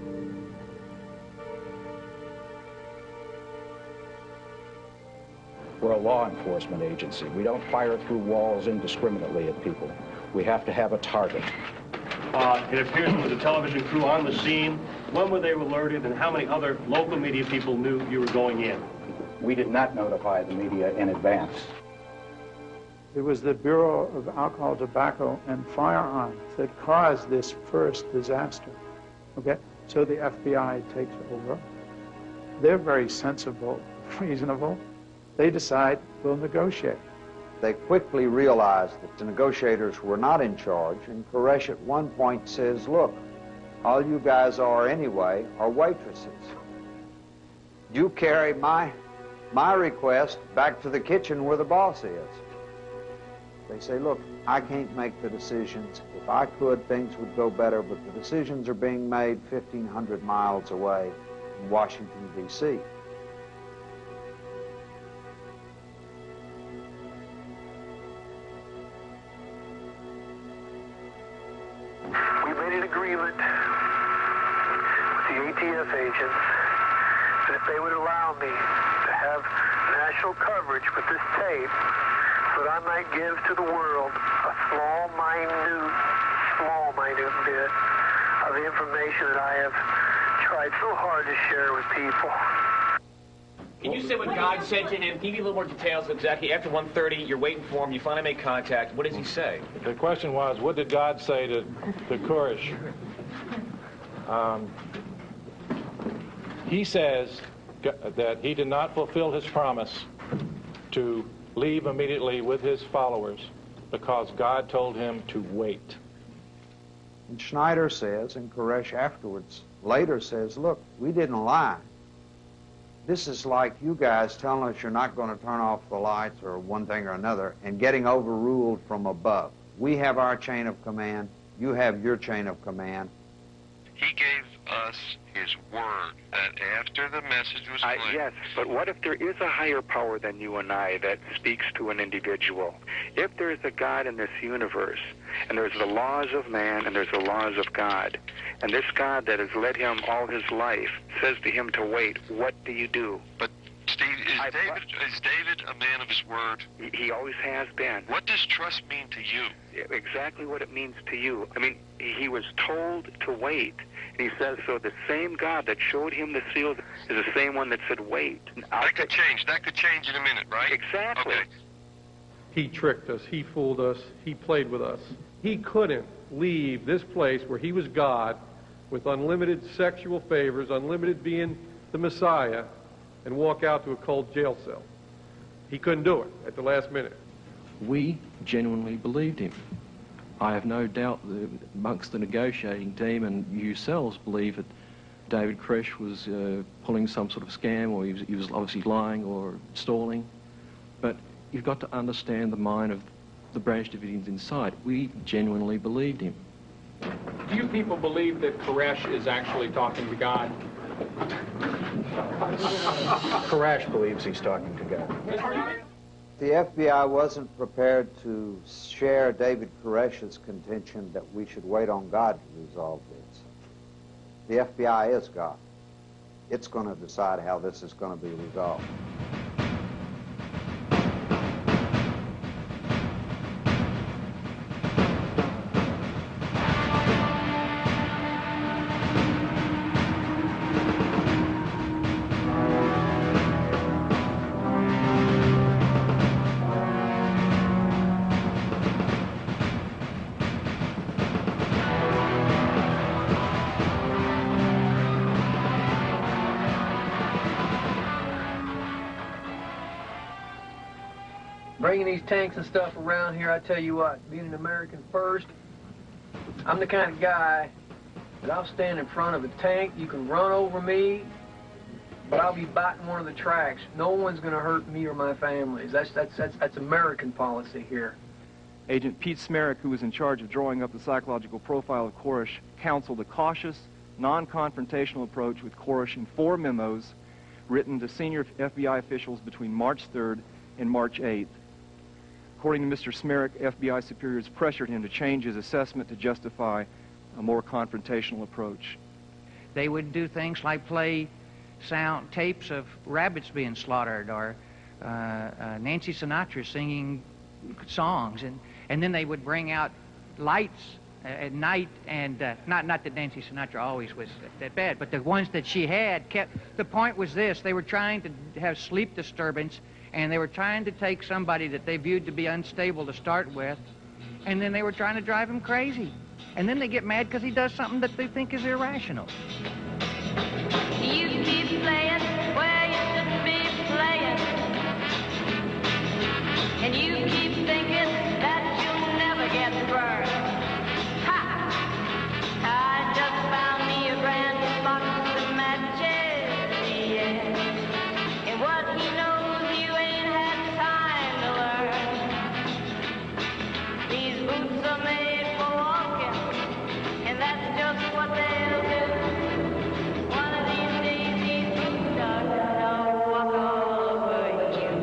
We're a law enforcement agency. We don't fire through walls indiscriminately at people. We have to have a target. It appears there was a television crew on the scene. When were they alerted, and how many other local media people knew you were going in? We did not notify the media in advance. It was the Bureau of Alcohol, Tobacco, and Firearms that caused this first disaster. Okay? So the FBI takes over. They're very sensible, reasonable. They decide, we'll negotiate. They quickly realized that the negotiators were not in charge, and Koresh at one point says, look, all you guys are anyway are waitresses. You carry my request back to the kitchen where the boss is. They say, look, I can't make the decisions. If I could, things would go better, but the decisions are being made 1,500 miles away in Washington, D.C. We made an agreement with the ATF agents that if they would allow me to have national coverage with this tape, that I might give to the world a small, minute bit of the information that I have tried so hard to share with people. Can you say what God said to him? Can you give a little more details exactly? After 1:30, you're waiting for him, you finally make contact. What does he say? The question was, what did God say to Koresh? He says that he did not fulfill his promise to leave immediately with his followers because God told him to wait. And Schneider says, and Koresh afterwards later says, look, we didn't lie. This is like you guys telling us you're not going to turn off the lights or one thing or another and getting overruled from above. We have our chain of command. You have your chain of command. He gave us his word that after the message was played... Yes, but what if there is a higher power than you and I that speaks to an individual? If there is a God in this universe, and there's the laws of man and there's the laws of God, and this God that has led him all his life says to him to wait, what do you do? But, Steve, Is David a man of his word? He always has been. What does trust mean to you? Exactly what it means to you. I mean, he was told to wait. And he says, so the same God that showed him the seals is the same one that said, wait. That could change. That could change in a minute, right? Exactly. Okay. He tricked us. He fooled us. He played with us. He couldn't leave this place where he was God with unlimited sexual favors, unlimited being the Messiah, and walk out to a cold jail cell. He couldn't do it at the last minute. We genuinely believed him. I have no doubt that amongst the negotiating team and yourselves believe that David Koresh was pulling some sort of scam, or he was obviously lying or stalling. But you've got to understand the mind of the branch Davidians inside. We genuinely believed him. Do you people believe that Koresh is actually talking to God? Koresh believes he's talking to God. The FBI wasn't prepared to share David Koresh's contention that we should wait on God to resolve this. The FBI is God. It's going to decide how this is going to be resolved. Bringing these tanks and stuff around here, I tell you what, being an American first, I'm the kind of guy that I'll stand in front of a tank. You can run over me, but I'll be biting one of the tracks. No one's going to hurt me or my families. That's American policy here. Agent Pete Smerick, who was in charge of drawing up the psychological profile of Koresh, counseled a cautious, non-confrontational approach with Koresh in 4 memos written to senior FBI officials between March 3rd and March 8th. According to Mr. Smerick, FBI superiors pressured him to change his assessment to justify a more confrontational approach. They would do things like play sound tapes of rabbits being slaughtered, or Nancy Sinatra singing songs, and then they would bring out lights at night, and not that Nancy Sinatra always was that bad, but the ones that she had kept. The point was this: they were trying to have sleep disturbance, and they were trying to take somebody that they viewed to be unstable to start with, and then they were trying to drive him crazy. And then they get mad because he does something that they think is irrational. You keep playing where you should be playing, and you keep thinking that you'll never get burned. Ha! I just found me a brand new box of matches, yeah. And what he knows you ain't had time to learn. These boots are made for walking, and that's just what they'll do. One of these days, these boots are gonna walk all over you.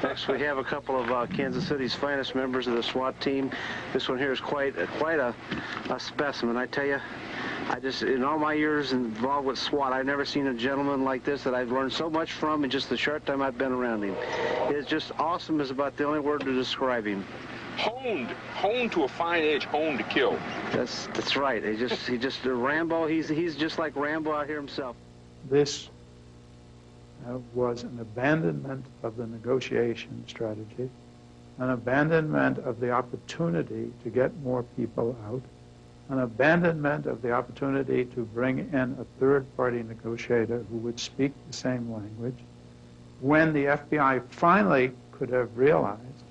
Next, we have a couple of Kansas City's finest members of the SWAT team. This one here is quite a specimen. I tell you, in all my years involved with SWAT, I've never seen a gentleman like this that I've learned so much from in just the short time I've been around him. It's just awesome is about the only word to describe him. Honed to a fine edge, honed to kill. That's right. He just Rambo. He's just like Rambo out here himself. This was an abandonment of the negotiation strategy, an abandonment of the opportunity to get more people out, an abandonment of the opportunity to bring in a third-party negotiator who would speak the same language, when the FBI finally could have realized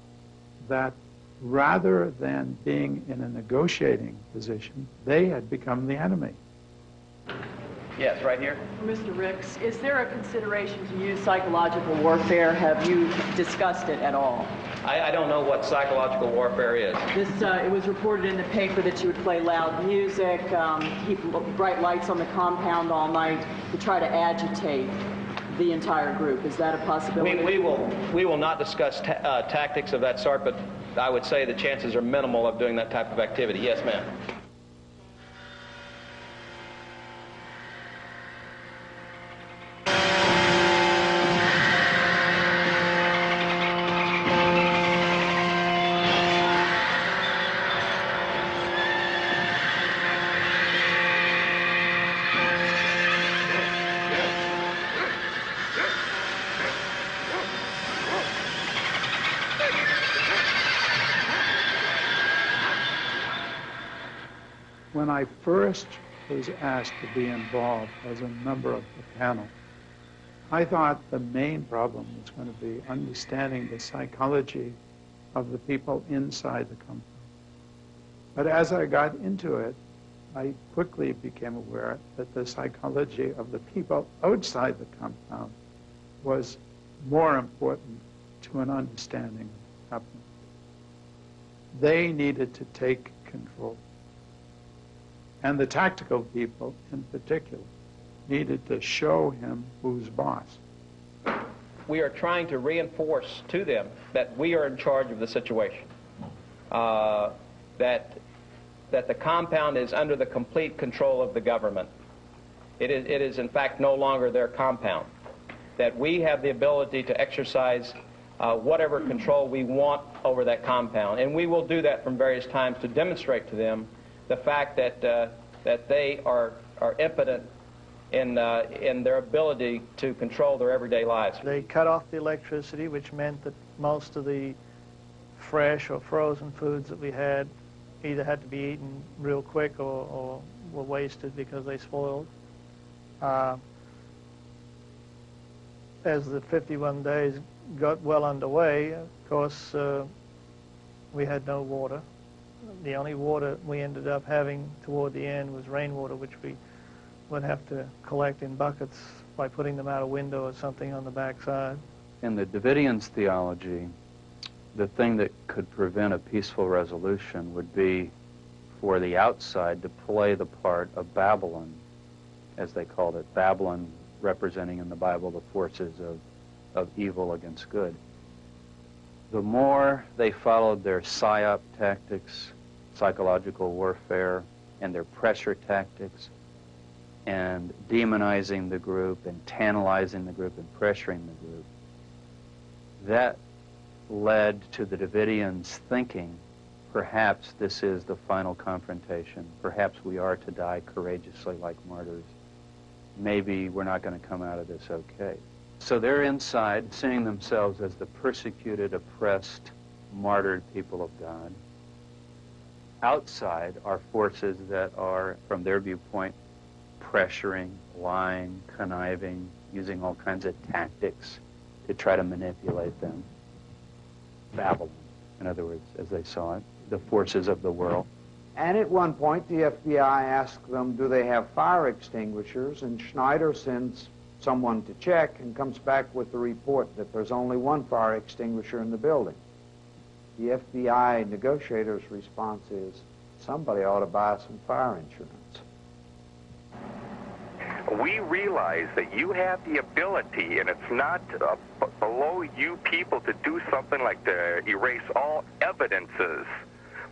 that rather than being in a negotiating position, they had become the enemy. Yes, right here. Mr. Ricks, is there a consideration to use psychological warfare? Have you discussed it at all? I don't know what psychological warfare is. It was reported in the paper that you would play loud music, keep bright lights on the compound all night to try to agitate the entire group. Is that a possibility? We will not discuss tactics of that sort, but I would say the chances are minimal of doing that type of activity. Yes, ma'am. I first was asked to be involved as a member of the panel, I thought the main problem was going to be understanding the psychology of the people inside the compound. But as I got into it, I quickly became aware that the psychology of the people outside the compound was more important to an understanding of what happened. They needed to take control. And the tactical people, in particular, needed to show him who's boss. We are trying to reinforce to them that we are in charge of the situation, that the compound is under the complete control of the government. It is in fact no longer their compound, that we have the ability to exercise whatever control we want over that compound, and we will do that from various times to demonstrate to them the fact that they are impotent in their ability to control their everyday lives. They cut off the electricity, which meant that most of the fresh or frozen foods that we had either had to be eaten real quick or were wasted because they spoiled. As the 51 days got well underway, of course, we had no water. The only water we ended up having toward the end was rainwater, which we would have to collect in buckets by putting them out a window or something on the backside. In the Davidians' theology, the thing that could prevent a peaceful resolution would be for the outside to play the part of Babylon, as they called it, Babylon representing in the Bible the forces of evil against good. The more they followed their psyop tactics, psychological warfare, and their pressure tactics, and demonizing the group and tantalizing the group and pressuring the group, that led to the Davidians thinking, perhaps this is the final confrontation. Perhaps we are to die courageously like martyrs. Maybe we're not going to come out of this okay. So they're inside, seeing themselves as the persecuted, oppressed, martyred people of God. Outside are forces that are, from their viewpoint, pressuring, lying, conniving, using all kinds of tactics to try to manipulate them. Babylon, in other words, as they saw it, the forces of the world. And at one point, the FBI asked them, do they have fire extinguishers? And Schneider sends someone to check and comes back with the report that there's only one fire extinguisher in the building. The FBI negotiator's response is, somebody ought to buy some fire insurance. We realize that you have the ability, and it's not below you people to do something like to erase all evidences.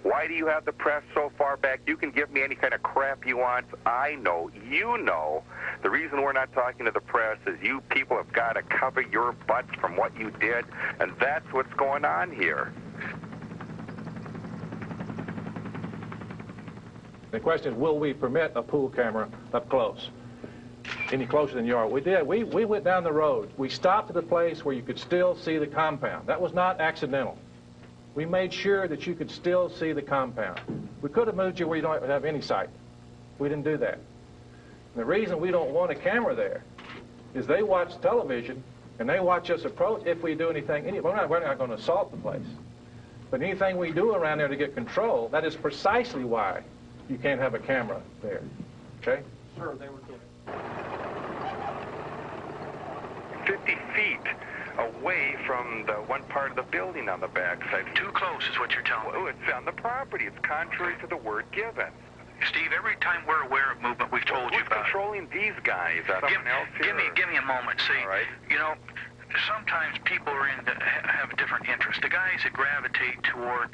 Why do you have the press so far back? You can give me any kind of crap you want. I know, you know. The reason we're not talking to the press is you people have got to cover your butts from what you did, and that's what's going on here. The question is, will we permit a pool camera up close? Any closer than you are? We did. We went down the road. We stopped at a place where you could still see the compound. That was not accidental. We made sure that you could still see the compound. We could have moved you where you don't have any sight. We didn't do that. And the reason we don't want a camera there is they watch television and they watch us approach if we do anything. We're not going to assault the place. But anything we do around there to get control, that is precisely why you can't have a camera there. Okay? Sure, they were doing 50 feet away from the one part of the building on the backside. Too close is what you're telling me. Well, it's on the property. It's contrary to the word given. Steve, every time we're aware of movement, we've told you about it. Who's controlling these guys? Someone else here? Give me a moment. See, all right. You know, sometimes people are have a different interest. The guys that gravitate toward,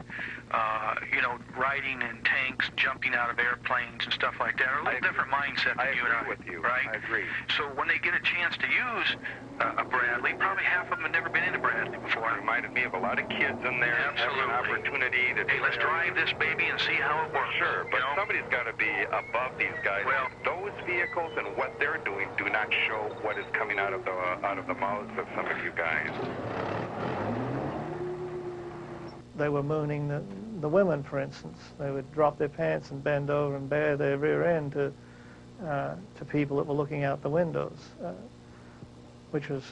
riding in tanks, jumping out of airplanes and stuff like that are a little different mindset than you and I. I agree with you. Right? I agree. So when they get a chance to use a Bradley, probably half of them have never been in a Bradley before. It reminded me of a lot of kids in there. Absolutely. Having an opportunity to. Hey, let's drive this baby and see how it works. Sure, but somebody's got to be above these guys. Well, those vehicles and what they're doing do not show what is coming out of the mouths of some of you guys. They were mooning the women, for instance. They would drop their pants and bend over and bare their rear end to people that were looking out the windows, which was,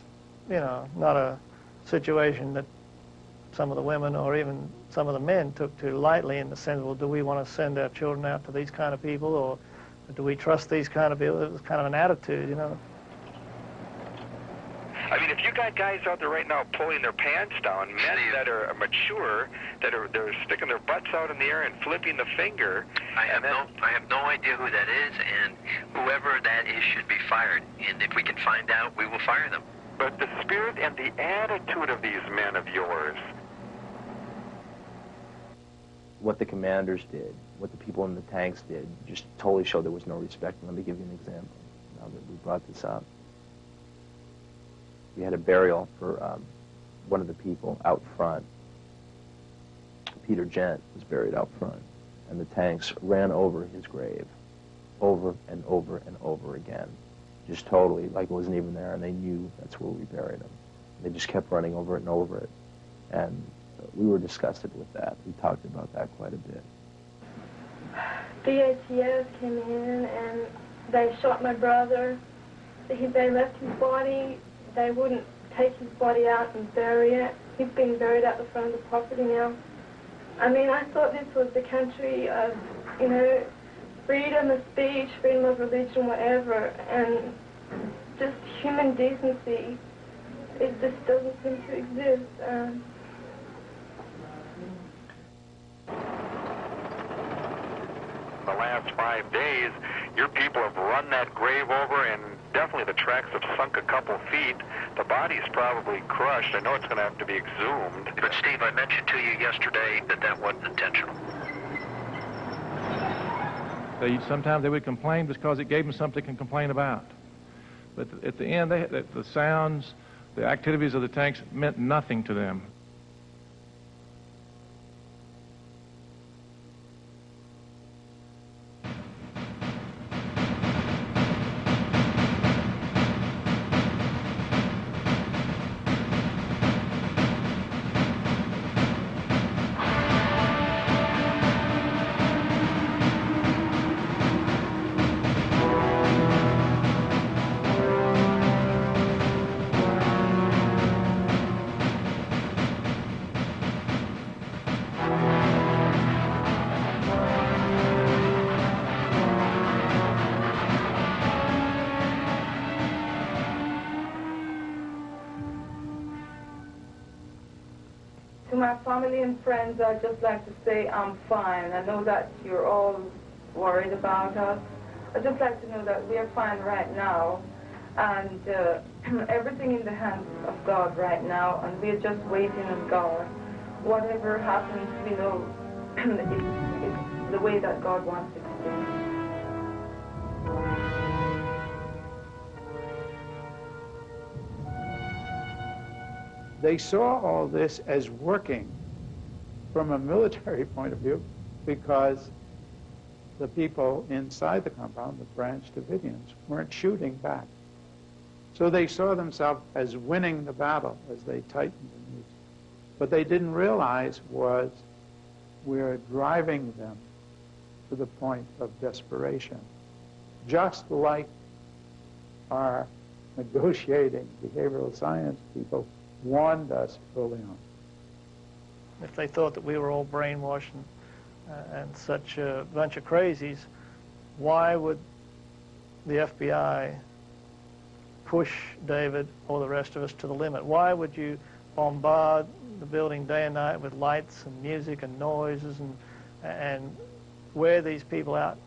you know, not a situation that some of the women or even some of the men took too lightly, in the sense, well, do we want to send our children out to these kind of people, or do we trust these kind of people? It was kind of an attitude, you know. I mean, if you got guys out there right now pulling their pants down, men that are mature, they're sticking their butts out in the air and flipping the finger. I have no idea who that is, and whoever that is should be fired. And if we can find out, we will fire them. But the spirit and the attitude of these men of yours. What the commanders did, what the people in the tanks did, just totally showed there was no respect. Let me give you an example, now that we brought this up. We had a burial for one of the people out front. Peter Gent was buried out front, and the tanks ran over his grave over and over and over again, just totally like it wasn't even there, and they knew that's where we buried him. They just kept running over it and over it, and we were disgusted with that. We talked about that quite a bit. The ATF came in and they shot my brother. They left his body. They wouldn't take his body out and bury it. He's been buried at the front of the property now. I mean, I thought this was the country of, you know, freedom of speech, freedom of religion, whatever, and just human decency. It just doesn't seem to exist. The last 5 days, your people have run that grave over, and definitely the tracks have sunk a couple feet. The body's probably crushed. I know it's going to have to be exhumed. But Steve, I mentioned to you yesterday that that wasn't intentional. Sometimes they would complain because it gave them something to complain about. But at the end, the sounds, the activities of the tanks meant nothing to them. To my family and friends, I'd just like to say I'm fine. I know that you're all worried about us. I'd just like to know that we are fine right now, and everything in the hands of God right now, and we're just waiting on God. Whatever happens, we know it's the way that God wants it to be. They saw all this as working from a military point of view, because the people inside the compound, the Branch Davidians, weren't shooting back. So they saw themselves as winning the battle as they tightened the noose. What they didn't realize was we're driving them to the point of desperation, just like our negotiating behavioral science people warned us early on. If they thought that we were all brainwashed and such a bunch of crazies, why would the FBI push David or the rest of us to the limit? Why would you bombard the building day and night with lights and music and noises and wear these people out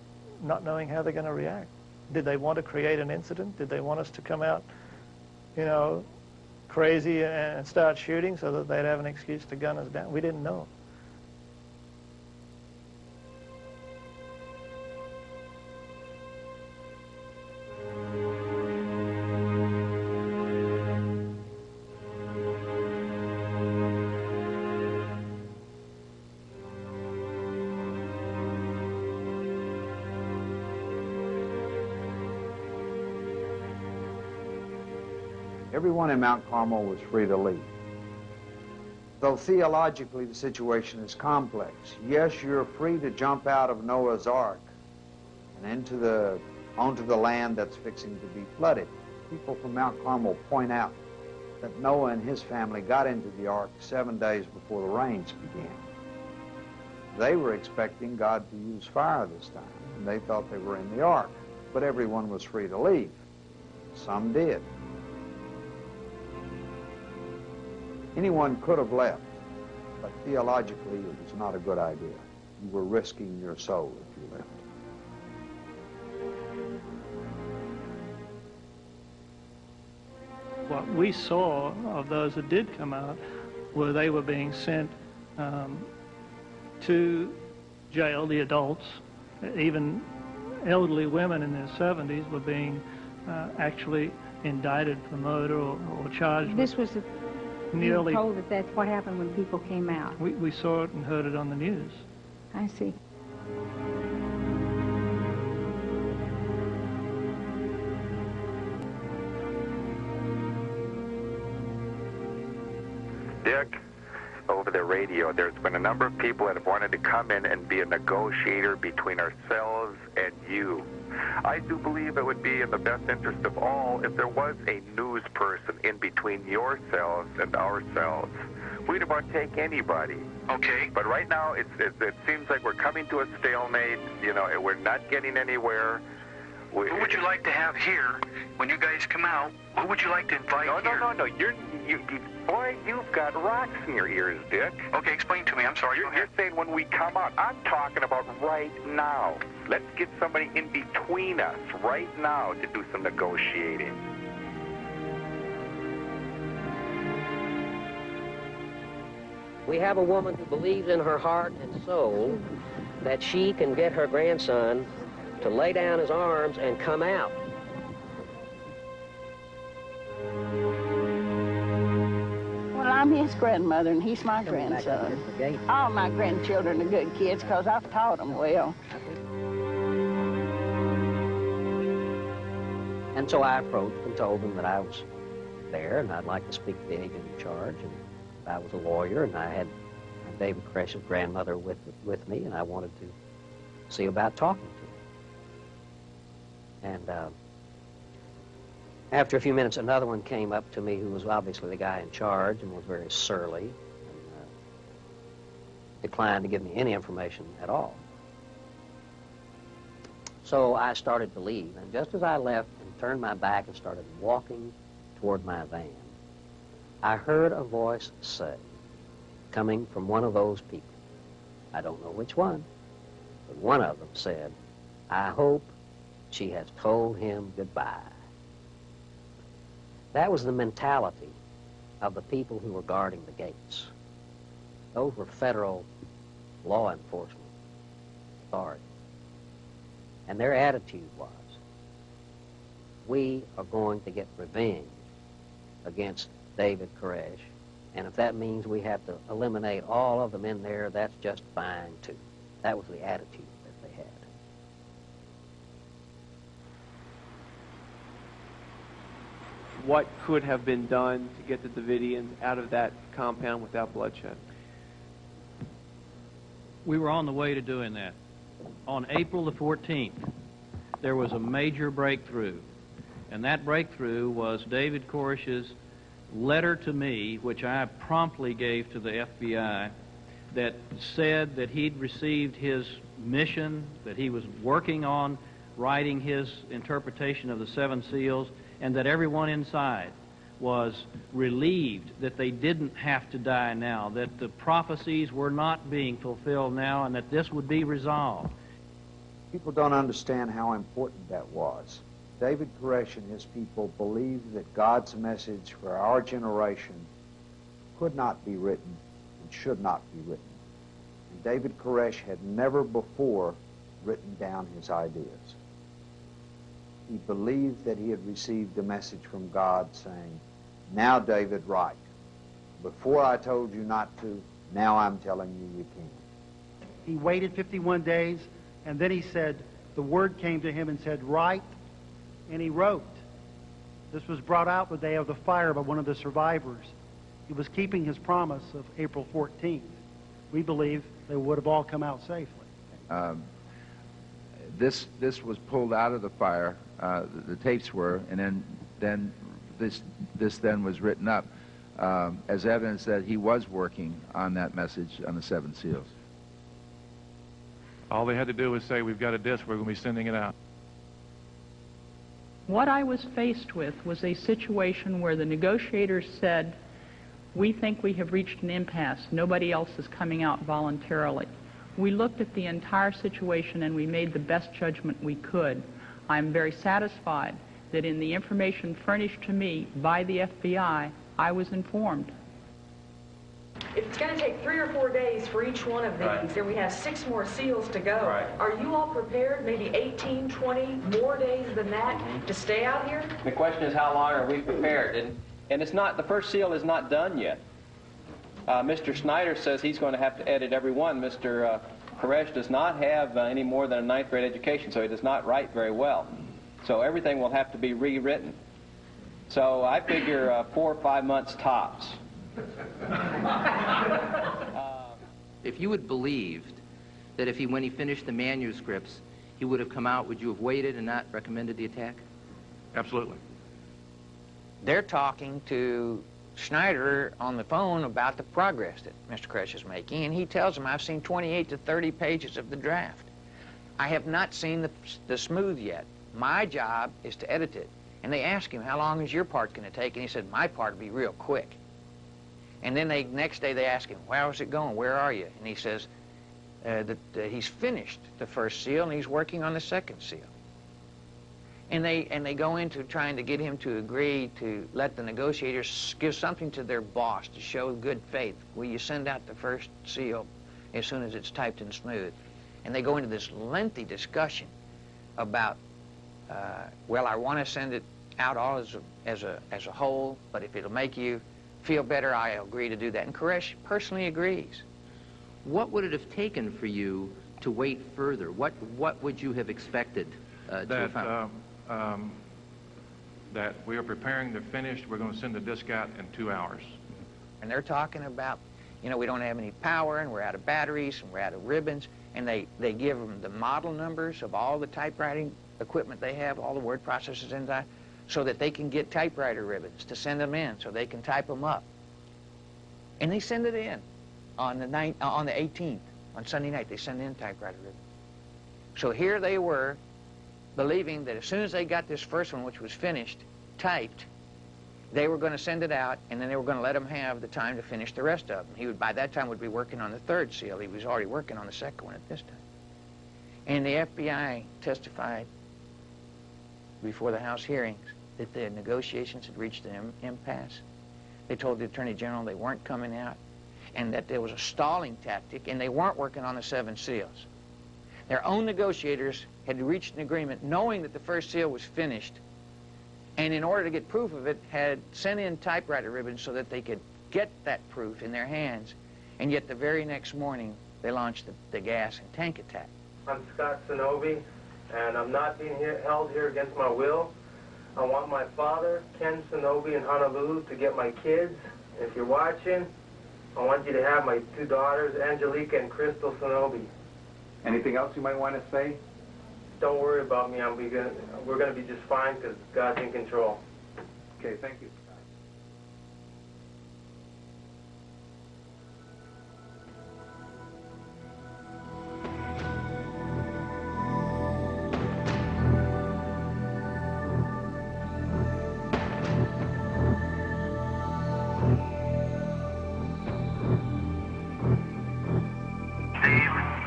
not knowing how they're going to react? Did they want to create an incident? Did they want us to come out, you know, crazy and start shooting so that they'd have an excuse to gun us down? We didn't know. Everyone in Mount Carmel was free to leave. Though theologically the situation is complex. Yes, you're free to jump out of Noah's Ark and onto the land that's fixing to be flooded. People from Mount Carmel point out that Noah and his family got into the ark 7 days before the rains began. They were expecting God to use fire this time, and they thought they were in the ark, but everyone was free to leave. Some did. Anyone could have left, but theologically it was not a good idea. You were risking your soul if you left. What we saw of those that did come out were they were being sent to jail, the adults. Even elderly women in their 70s were being actually indicted for murder or charged. This was you were told that that's what happened when people came out. We saw it and heard it on the news. I see. Dick, over the radio, there's been a number of people that have wanted to come in and be a negotiator between ourselves and you. I do believe it would be in the best interest of all if there was a news person in between yourselves and ourselves. We'd about take anybody. Okay. But right now, it seems like we're coming to a stalemate. You know, we're not getting anywhere. Who would you like to have here when you guys come out? Who would you like to invite here? No. Boy, you've got rocks in your ears, Dick. Okay, explain to me. I'm sorry. You're saying when we come out. I'm talking about right now. Let's get somebody in between us right now to do some negotiating. We have a woman who believes in her heart and soul that she can get her grandson to lay down his arms and come out. Well, I'm his grandmother, and he's my grandson. All my grandchildren are good kids because I've taught them well. And so I approached and told them that I was there and I'd like to speak to the agent in charge, and I was a lawyer and I had David Koresh's grandmother with me, and I wanted to see about talking to him. And after a few minutes, another one came up to me who was obviously the guy in charge and was very surly and declined to give me any information at all. So I started to leave, and just as I left and turned my back and started walking toward my van, I heard a voice say, coming from one of those people, I don't know which one, but one of them said, "I hope she has told him goodbye." That was the mentality of the people who were guarding the gates. Those were federal law enforcement authorities. And their attitude was, we are going to get revenge against David Koresh, and if that means we have to eliminate all of them in there, that's just fine too. That was the attitude that they had. What could have been done to get the Davidians out of that compound without bloodshed? We were on the way to doing that. On April the 14th, there was a major breakthrough, and that breakthrough was David Koresh's letter to me, which I promptly gave to the FBI, that said that he'd received his mission, that he was working on writing his interpretation of the seven seals, and that everyone inside was relieved that they didn't have to die now, that the prophecies were not being fulfilled now, and that this would be resolved. People don't understand how important that was. David Koresh and his people believed that God's message for our generation could not be written and should not be written. And David Koresh had never before written down his ideas. He believed that he had received a message from God saying, "Now, David, write. Before I told you not to, now I'm telling you you can." He waited 51 days, and then he said, the word came to him and said, "Write," and he wrote. This was brought out the day of the fire by one of the survivors. he was keeping his promise of April 14th. We believe they would have all come out safely. This was pulled out of the fire, the tapes were, and then this then was written up as evidence that he was working on that message on the 7 seals. All they had to do was say, we've got a disc, we're going to be sending it out. What I was faced with was a situation where the negotiators said, we think we have reached an impasse. Nobody else is coming out voluntarily. We looked at the entire situation and we made the best judgment we could. I'm very satisfied that in the information furnished to me by the FBI, I was informed. If it's going to take 3 or 4 days for each one of these, Right. and we have 6 more seals to go, Right. are you all prepared, maybe 18, 20 more days than that, to stay out here? The question is, how long are we prepared? And it's not, the first seal is not done yet. Mr. Snyder says he's going to have to edit every one. Mr. Koresh does not have any more than a 9th grade education, so he does not write very well. So everything will have to be rewritten. So I figure 4 or 5 months tops. If you had believed that when he finished the manuscripts, he would have come out, would you have waited and not recommended the attack? Absolutely. They're talking to Schneider on the phone about the progress that Mr. Koresh is making, and he tells them, I've seen 28 to 30 pages of the draft. I have not seen the smooth yet. My job is to edit it. And they ask him, how long is your part going to take? And he said, my part will be real quick. And then next day they ask him, how's it going? Where are you? And he says that he's finished the first seal and he's working on the second seal. And they go into trying to get him to agree to let the negotiators give something to their boss to show good faith. Will you send out the first seal as soon as it's typed and smooth? And they go into this lengthy discussion about, well, I want to send it out all as a whole, but if it'll make you feel better, I agree to do that. And Koresh personally agrees. What would it have taken for you to wait further? What would you have expected to have found? That we are preparing to finish. We're going to send the disc out in 2 hours. And they're talking about, you know, we don't have any power and we're out of batteries and we're out of ribbons. And they give them the model numbers of all the typewriting equipment they have, all the word processors inside, so that they can get typewriter ribbons to send them in so they can type them up. And they send it in on the 18th, on Sunday night. They send in typewriter ribbons. So here they were, believing that as soon as they got this first one, which was finished, typed, they were going to send it out, and then they were going to let him have the time to finish the rest of them. He would, by that time, would be working on the 3rd seal. He was already working on the 2nd one at this time. And the FBI testified before the House hearings that the negotiations had reached an impasse. They told the Attorney General they weren't coming out, and that there was a stalling tactic, and they weren't working on the 7 seals. Their own negotiators had reached an agreement knowing that the first seal was finished, and in order to get proof of it, had sent in typewriter ribbons so that they could get that proof in their hands, and yet the very next morning they launched the gas and tank attack. I'm Scott Sonobi, and I'm not being held here against my will. I want my father, Ken Sonobi, in Honolulu to get my kids. If you're watching, I want you to have my 2 daughters, Angelica and Crystal Sonobi. Anything else you might want to say? Don't worry about me. We're going to be just fine because God's in control. Okay, thank you.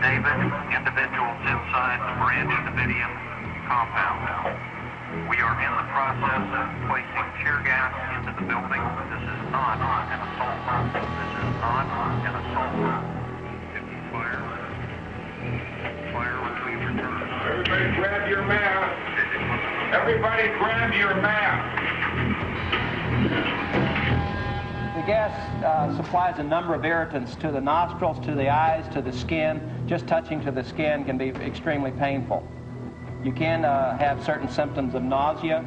David, individuals inside the Branch Davidian compound. We are in the process of placing tear gas into the building. This is not an assault. This is not an assault. If you fire when we return. Everybody grab your mask. Everybody grab your mask. The gas supplies a number of irritants to the nostrils, to the eyes, to the skin. Just touching to the skin can be extremely painful. You can have certain symptoms of nausea.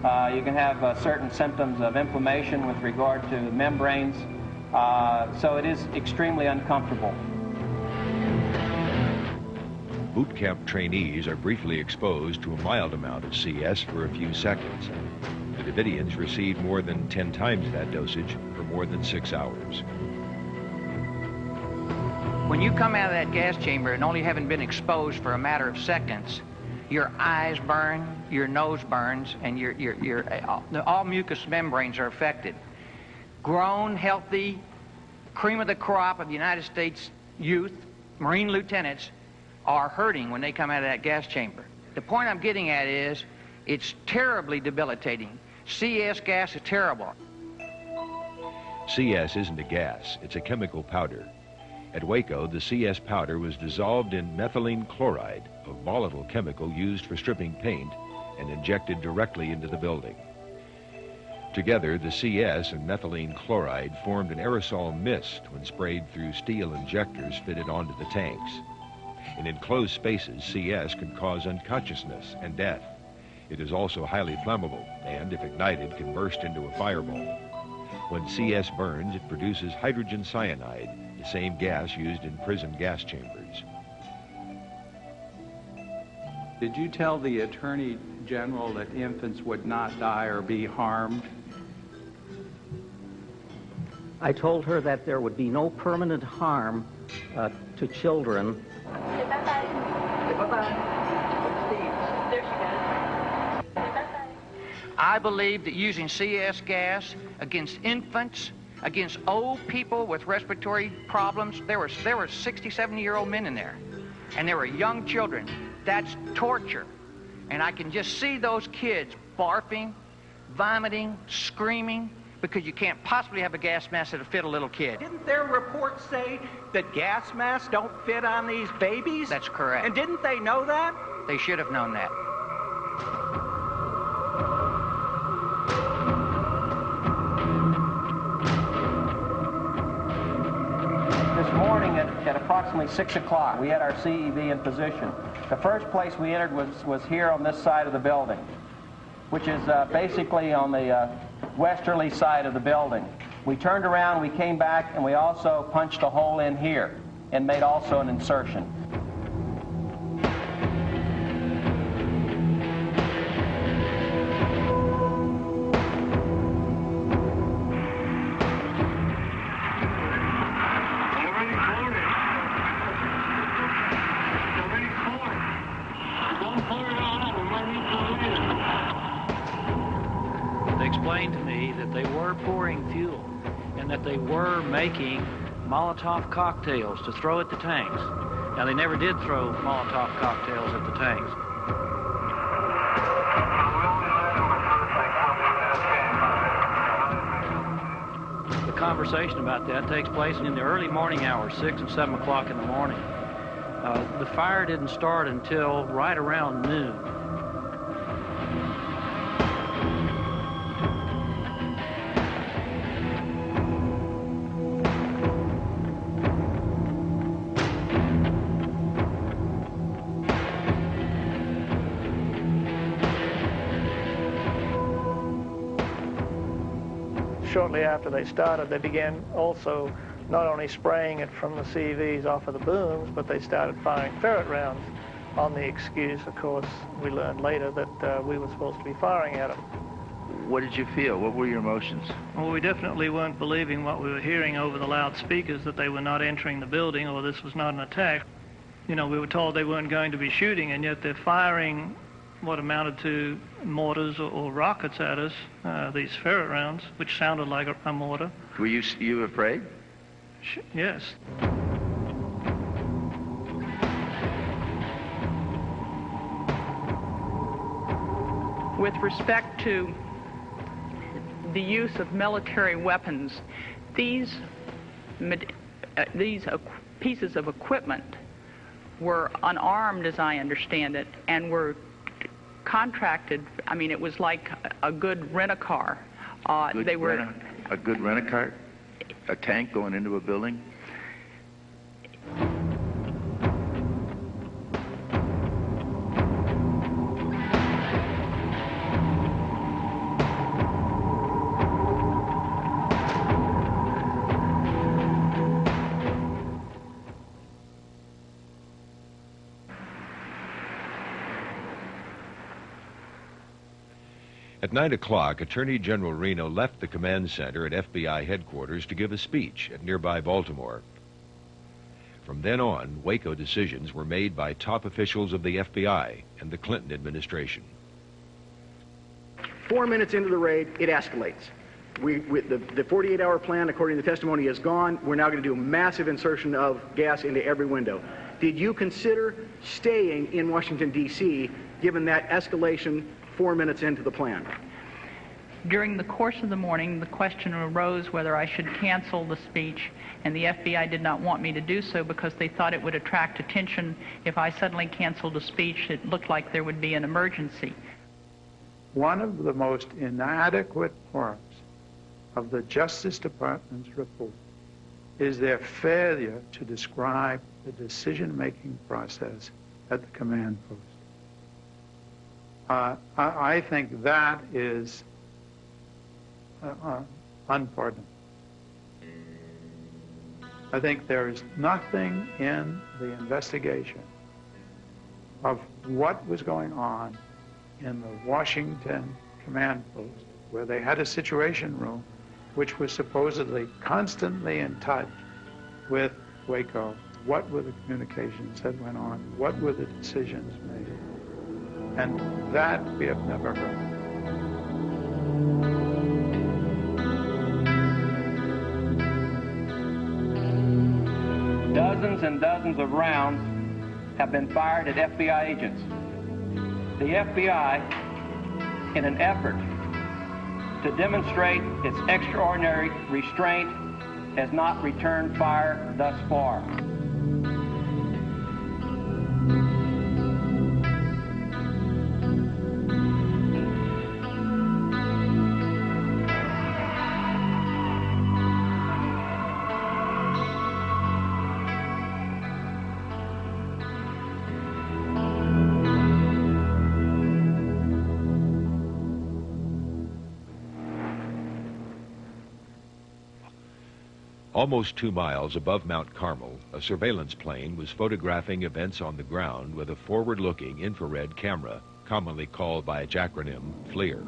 You can have certain symptoms of inflammation with regard to membranes. So it is extremely uncomfortable. Boot camp trainees are briefly exposed to a mild amount of CS for a few seconds. The Davidians receive more than 10 times that dosage for more than 6 hours. When you come out of that gas chamber and only having been exposed for a matter of seconds, your eyes burn, your nose burns, and all mucous membranes are affected. Grown, healthy, cream of the crop of the United States youth, Marine lieutenants, are hurting when they come out of that gas chamber. The point I'm getting at is it's terribly debilitating. CS gas is terrible. CS isn't a gas, it's a chemical powder. At Waco, the CS powder was dissolved in methylene chloride, a volatile chemical used for stripping paint, and injected directly into the building. Together, the CS and methylene chloride formed an aerosol mist when sprayed through steel injectors fitted onto the tanks. In enclosed spaces, CS can cause unconsciousness and death. It is also highly flammable and, if ignited, can burst into a fireball. When CS burns, it produces hydrogen cyanide, the same gas used in prison gas chambers. Did you tell the Attorney General that infants would not die or be harmed? I told her that there would be no permanent harm to children. I believe that using CS gas against infants, against old people with respiratory problems, there were 60, 70-year-old men in there, and there were young children. That's torture. And I can just see those kids barfing, vomiting, screaming, because you can't possibly have a gas mask that'll fit a little kid. Didn't their reports say that gas masks don't fit on these babies? That's correct. And didn't they know that? They should have known that. This morning at approximately 6 o'clock, we had our CEV in position. The first place we entered was here on this side of the building, which is basically on the westerly side of the building. We turned around, we came back, and we also punched a hole in here and made also an insertion. They were making Molotov cocktails to throw at the tanks. Now, they never did throw Molotov cocktails at the tanks. The conversation about that takes place in the early morning hours, 6 and 7 o'clock in the morning. The fire didn't start until right around noon. Shortly after they started, they began also not only spraying it from the CVs off of the booms, but they started firing ferret rounds on the excuse, of course, we learned later that we were supposed to be firing at them. What did you feel? What were your emotions? Well, we definitely weren't believing what we were hearing over the loudspeakers, that they were not entering the building or this was not an attack. You know, we were told they weren't going to be shooting, and yet they're firing what amounted to mortars or rockets at us, these ferret rounds, which sounded like a mortar. Were you afraid? Yes. With respect to the use of military weapons, these pieces of equipment were unarmed, as I understand it, and were contracted. I mean, it was like a good rent-a-car. A good rent-a-car? A tank going into a building? At 9 o'clock, Attorney General Reno left the command center at FBI headquarters to give a speech at nearby Baltimore. From then on, Waco decisions were made by top officials of the FBI and the Clinton administration. 4 minutes into the raid, it escalates. The 48-hour plan, according to the testimony, is gone. We're now going to do a massive insertion of gas into every window. Did you consider staying in Washington, D.C., given that escalation 4 minutes into the plan? During the course of the morning, the question arose whether I should cancel the speech, and the FBI did not want me to do so because they thought it would attract attention if I suddenly canceled a speech. It looked like there would be an emergency. One of the most inadequate parts of the Justice Department's report is their failure to describe the decision-making process at the command post. I think that is unpardonable. I think there is nothing in the investigation of what was going on in the Washington command post, where they had a situation room which was supposedly constantly in touch with Waco. What were the communications that went on? What were the decisions made? And that we have never heard. Dozens and dozens of rounds have been fired at FBI agents. The FBI, in an effort to demonstrate its extraordinary restraint, has not returned fire thus far. Almost 2 miles above Mount Carmel, a surveillance plane was photographing events on the ground with a forward-looking infrared camera, commonly called by its acronym, FLIR.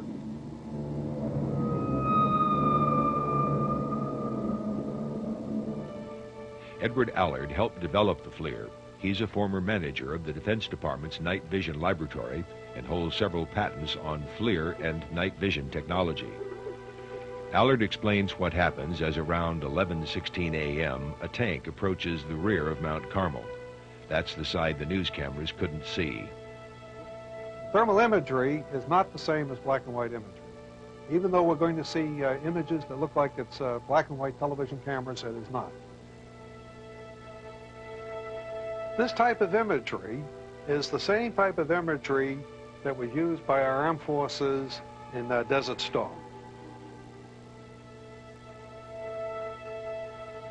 Edward Allard helped develop the FLIR. He's a former manager of the Defense Department's Night Vision Laboratory and holds several patents on FLIR and night vision technology. Allard explains what happens as around 11:16 a.m. a tank approaches the rear of Mount Carmel. That's the side the news cameras couldn't see. Thermal imagery is not the same as black and white imagery. Even though we're going to see images that look like it's black and white television cameras, it is not. This type of imagery is the same type of imagery that was used by our armed forces in Desert Storm.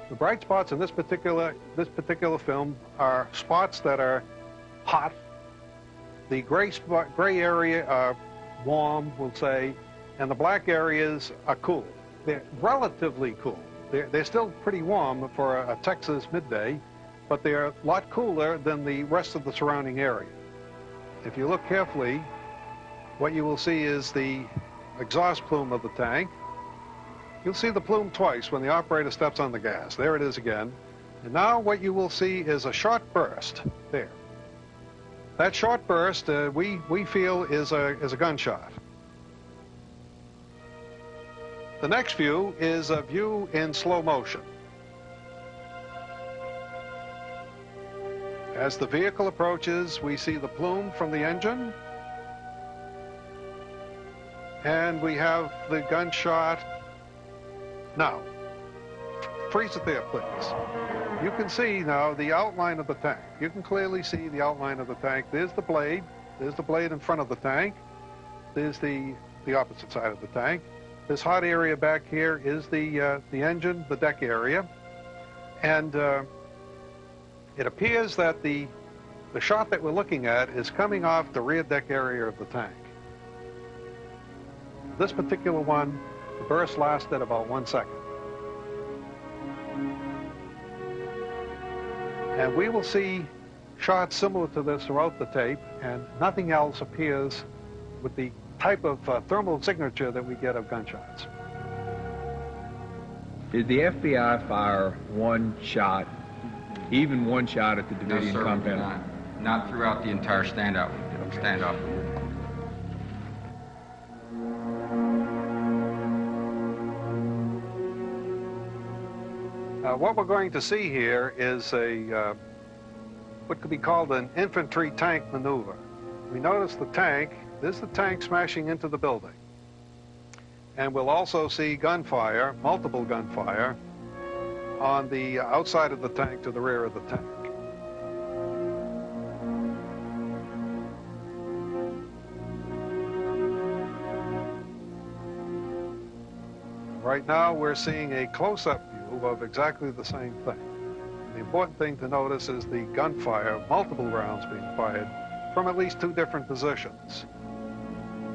The bright spots in this particular film are spots that are hot. The gray area are warm, we'll say, and the black areas are cool. They're relatively cool. They're still pretty warm for a Texas midday, but they're a lot cooler than the rest of the surrounding area. If you look carefully, what you will see is the exhaust plume of the tank. You'll see the plume twice when the operator steps on the gas. There it is again. And now what you will see is a short burst there. That short burst, we feel, is a gunshot. The next view is a view in slow motion. As the vehicle approaches, we see the plume from the engine, and we have the gunshot. Now, freeze it there, please. You can see now the outline of the tank. You can clearly see the outline of the tank. There's the blade. There's the blade in front of the tank. There's the opposite side of the tank. This hot area back here is the engine, the deck area. And it appears that the shot that we're looking at is coming off the rear deck area of the tank. This particular one, the burst lasted about 1 second. And we will see shots similar to this throughout the tape, and nothing else appears with the type of thermal signature that we get of gunshots. Did the FBI fire one shot, even one shot at the Davidian compound? Not throughout the entire standoff. What we're going to see here is what could be called an infantry tank maneuver. We notice the tank. This is the tank smashing into the building. And we'll also see gunfire, multiple gunfire, on the outside of the tank to the rear of the tank. Right now, we're seeing a close-up view of exactly the same thing. The important thing to notice is the gunfire, multiple rounds being fired from at least two different positions.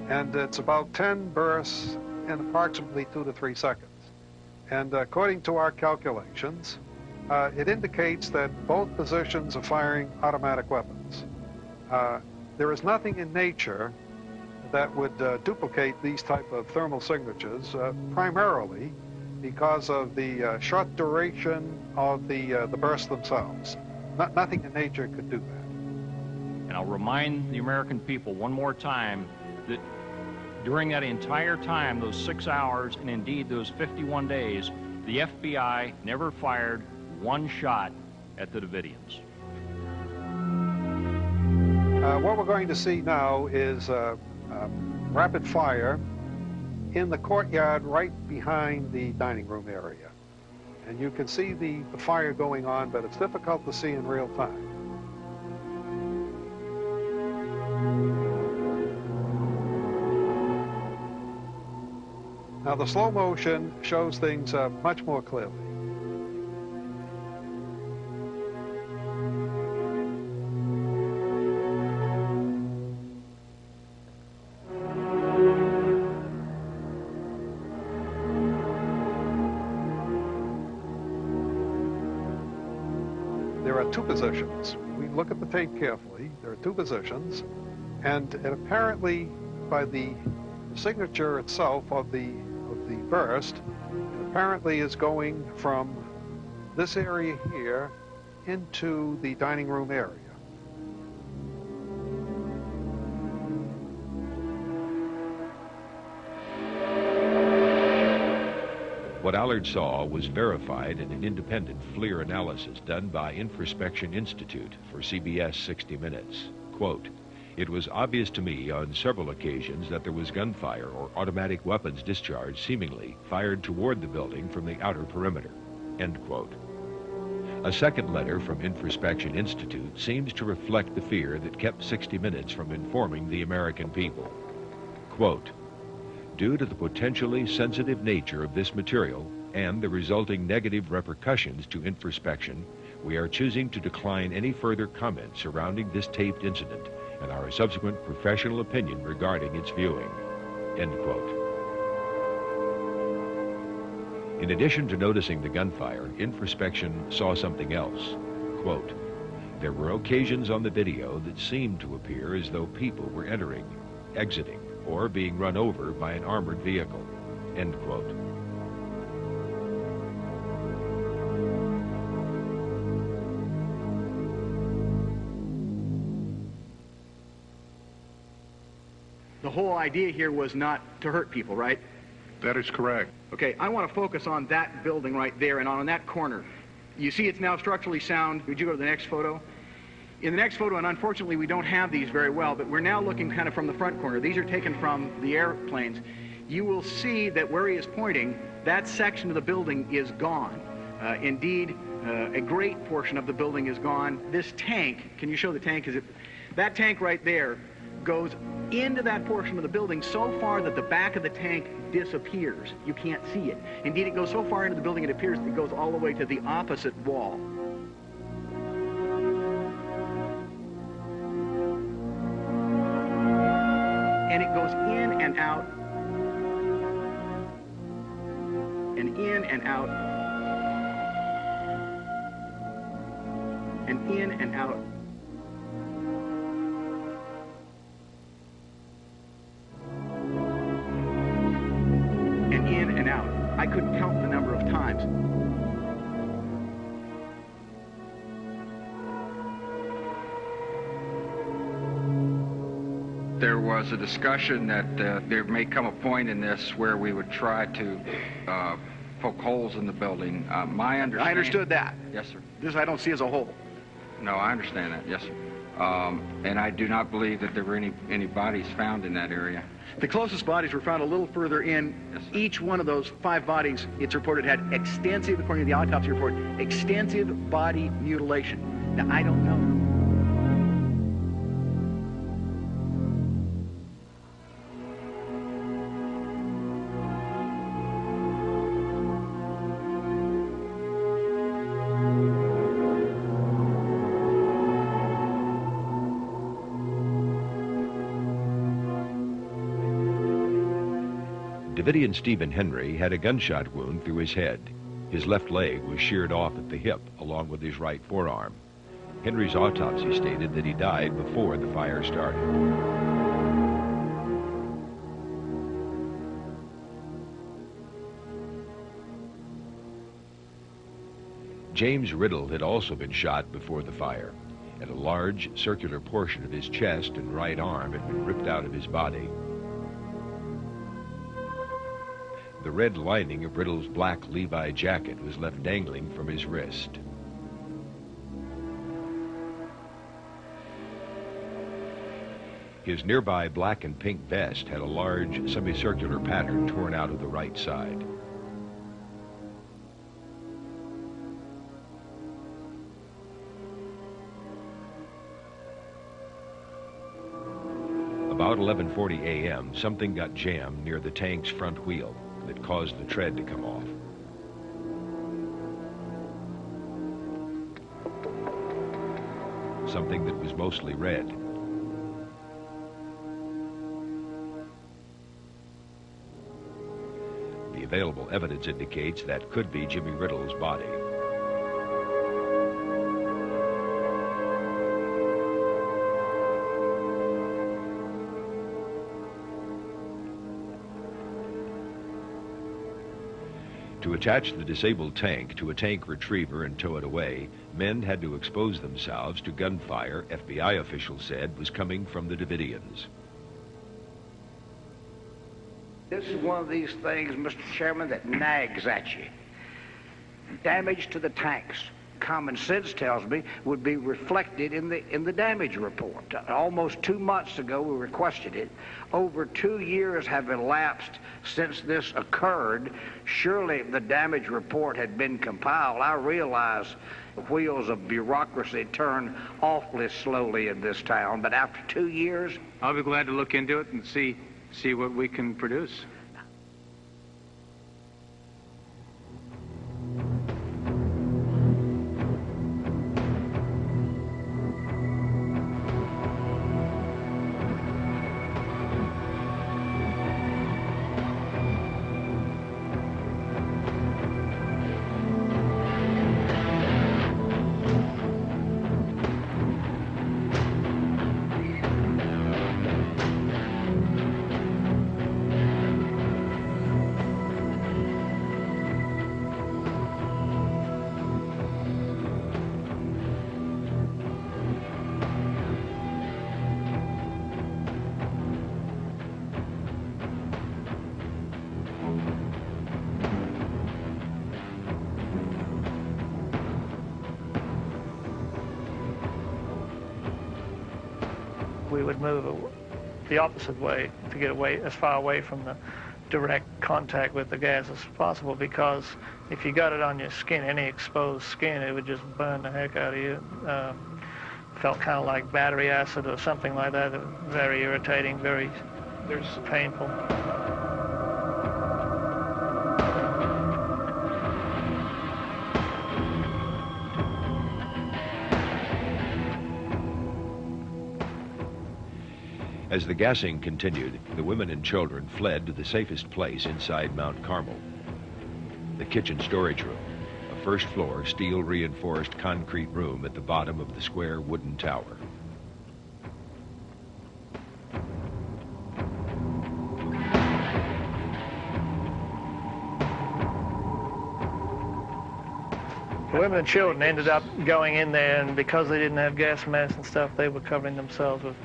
And it's about 10 bursts in approximately 2 to 3 seconds. And according to our calculations, it indicates that both positions are firing automatic weapons. There is nothing in nature that would duplicate these type of thermal signatures, primarily because of the short duration of the bursts themselves. Nothing in nature could do that. And I'll remind the American people one more time that during that entire time, those 6 hours, and indeed those 51 days, the FBI never fired one shot at the Davidians. What we're going to see now is rapid fire in the courtyard right behind the dining room area. And you can see the fire going on, but it's difficult to see in real time. Now the slow motion shows things much more clearly. There are two positions. We look at the tape carefully. There are two positions, and it apparently, by the signature itself of the burst, it apparently is going from this area here into the dining room area. What Allard saw was verified in an independent FLIR analysis done by Infraspection Institute for CBS 60 Minutes. Quote, "It was obvious to me on several occasions that there was gunfire or automatic weapons discharge seemingly fired toward the building from the outer perimeter." End quote. A second letter from Infraspection Institute seems to reflect the fear that kept 60 Minutes from informing the American people. Quote, "Due to the potentially sensitive nature of this material and the resulting negative repercussions to Infraspection, we are choosing to decline any further comment surrounding this taped incident and our subsequent professional opinion regarding its viewing." End quote. In addition to noticing the gunfire, Infraspection saw something else. Quote, "There were occasions on the video that seemed to appear as though people were entering, exiting, or being run over by an armored vehicle." End quote. The whole idea here was not to hurt people, right? That is correct. Okay, I want to focus on that building right there and on that corner. You see it's now structurally sound. Would you go to the next photo? In the next photo, and unfortunately we don't have these very well, but we're now looking kind of from the front corner. These are taken from the airplanes. You will see that where he is pointing, that section of the building is gone. Indeed, a great portion of the building is gone. This tank, can you show the tank? That tank right there goes into that portion of the building so far that the back of the tank disappears. You can't see it. Indeed, it goes so far into the building it appears it goes all the way to the opposite wall. And it goes in and out, and in and out, and in and out. went in and out. I couldn't count the number of times. There was a discussion that there may come a point in this where we would try to poke holes in the building. My understanding... I understood that. Yes, sir. This I don't see as a hole. No, I understand that. Yes, sir. And I do not believe that there were any bodies found in that area. The closest bodies were found a little further in. Yes, each one of those 5 bodies, it's reported, had extensive, according to the autopsy report, extensive body mutilation. Now, I don't know. Davidian Stephen Henry had a gunshot wound through his head. His left leg was sheared off at the hip, along with his right forearm. Henry's autopsy stated that he died before the fire started. James Riddle had also been shot before the fire, and a large circular portion of his chest and right arm had been ripped out of his body. The red lining of Riddle's black Levi jacket was left dangling from his wrist. His nearby black and pink vest had a large semicircular pattern torn out of the right side. About 11:40 a.m., something got jammed near the tank's front wheel that caused the tread to come off. Something that was mostly red. The available evidence indicates that could be Jimmy Riddle's body. To attach the disabled tank to a tank retriever and tow it away, men had to expose themselves to gunfire FBI officials said was coming from the Davidians. This is one of these things, Mr. Chairman, that nags at you. Damage to the tanks, common sense tells me, would be reflected in the damage report. Almost 2 months ago, we requested it. Over 2 years have elapsed since this occurred. Surely the damage report had been compiled. I realize the wheels of bureaucracy turn awfully slowly in this town, but after 2 years... I'll be glad to look into it and see what we can produce. We would move the opposite way to get away, as far away from the direct contact with the gas as possible, because if you got it on your skin, any exposed skin, it would just burn the heck out of you. Felt kind of like battery acid or something like that. Very irritating, very painful. As the gassing continued, the women and children fled to the safest place inside Mount Carmel, the kitchen storage room, a first-floor, steel-reinforced concrete room at the bottom of the square wooden tower. The women and children ended up going in there, and because they didn't have gas masks and stuff, they were covering themselves with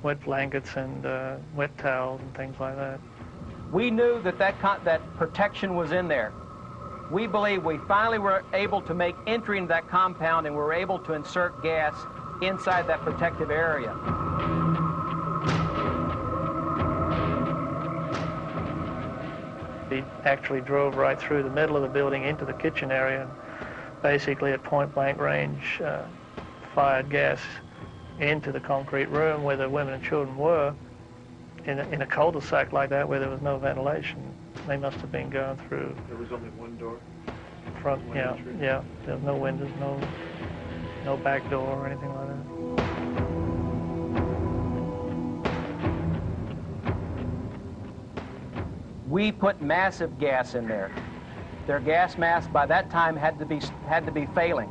wet blankets and wet towels and things like that. We knew that that protection was in there. We believe we finally were able to make entry into that compound, and we were able to insert gas inside that protective area. He actually drove right through the middle of the building into the kitchen area, and basically at point-blank range fired gas into the concrete room where the women and children were. In a cul-de-sac like that where there was no ventilation, they must have been going through. There was only one door? Front, yeah. There was no windows, no back door or anything like that. We put massive gas in there. Their gas mask by that time had to be failing.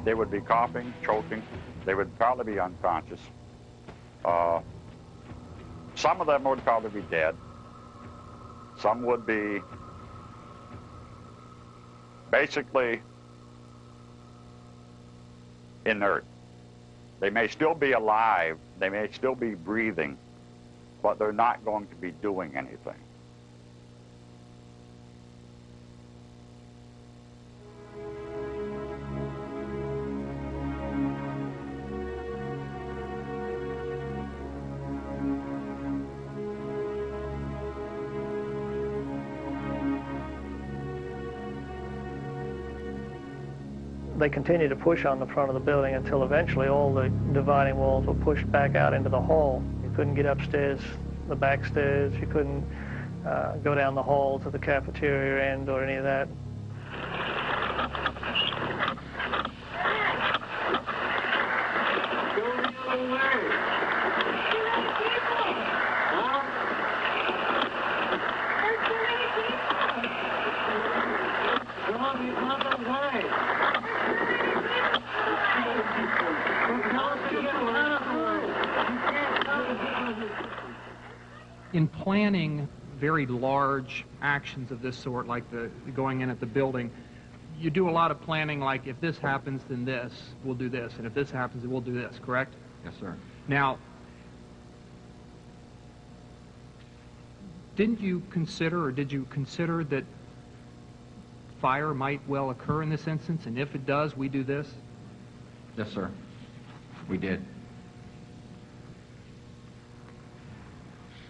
They would be coughing, choking. They would probably be unconscious. Some of them would probably be dead. Some would be basically inert. They may still be alive, they may still be breathing, but they're not going to be doing anything. They continued to push on the front of the building until eventually all the dividing walls were pushed back out into the hall. You couldn't get upstairs, the back stairs. You couldn't go down the hall to the cafeteria end or any of that. In planning very large actions of this sort, like the going in at the building, you do a lot of planning, like if this happens, then this, we'll do this, and if this happens, then we'll do this, correct? Yes, sir. Now, did you consider that fire might well occur in this instance, and if it does, we do this? Yes, sir. We did.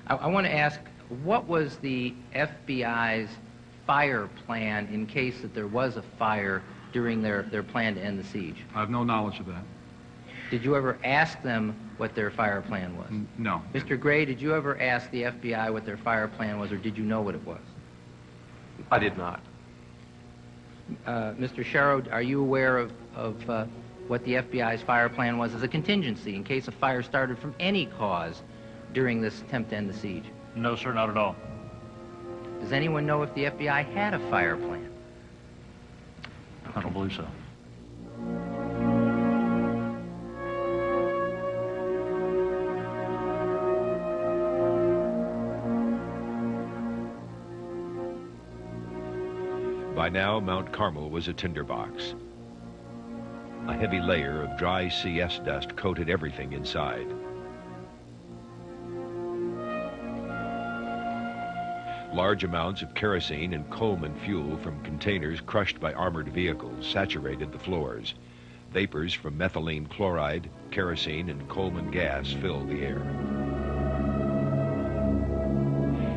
I want to ask, what was the FBI's fire plan in case that there was a fire during their plan to end the siege? I have no knowledge of that. Did you ever ask them what their fire plan was? No. Mr. Gray, did you ever ask the FBI what their fire plan was, or did you know what it was? I did not. Mr. Sharrow, are you aware of what the FBI's fire plan was as a contingency in case a fire started from any cause during this attempt to end the siege? No, sir, not at all. Does anyone know if the FBI had a fire plan? I don't believe so. By now, Mount Carmel was a tinderbox. A heavy layer of dry CS dust coated everything inside. Large amounts of kerosene and Coleman fuel from containers crushed by armored vehicles saturated the floors. Vapors from methylene chloride, kerosene, and Coleman gas filled the air.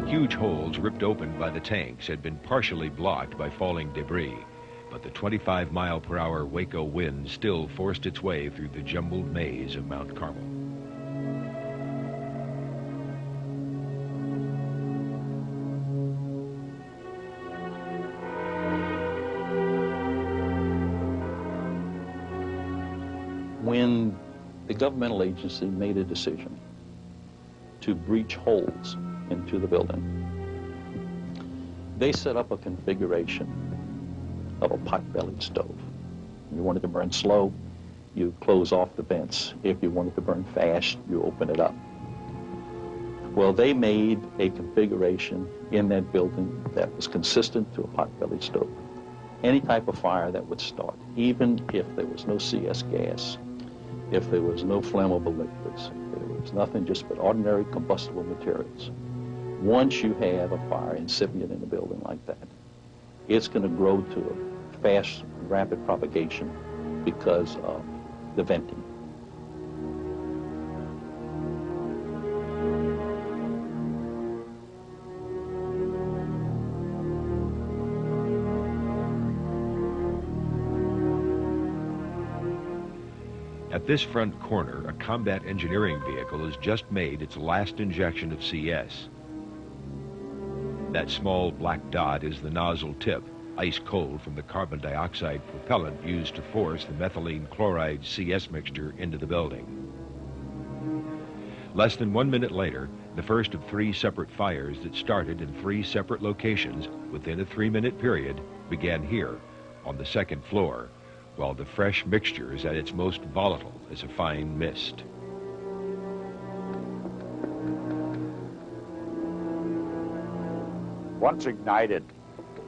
Huge holes ripped open by the tanks had been partially blocked by falling debris, but the 25-mile-per-hour Waco wind still forced its way through the jumbled maze of Mount Carmel. When the governmental agency made a decision to breach holes into the building, they set up a configuration of a pot-bellied stove. You wanted to burn slow, you close off the vents. If you wanted to burn fast, you open it up. Well, they made a configuration in that building that was consistent to a pot-bellied stove. Any type of fire that would start, even if there was no CS gas, if there was no flammable liquids, there was nothing just but ordinary combustible materials. Once you have a fire incipient in a building like that, it's going to grow to a fast, rapid propagation because of the venting. At this front corner, a combat engineering vehicle has just made its last injection of CS. That small black dot is the nozzle tip, ice cold from the carbon dioxide propellant used to force the methylene chloride CS mixture into the building. Less than 1 minute later, the first of 3 separate fires that started in 3 separate locations within a 3-minute period began here on the 2nd floor, while the fresh mixture is at its most volatile as a fine mist. Once ignited,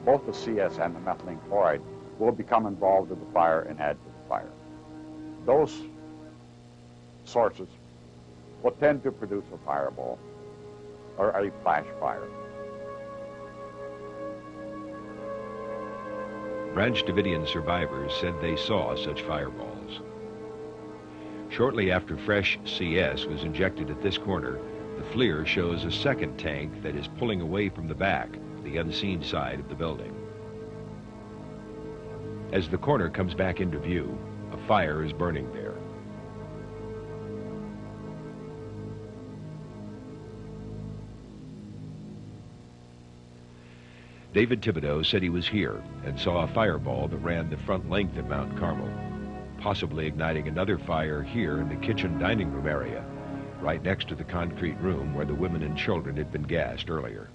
both the CS and the methylene chloride will become involved in the fire and add to the fire. Those sources will tend to produce a fireball or a flash fire. Branch Davidian survivors said they saw such fireballs. Shortly after fresh CS was injected at this corner, the FLIR shows a second tank that is pulling away from the back, the unseen side of the building. As the corner comes back into view, a fire is burning there. David Thibodeau said he was here and saw a fireball that ran the front length of Mount Carmel, possibly igniting another fire here in the kitchen dining room area, right next to the concrete room where the women and children had been gassed earlier.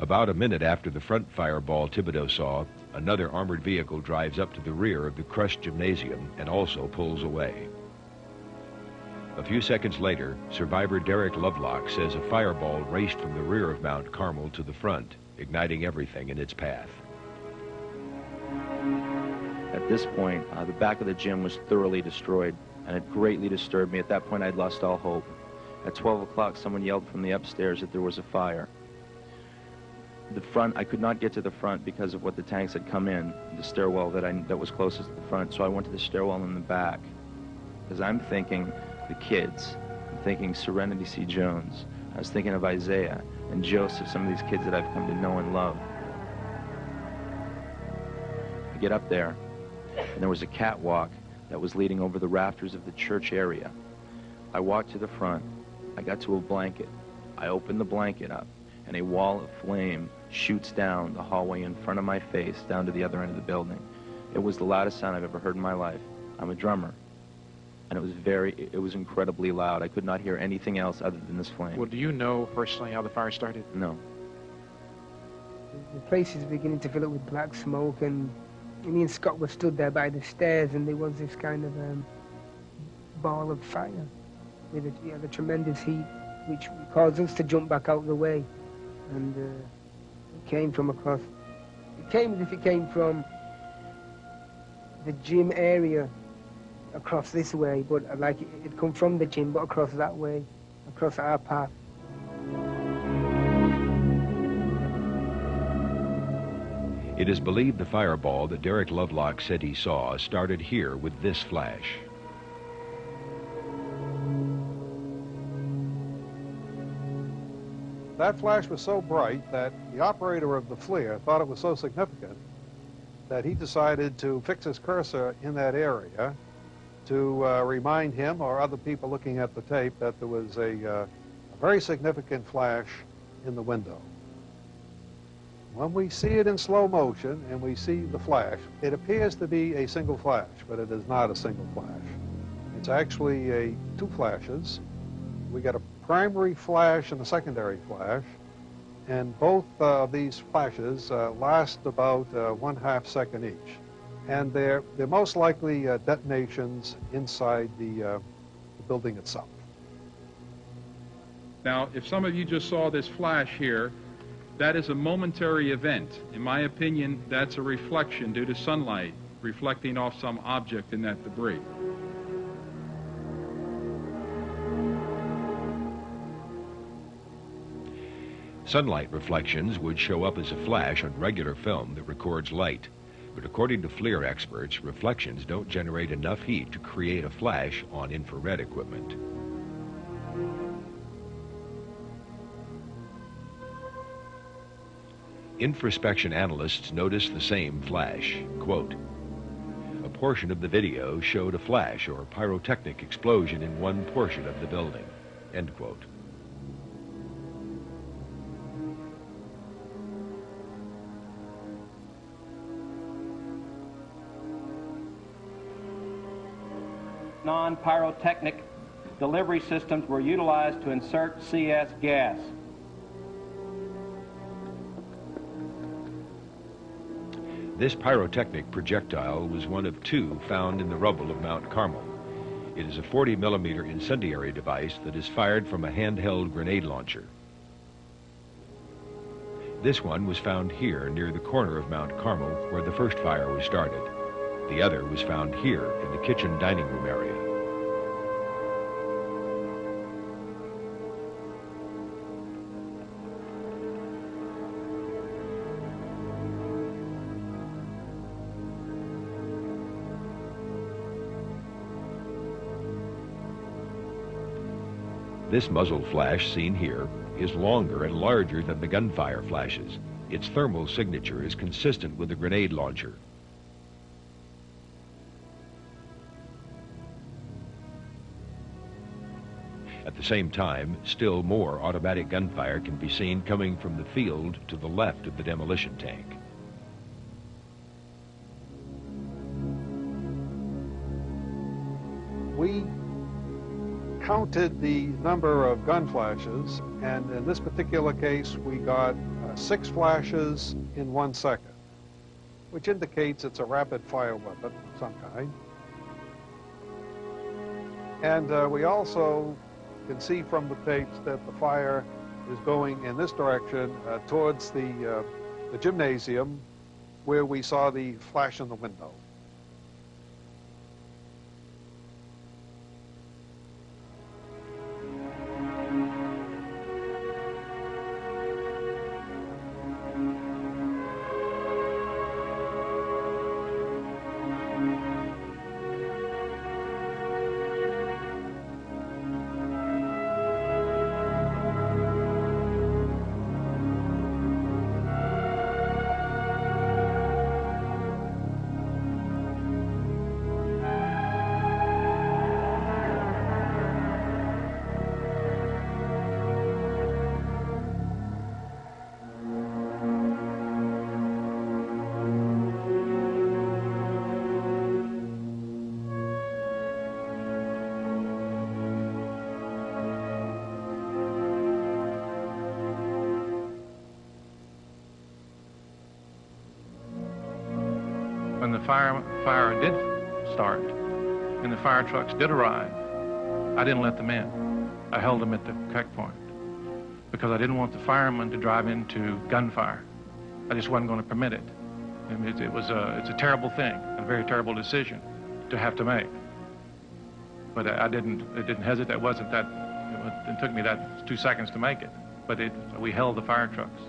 About a minute after the front fireball Thibodeau saw, another armored vehicle drives up to the rear of the crushed gymnasium and also pulls away. A few seconds later, survivor Derek Lovelock says a fireball raced from the rear of Mount Carmel to the front, igniting everything in its path. At this point, the back of the gym was thoroughly destroyed, and it greatly disturbed me. At that point, I'd lost all hope. At 12 o'clock, someone yelled from the upstairs that there was a fire. The front, I could not get to the front because of what the tanks had come in, the stairwell that was closest to the front, so I went to the stairwell in the back. Because I'm thinking the kids, I'm thinking Serenity C. Jones, I was thinking of Isaiah and Joseph, some of these kids that I've come to know and love. I get up there, and there was a catwalk that was leading over the rafters of the church area. I walked to the front, I got to a blanket, I opened the blanket up, and a wall of flame shoots down the hallway in front of my face down to the other end of the building. It was the loudest sound I've ever heard in my life. I'm a drummer, and it was incredibly loud. I could not hear anything else other than this flame. Well, do you know personally how the fire started? No. The place is beginning to fill up with black smoke, and me and Scott were stood there by the stairs, and there was this kind of ball of fire with a tremendous heat, which caused us to jump back out of the way. And it came from across. It came as if it came from the gym area across this way, but like it come from the gym, but across that way, across our path. It is believed the fireball that Derek Lovelock said he saw started here with this flash. That flash was so bright that the operator of the FLIR thought it was so significant that he decided to fix his cursor in that area to remind him or other people looking at the tape that there was a very significant flash in the window. When we see it in slow motion and we see the flash, it appears to be a single flash, but it is not a single flash. It's actually two flashes. We get a primary flash and a secondary flash, And both of these flashes last about 1/2 second each. And they're most likely detonations inside the building itself. Now, if some of you just saw this flash here, that is a momentary event. In my opinion, that's a reflection due to sunlight reflecting off some object in that debris. Sunlight reflections would show up as a flash on regular film that records light. But according to FLIR experts, reflections don't generate enough heat to create a flash on infrared equipment. Infraspection analysts noticed the same flash. Quote, "A portion of the video showed a flash or pyrotechnic explosion in one portion of the building." End quote. Non-pyrotechnic delivery systems were utilized to insert CS gas. This pyrotechnic projectile was one of 2 found in the rubble of Mount Carmel. It is a 40-millimeter incendiary device that is fired from a handheld grenade launcher. This one was found here near the corner of Mount Carmel where the first fire was started. The other was found here in the kitchen dining room area. This muzzle flash seen here is longer and larger than the gunfire flashes. Its thermal signature is consistent with the grenade launcher. At the same time, still more automatic gunfire can be seen coming from the field to the left of the demolition tank. We counted the number of gun flashes, and in this particular case, we got 6 flashes in 1 second, which indicates it's a rapid-fire weapon of some kind. And we also can see from the tapes that the fire is going in this direction towards the gymnasium where we saw the flash in the window. When the fire did start and the fire trucks did arrive, I didn't let them in. I held them at the checkpoint because I didn't want the firemen to drive into gunfire. I just wasn't going to permit it. I mean, it's a terrible thing, a very terrible decision to have to make. But it didn't hesitate. It wasn't that. It took me that 2 seconds to make it. But we held the fire trucks.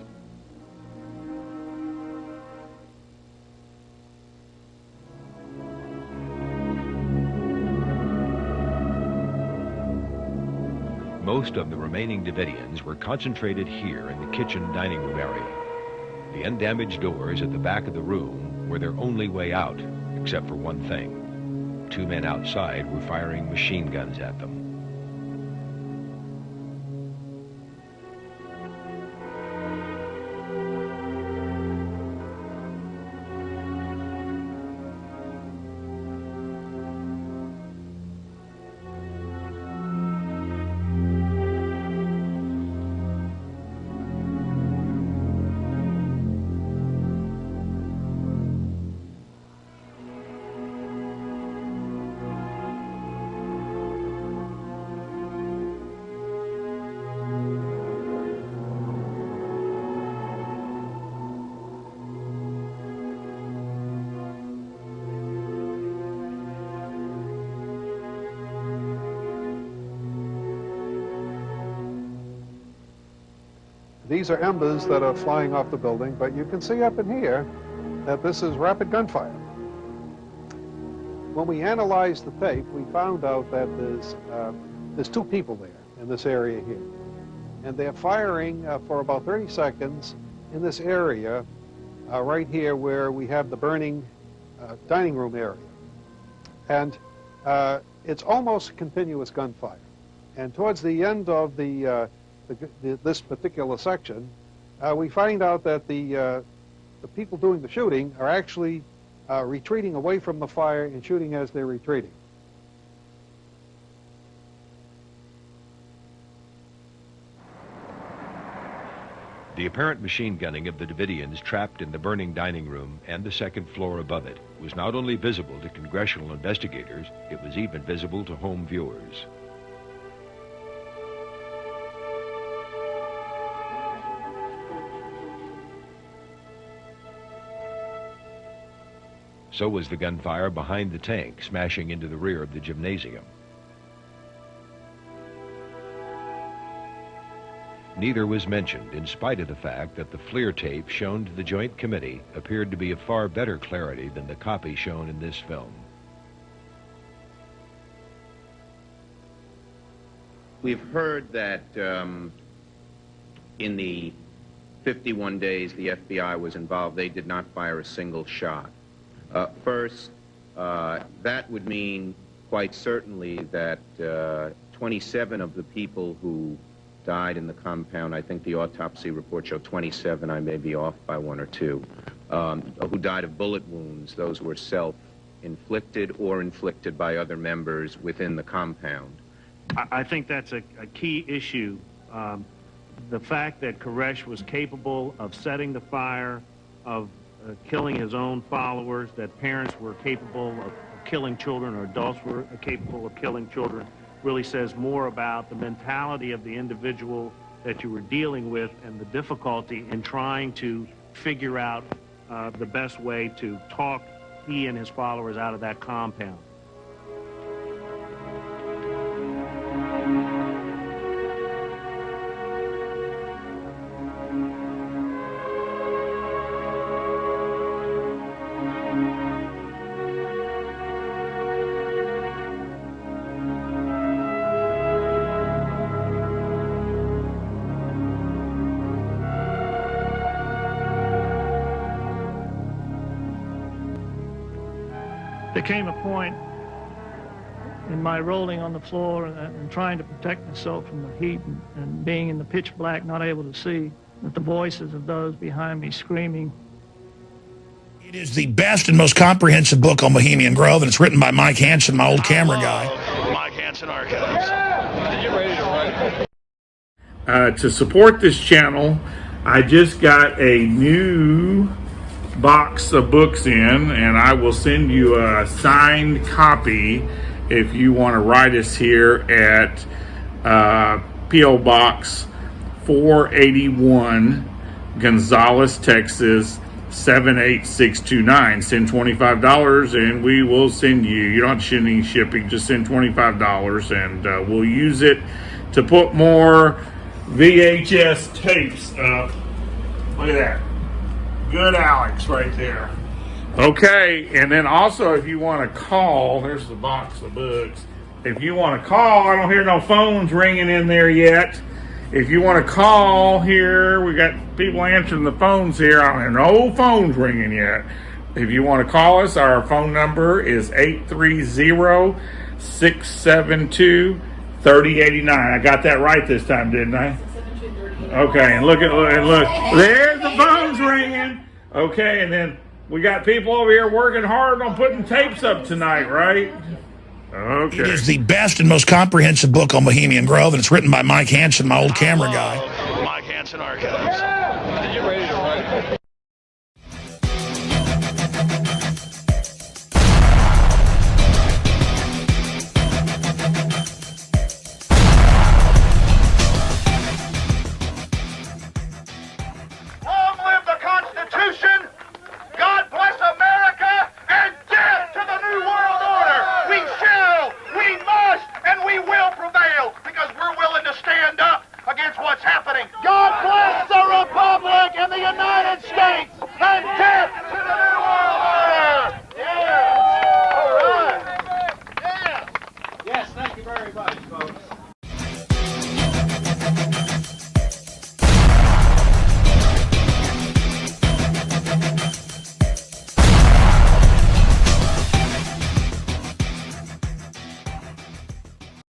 Most of the remaining Davidians were concentrated here in the kitchen dining room area. The undamaged doors at the back of the room were their only way out, except for one thing. 2 men outside were firing machine guns at them. These are embers that are flying off the building, but you can see up in here that this is rapid gunfire. When we analyzed the tape, we found out that there's two people there in this area here. And they're firing for about 30 seconds in this area right here where we have the burning dining room area. And it's almost continuous gunfire. And towards the end of this particular section, we find out that the people doing the shooting are actually retreating away from the fire and shooting as they're retreating. The apparent machine gunning of the Davidians trapped in the burning dining room and the second floor above it was not only visible to congressional investigators, it was even visible to home viewers. So was the gunfire behind the tank, smashing into the rear of the gymnasium. Neither was mentioned, in spite of the fact that the FLIR tape shown to the Joint Committee appeared to be of far better clarity than the copy shown in this film. We've heard that in the 51 days the FBI was involved, they did not fire a single shot. First, that would mean quite certainly that 27 of the people who died in the compound, I think the autopsy report showed 27, I may be off by one or two, who died of bullet wounds. Those were self-inflicted or inflicted by other members within the compound. I think that's a key issue. The fact that Koresh was capable of setting the fire, of killing his own followers, that parents were capable of killing children, or adults were capable of killing children, really says more about the mentality of the individual that you were dealing with and the difficulty in trying to figure out the best way to talk he and his followers out of that compound. There came a point in my rolling on the floor and trying to protect myself from the heat and being in the pitch black, not able to see, that the voices of those behind me screaming. It is the best and most comprehensive book on Bohemian Grove, and it's written by Mike Hanson, my old camera guy. Mike Hanson Archives. To support this channel, I just got a new box of books in, and I will send you a signed copy if you want to write us here at P.O. Box 481, Gonzales, Texas 78629. Send $25 and we will send you don't have to send any shipping, just send $25 and we'll use it to put more VHS tapes up. Look at that. Good Alex right there. Okay, and then also if you want to call, there's the box of books. If you want to call, I don't hear no phones ringing in there yet. If you want to call here, we got people answering the phones here. I don't hear no phones ringing yet. If you want to call us, our phone number is 830-672-3089. I got that right this time, didn't I? Okay, and look, there's the phones ringing. Okay, and then we got people over here working hard on putting tapes up tonight, right? Okay. It is the best and most comprehensive book on Bohemian Grove, and it's written by Mike Hanson, my old camera guy. Mike Hanson Archives. You ready to write? Long live the Constitution! God bless America, and death to the New World Order! We shall, we must, and we will prevail, because we're willing to stand up against what's happening. God bless the United States.